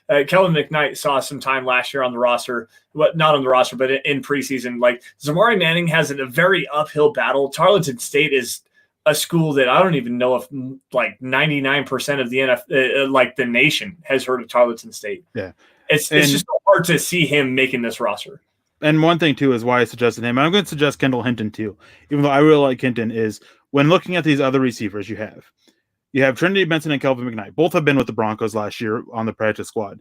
other. Kelvin McKnight saw some time last year on the roster. Not on the roster, but in preseason. Zamari Manning has a very uphill battle. Tarleton State is a school that I don't even know if 99% of the NFL, the nation, has heard of Tarleton State. Yeah, it's just so hard to see him making this roster. And one thing too is why I suggested him. And I'm going to suggest Kendall Hinton too, even though I really like Hinton. Is when looking at these other receivers, you have Trinity Benson and Kelvin McKnight. Both have been with the Broncos last year on the practice squad.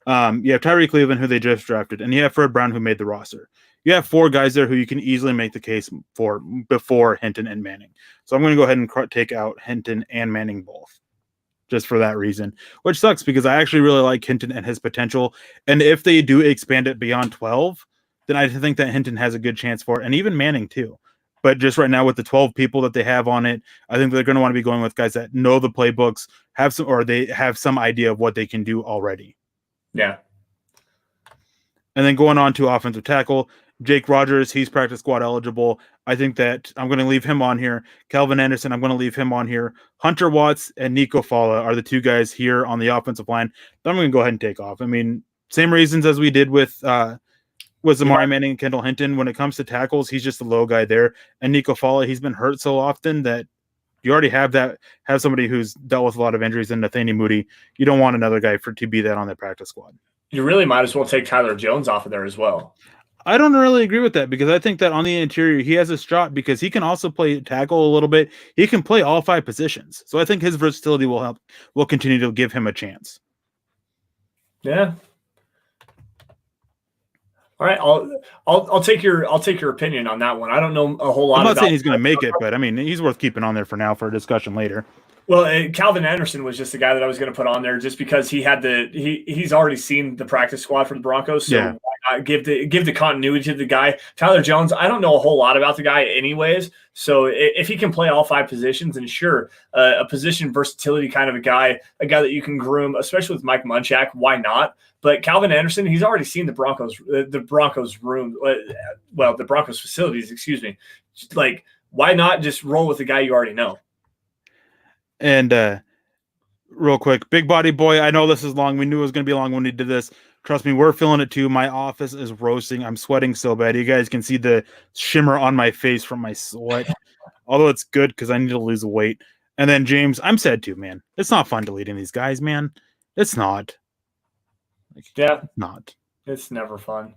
You have Tyree Cleveland, who they just drafted, and you have Fred Brown, who made the roster. You have 4 guys there who you can easily make the case for before Hinton and Manning. So I'm going to go ahead and take out Hinton and Manning both, just for that reason, which sucks because I actually really like Hinton and his potential. And if they do expand it beyond 12, then I think that Hinton has a good chance for it, and even Manning too. But just right now with the 12 people that they have on it, I think they're going to want to be going with guys that know the playbooks, they have some idea of what they can do already. Yeah. And then going on to offensive tackle, Jake Rogers, he's practice squad eligible. I think that I'm going to leave him on here. Calvin Anderson, I'm going to leave him on here. Hunter Watts and Nico Fala are the 2 guys here on the offensive line that I'm going to go ahead and take off. I mean, same reasons as we did with Zamari Manning and Kendall Hinton. When it comes to tackles, he's just a low guy there. And Nico Fala, he's been hurt so often that you already have somebody who's dealt with a lot of injuries in Nathaniel Moody. You don't want another guy to be that on the practice squad. You really might as well take Tyler Jones off of there as well. I don't really agree with that because I think that on the interior, he has a shot because he can also play tackle a little bit. He can play all 5 positions. So I think his versatility will continue to give him a chance. Yeah. All right, I'll take your opinion on that one. I don't know a whole lot. I'm not about saying he's going to make it, but I mean, he's worth keeping on there for now for a discussion later. Well, Calvin Anderson was just the guy that I was going to put on there, just because he had he's already seen the practice squad for the Broncos, so why not give the continuity to the guy. Tyler Jones, I don't know a whole lot about the guy, anyways. So if he can play all 5 positions, and sure, a position versatility kind of a guy that you can groom, especially with Mike Munchak, why not? But Calvin Anderson, he's already seen the Broncos room, the Broncos facilities, excuse me. Like, why not just roll with the guy you already know? And real quick, big body boy, I know this is long. We knew it was going to be long when we did this. Trust me, we're feeling it too. My office is roasting. I'm sweating so bad. You guys can see the shimmer on my face from my sweat. Although it's good because I need to lose weight. And then James, I'm sad too, man. It's not fun deleting these guys, man. It's not. It's not. It's never fun.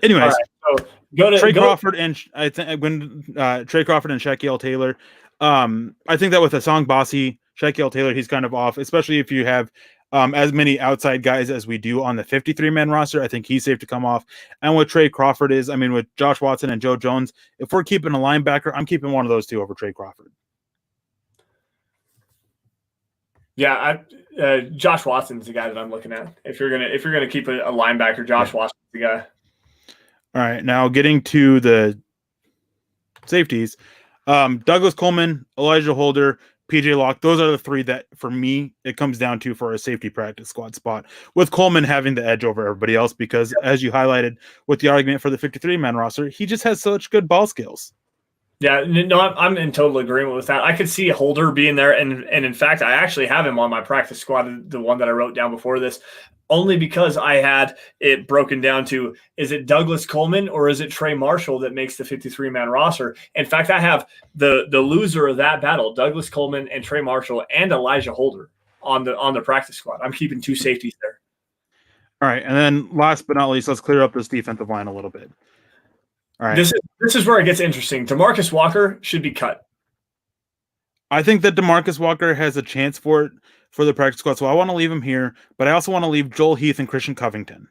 Anyways, so go to Crawford, and I think when Trey Crawford and Shaquille Taylor. I think that with Hassan Bossy, Shaquille Taylor, he's kind of off, especially if you have as many outside guys as we do on the 53-man roster. I think he's safe to come off. And with Trey Crawford with Josh Watson and Joe Jones, if we're keeping a linebacker, I'm keeping one of those two over Trey Crawford. Yeah, Josh Watson's the guy that I'm looking at. If you're gonna keep a linebacker, Josh Watson's the guy. All right, now getting to the safeties, Douglas Coleman, Elijah Holder, PJ Locke. Those are the 3 that, for me, it comes down to for a safety practice squad spot. With Coleman having the edge over everybody else because, as you highlighted with the argument for the 53-man roster, he just has such good ball skills. Yeah, no, I'm in total agreement with that. I could see Holder being there, and in fact, I actually have him on my practice squad, the one that I wrote down before this, only because I had it broken down to, is it Douglas Coleman or is it Trey Marshall that makes the 53-man roster? In fact, I have the loser of that battle, Douglas Coleman and Trey Marshall and Elijah Holder on the practice squad. I'm keeping 2 safeties there. All right, and then last but not least, let's clear up this defensive line a little bit. All right. This is where it gets interesting. DeMarcus Walker should be cut. I think that DeMarcus Walker has a chance for the practice squad, so I want to leave him here, but I also want to leave Joel Heath and Christian Covington.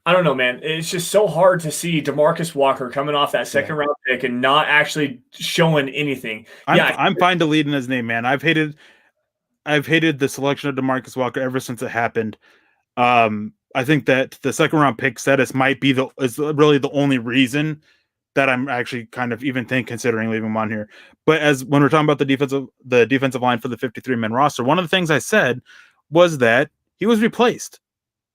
I don't know, man. It's just so hard to see DeMarcus Walker coming off that second-round pick and not actually showing anything. I'm fine deleting his name, man. I've hated the selection of DeMarcus Walker ever since it happened. I think that the second-round pick status might be is really the only reason that I'm actually kind of even considering leaving him on here. But when we're talking about the defensive line for the 53-man roster, one of the things I said was that he was replaced.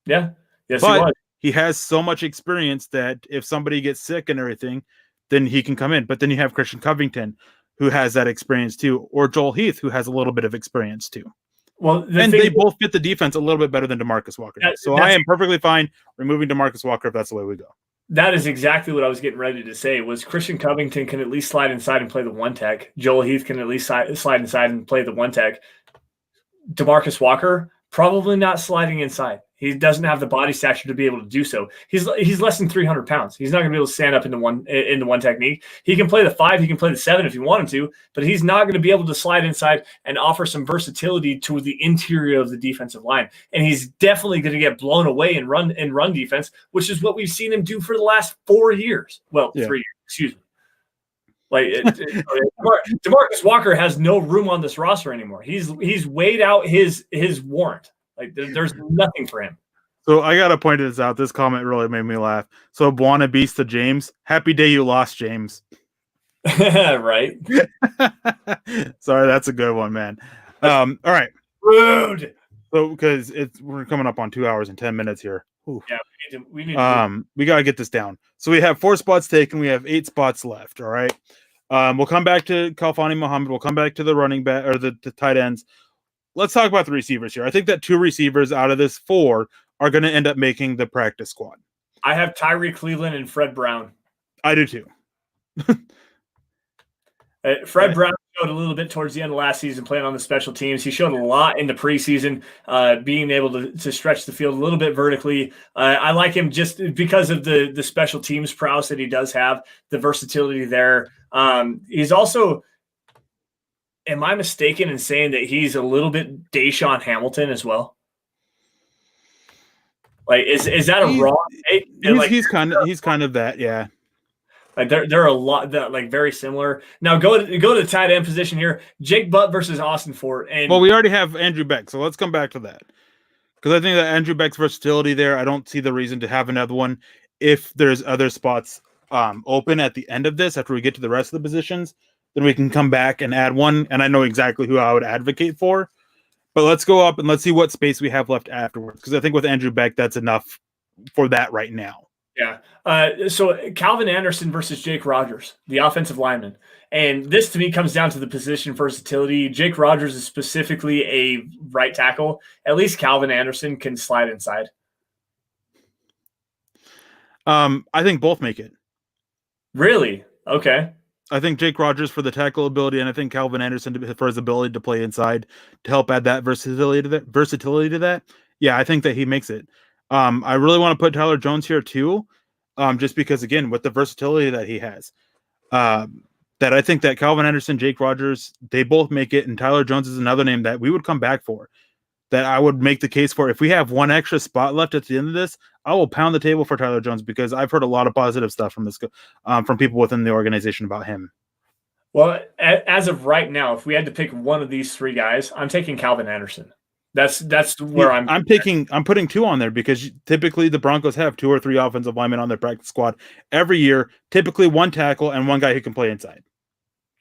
Yeah. Yes, but he was. He has so much experience that if somebody gets sick and everything, then he can come in. But then you have Christian Covington, who has that experience too, or Joel Heath, who has a little bit of experience too. Well, they both fit the defense a little bit better than DeMarcus Walker. So I am perfectly fine removing DeMarcus Walker if that's the way we go. That is exactly what I was getting ready to say. Was Christian Covington can at least slide inside and play the one tech. Joel Heath can at least slide inside and play the one tech. DeMarcus Walker probably not sliding inside. He doesn't have the body stature to be able to do so. He's less than 300 pounds. He's not going to be able to stand up in the one technique. He can play the 5, he can play the 7 if he wanted to, but he's not going to be able to slide inside and offer some versatility to the interior of the defensive line. And he's definitely going to get blown away in run defense, which is what we've seen him do for the last 4 years. Well, 3 years, excuse me. Like DeMarcus Walker has no room on this roster anymore. He's weighed out his warrant. Like there's nothing for him. So I gotta point this out. This comment really made me laugh. So Buona Beast to James. Happy day you lost, James. Right. Sorry, that's a good one, man. All right. Rude. So because we're coming up on 2 hours and 10 minutes here. Ooh. Yeah, we need to we gotta get this down. So we have 4 spots taken. We have 8 spots left. All right. We'll come back to Khalfani Muhammad. We'll come back to the running back or the tight ends. Let's talk about the receivers here. I think that 2 receivers out of this 4 are going to end up making the practice squad. I have Tyree Cleveland and Fred Brown. I do too. Fred Brown showed a little bit towards the end of last season playing on the special teams. He showed a lot in the preseason, being able to stretch the field a little bit vertically. I like him just because of the special teams prowess that he does have, the versatility there. He's also, am I mistaken in saying that he's a little bit Deshaun Hamilton as well? Like, is that a wrong take? He's kind of that, yeah. Like there are a lot that like very similar. Now go to the tight end position here. Jake Butt versus Austin Fort. And well, we already have Andrew Beck, so let's come back to that. Because I think that Andrew Beck's versatility there, I don't see the reason to have another one if there's other spots open at the end of this after we get to the rest of the positions. Then we can come back and add one, and I know exactly who I would advocate for. But let's go up and let's see what space we have left afterwards. Because I think with Andrew Beck, that's enough for that right now. Yeah. So Calvin Anderson versus Jake Rogers, the offensive lineman. And this to me comes down to the position versatility. Jake Rogers is specifically a right tackle. At least Calvin Anderson can slide inside. I think both make it. Really? Okay. I think Jake Rogers for the tackle ability, and I think Calvin Anderson for his ability to play inside to help add that versatility to that. Yeah, I think that he makes it. I really want to put Tyler Jones here too, just because again with the versatility that he has, that I think that Calvin Anderson, Jake Rogers, they both make it, and Tyler Jones is another name that we would come back for. That I would make the case for. If we have one extra spot left at the end of this, I will pound the table for Tyler Jones because I've heard a lot of positive stuff from this, from people within the organization about him. Well, as of right now, if we had to pick one of these three guys, I'm taking Calvin Anderson. That's where I'm putting two on there because typically the Broncos have 2 or 3 offensive linemen on their practice squad every year. Typically one tackle and one guy who can play inside.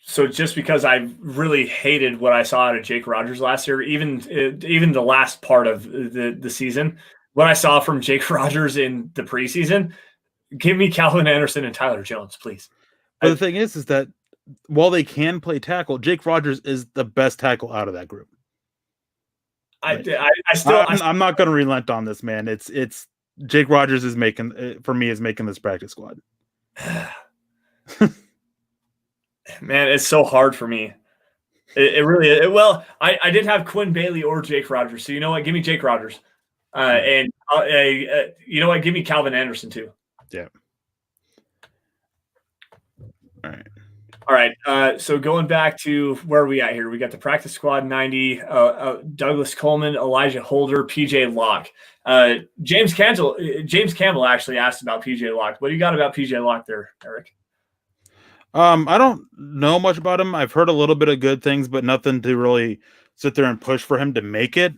So just because I really hated what I saw out of Jake Rogers last year, even the last part of the season, what I saw from Jake Rogers in the preseason, give me Calvin Anderson and Tyler Jones, please. But the thing is that while they can play tackle, Jake Rogers is the best tackle out of that group. I'm not going to relent on this, man. It's Jake Rogers is making this practice squad. Man, it's so hard for me. It really is. Well, I did have Quinn Bailey or Jake Rogers. So you know what? Give me Jake Rogers. And you know what? Give me Calvin Anderson too. Yeah. All right. So going back to where are we at here? We got the practice squad 90, Douglas Coleman, Elijah Holder, PJ Locke. James Campbell actually asked about PJ Locke. What do you got about PJ Locke there, Eric? I don't know much about him. I've heard a little bit of good things, but nothing to really sit there and push for him to make it.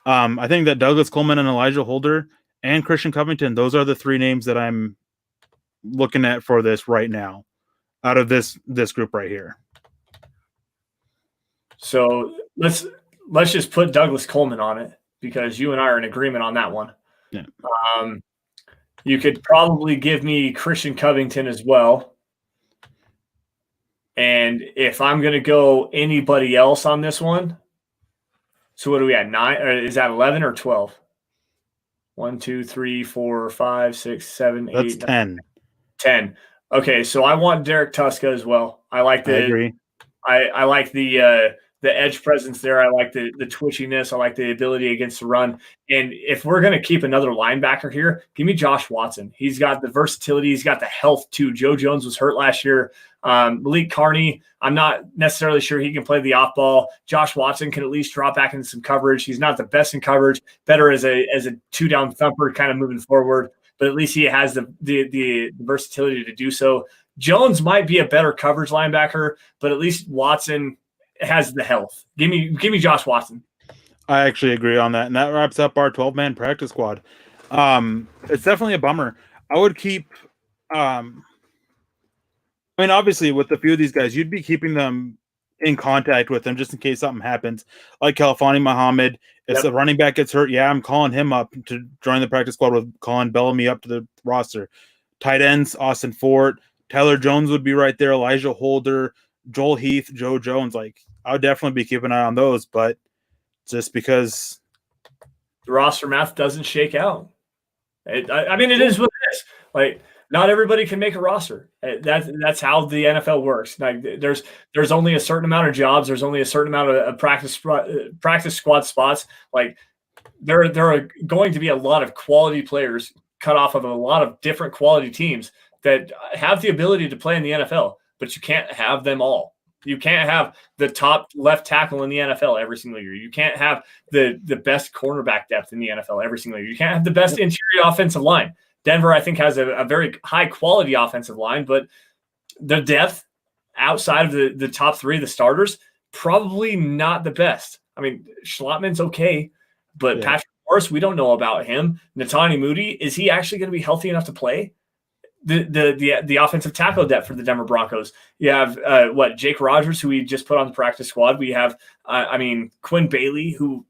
I think that Douglas Coleman and Elijah Holder and Christian Covington, those are the 3 names that I'm looking at for this right now out of this group right here. So let's just put Douglas Coleman on it because you and I are in agreement on that one. Yeah. You could probably give me Christian Covington as well. And if I'm going to go anybody else on this one, so what are we at? 9? Or is that 11 or 12? 1, 2, 3, 4, 5, 6, 7, 8. That's 10. 10. Okay, so I want Derek Tuska as well. I agree. I like the edge presence there. I like the twitchiness. I like the ability against the run. And if we're going to keep another linebacker here, give me Josh Watson. He's got the versatility. He's got the health too. Joe Jones was hurt last year. Malik Carney, I'm not necessarily sure he can play the off ball. Josh Watson can at least drop back into some coverage. He's not the best in coverage, better as a 2-down thumper kind of moving forward, but at least he has the versatility to do so. Jones might be a better coverage linebacker, but at least Watson has the health. Give me Josh Watson. I actually agree on that. And that wraps up our 12-man practice squad. It's definitely a bummer. I would keep obviously with a few of these guys, you'd be keeping them in contact with them just in case something happens. Like Khalfani Muhammad, if the running back gets hurt, I'm calling him up to join the practice squad with calling Bellamy up to the roster. Tight ends, Austin Fort, Tyler Jones would be right there, Elijah Holder, Joel Heath, Joe Jones. I would definitely be keeping an eye on those, but just because the roster math doesn't shake out. It is what it is. Not everybody can make a roster. That's how the NFL works. There's only a certain amount of jobs. There's only a certain amount of practice squad spots. There are going to be a lot of quality players cut off of a lot of different quality teams that have the ability to play in the NFL, but you can't have them all. You can't have the top left tackle in the NFL every single year. You can't have the best cornerback depth in the NFL every single year. You can't have the best interior offensive line. Denver, I think, has a very high-quality offensive line, but the depth outside of the top three, the starters, probably not the best. I mean, Schlottman's okay, but Patrick Morris, we don't know about him. Netani Moody, is he actually going to be healthy enough to play? The offensive tackle depth for the Denver Broncos. You have Jake Rogers, who we just put on the practice squad. We have Quinn Bailey, who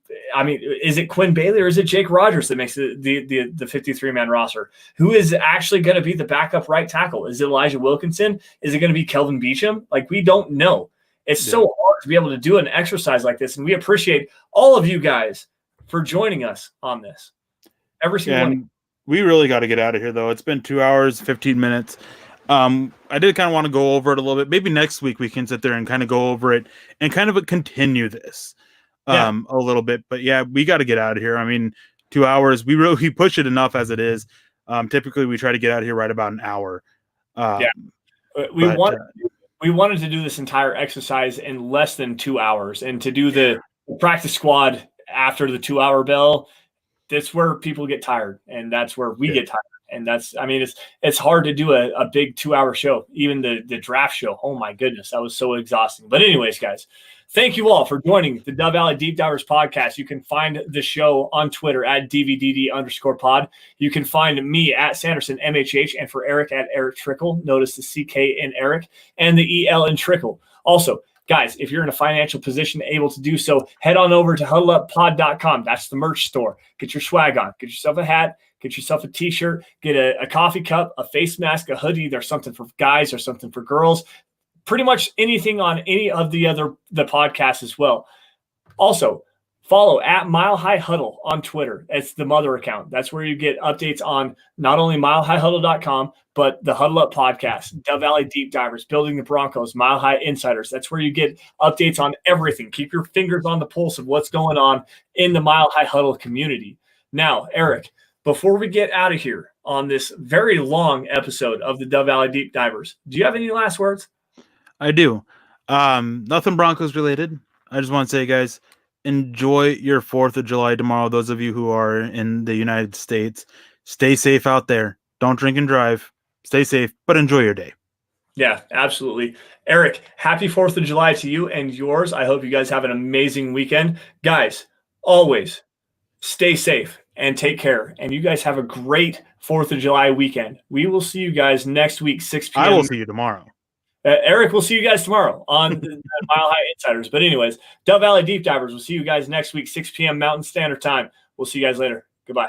is it Quinn Bailey or is it Jake Rogers that makes the 53-man roster? Who is actually going to be the backup right tackle? Is it Elijah Wilkinson? Is it going to be Kelvin Beachum? Like, we don't know. It's so hard to be able to do an exercise like this, and we appreciate all of you guys for joining us on this. Every single one. We really got to get out of here, though. It's been 2 hours, 15 minutes. I did kind of want to go over it a little bit. Maybe next week we can sit there and kind of go over it and kind of continue this a little bit. But yeah, we got to get out of here. I mean, 2 hours, we push it enough as it is. Typically, we try to get out of here right about an hour. We wanted to do this entire exercise in less than 2 hours, and to do the practice squad after the 2 hour bell. That's where people get tired, and that's where we get tired. And it's hard to do a big 2 hour show, even the draft show. Oh my goodness, that was so exhausting. But anyways, guys, thank you all for joining the Dove Valley Deep Divers podcast. You can find the show on Twitter at DVDD_pod. You can find me at Sanderson MHH, and for Erick at Erick Trickel. Notice the CK in Erick and the EL in Trickel. Also, guys, if you're in a financial position able to do so, head on over to huddleuppod.com. That's the merch store. Get your swag on. Get yourself a hat. Get yourself a T-shirt. Get a coffee cup, a face mask, a hoodie. There's something for guys. There's something for girls. Pretty much anything on any of the podcasts as well. Also, follow at Mile High Huddle on Twitter. It's the mother account. That's where you get updates on not only milehighhuddle.com, but the Huddle Up podcast, Dove Valley Deep Divers, Building the Broncos, Mile High Insiders. That's where you get updates on everything. Keep your fingers on the pulse of what's going on in the Mile High Huddle community. Now, Erick, before we get out of here on this very long episode of the Dove Valley Deep Divers, do you have any last words? I do. Nothing Broncos related. I just want to say, guys, enjoy your 4th of July tomorrow. Those of you who are in the United States, stay safe out there. Don't drink and drive. Stay safe, but enjoy your day. Yeah, absolutely. Erick, happy 4th of July to you and yours. I hope you guys have an amazing weekend. Guys, always stay safe and take care. And you guys have a great 4th of July weekend. We will see you guys next week, 6 p.m. I will see you tomorrow. Erick, we'll see you guys tomorrow on the Mile High Insiders. But anyways, Dove Valley Deep Divers, we'll see you guys next week, 6 p.m. Mountain Standard Time. We'll see you guys later. Goodbye.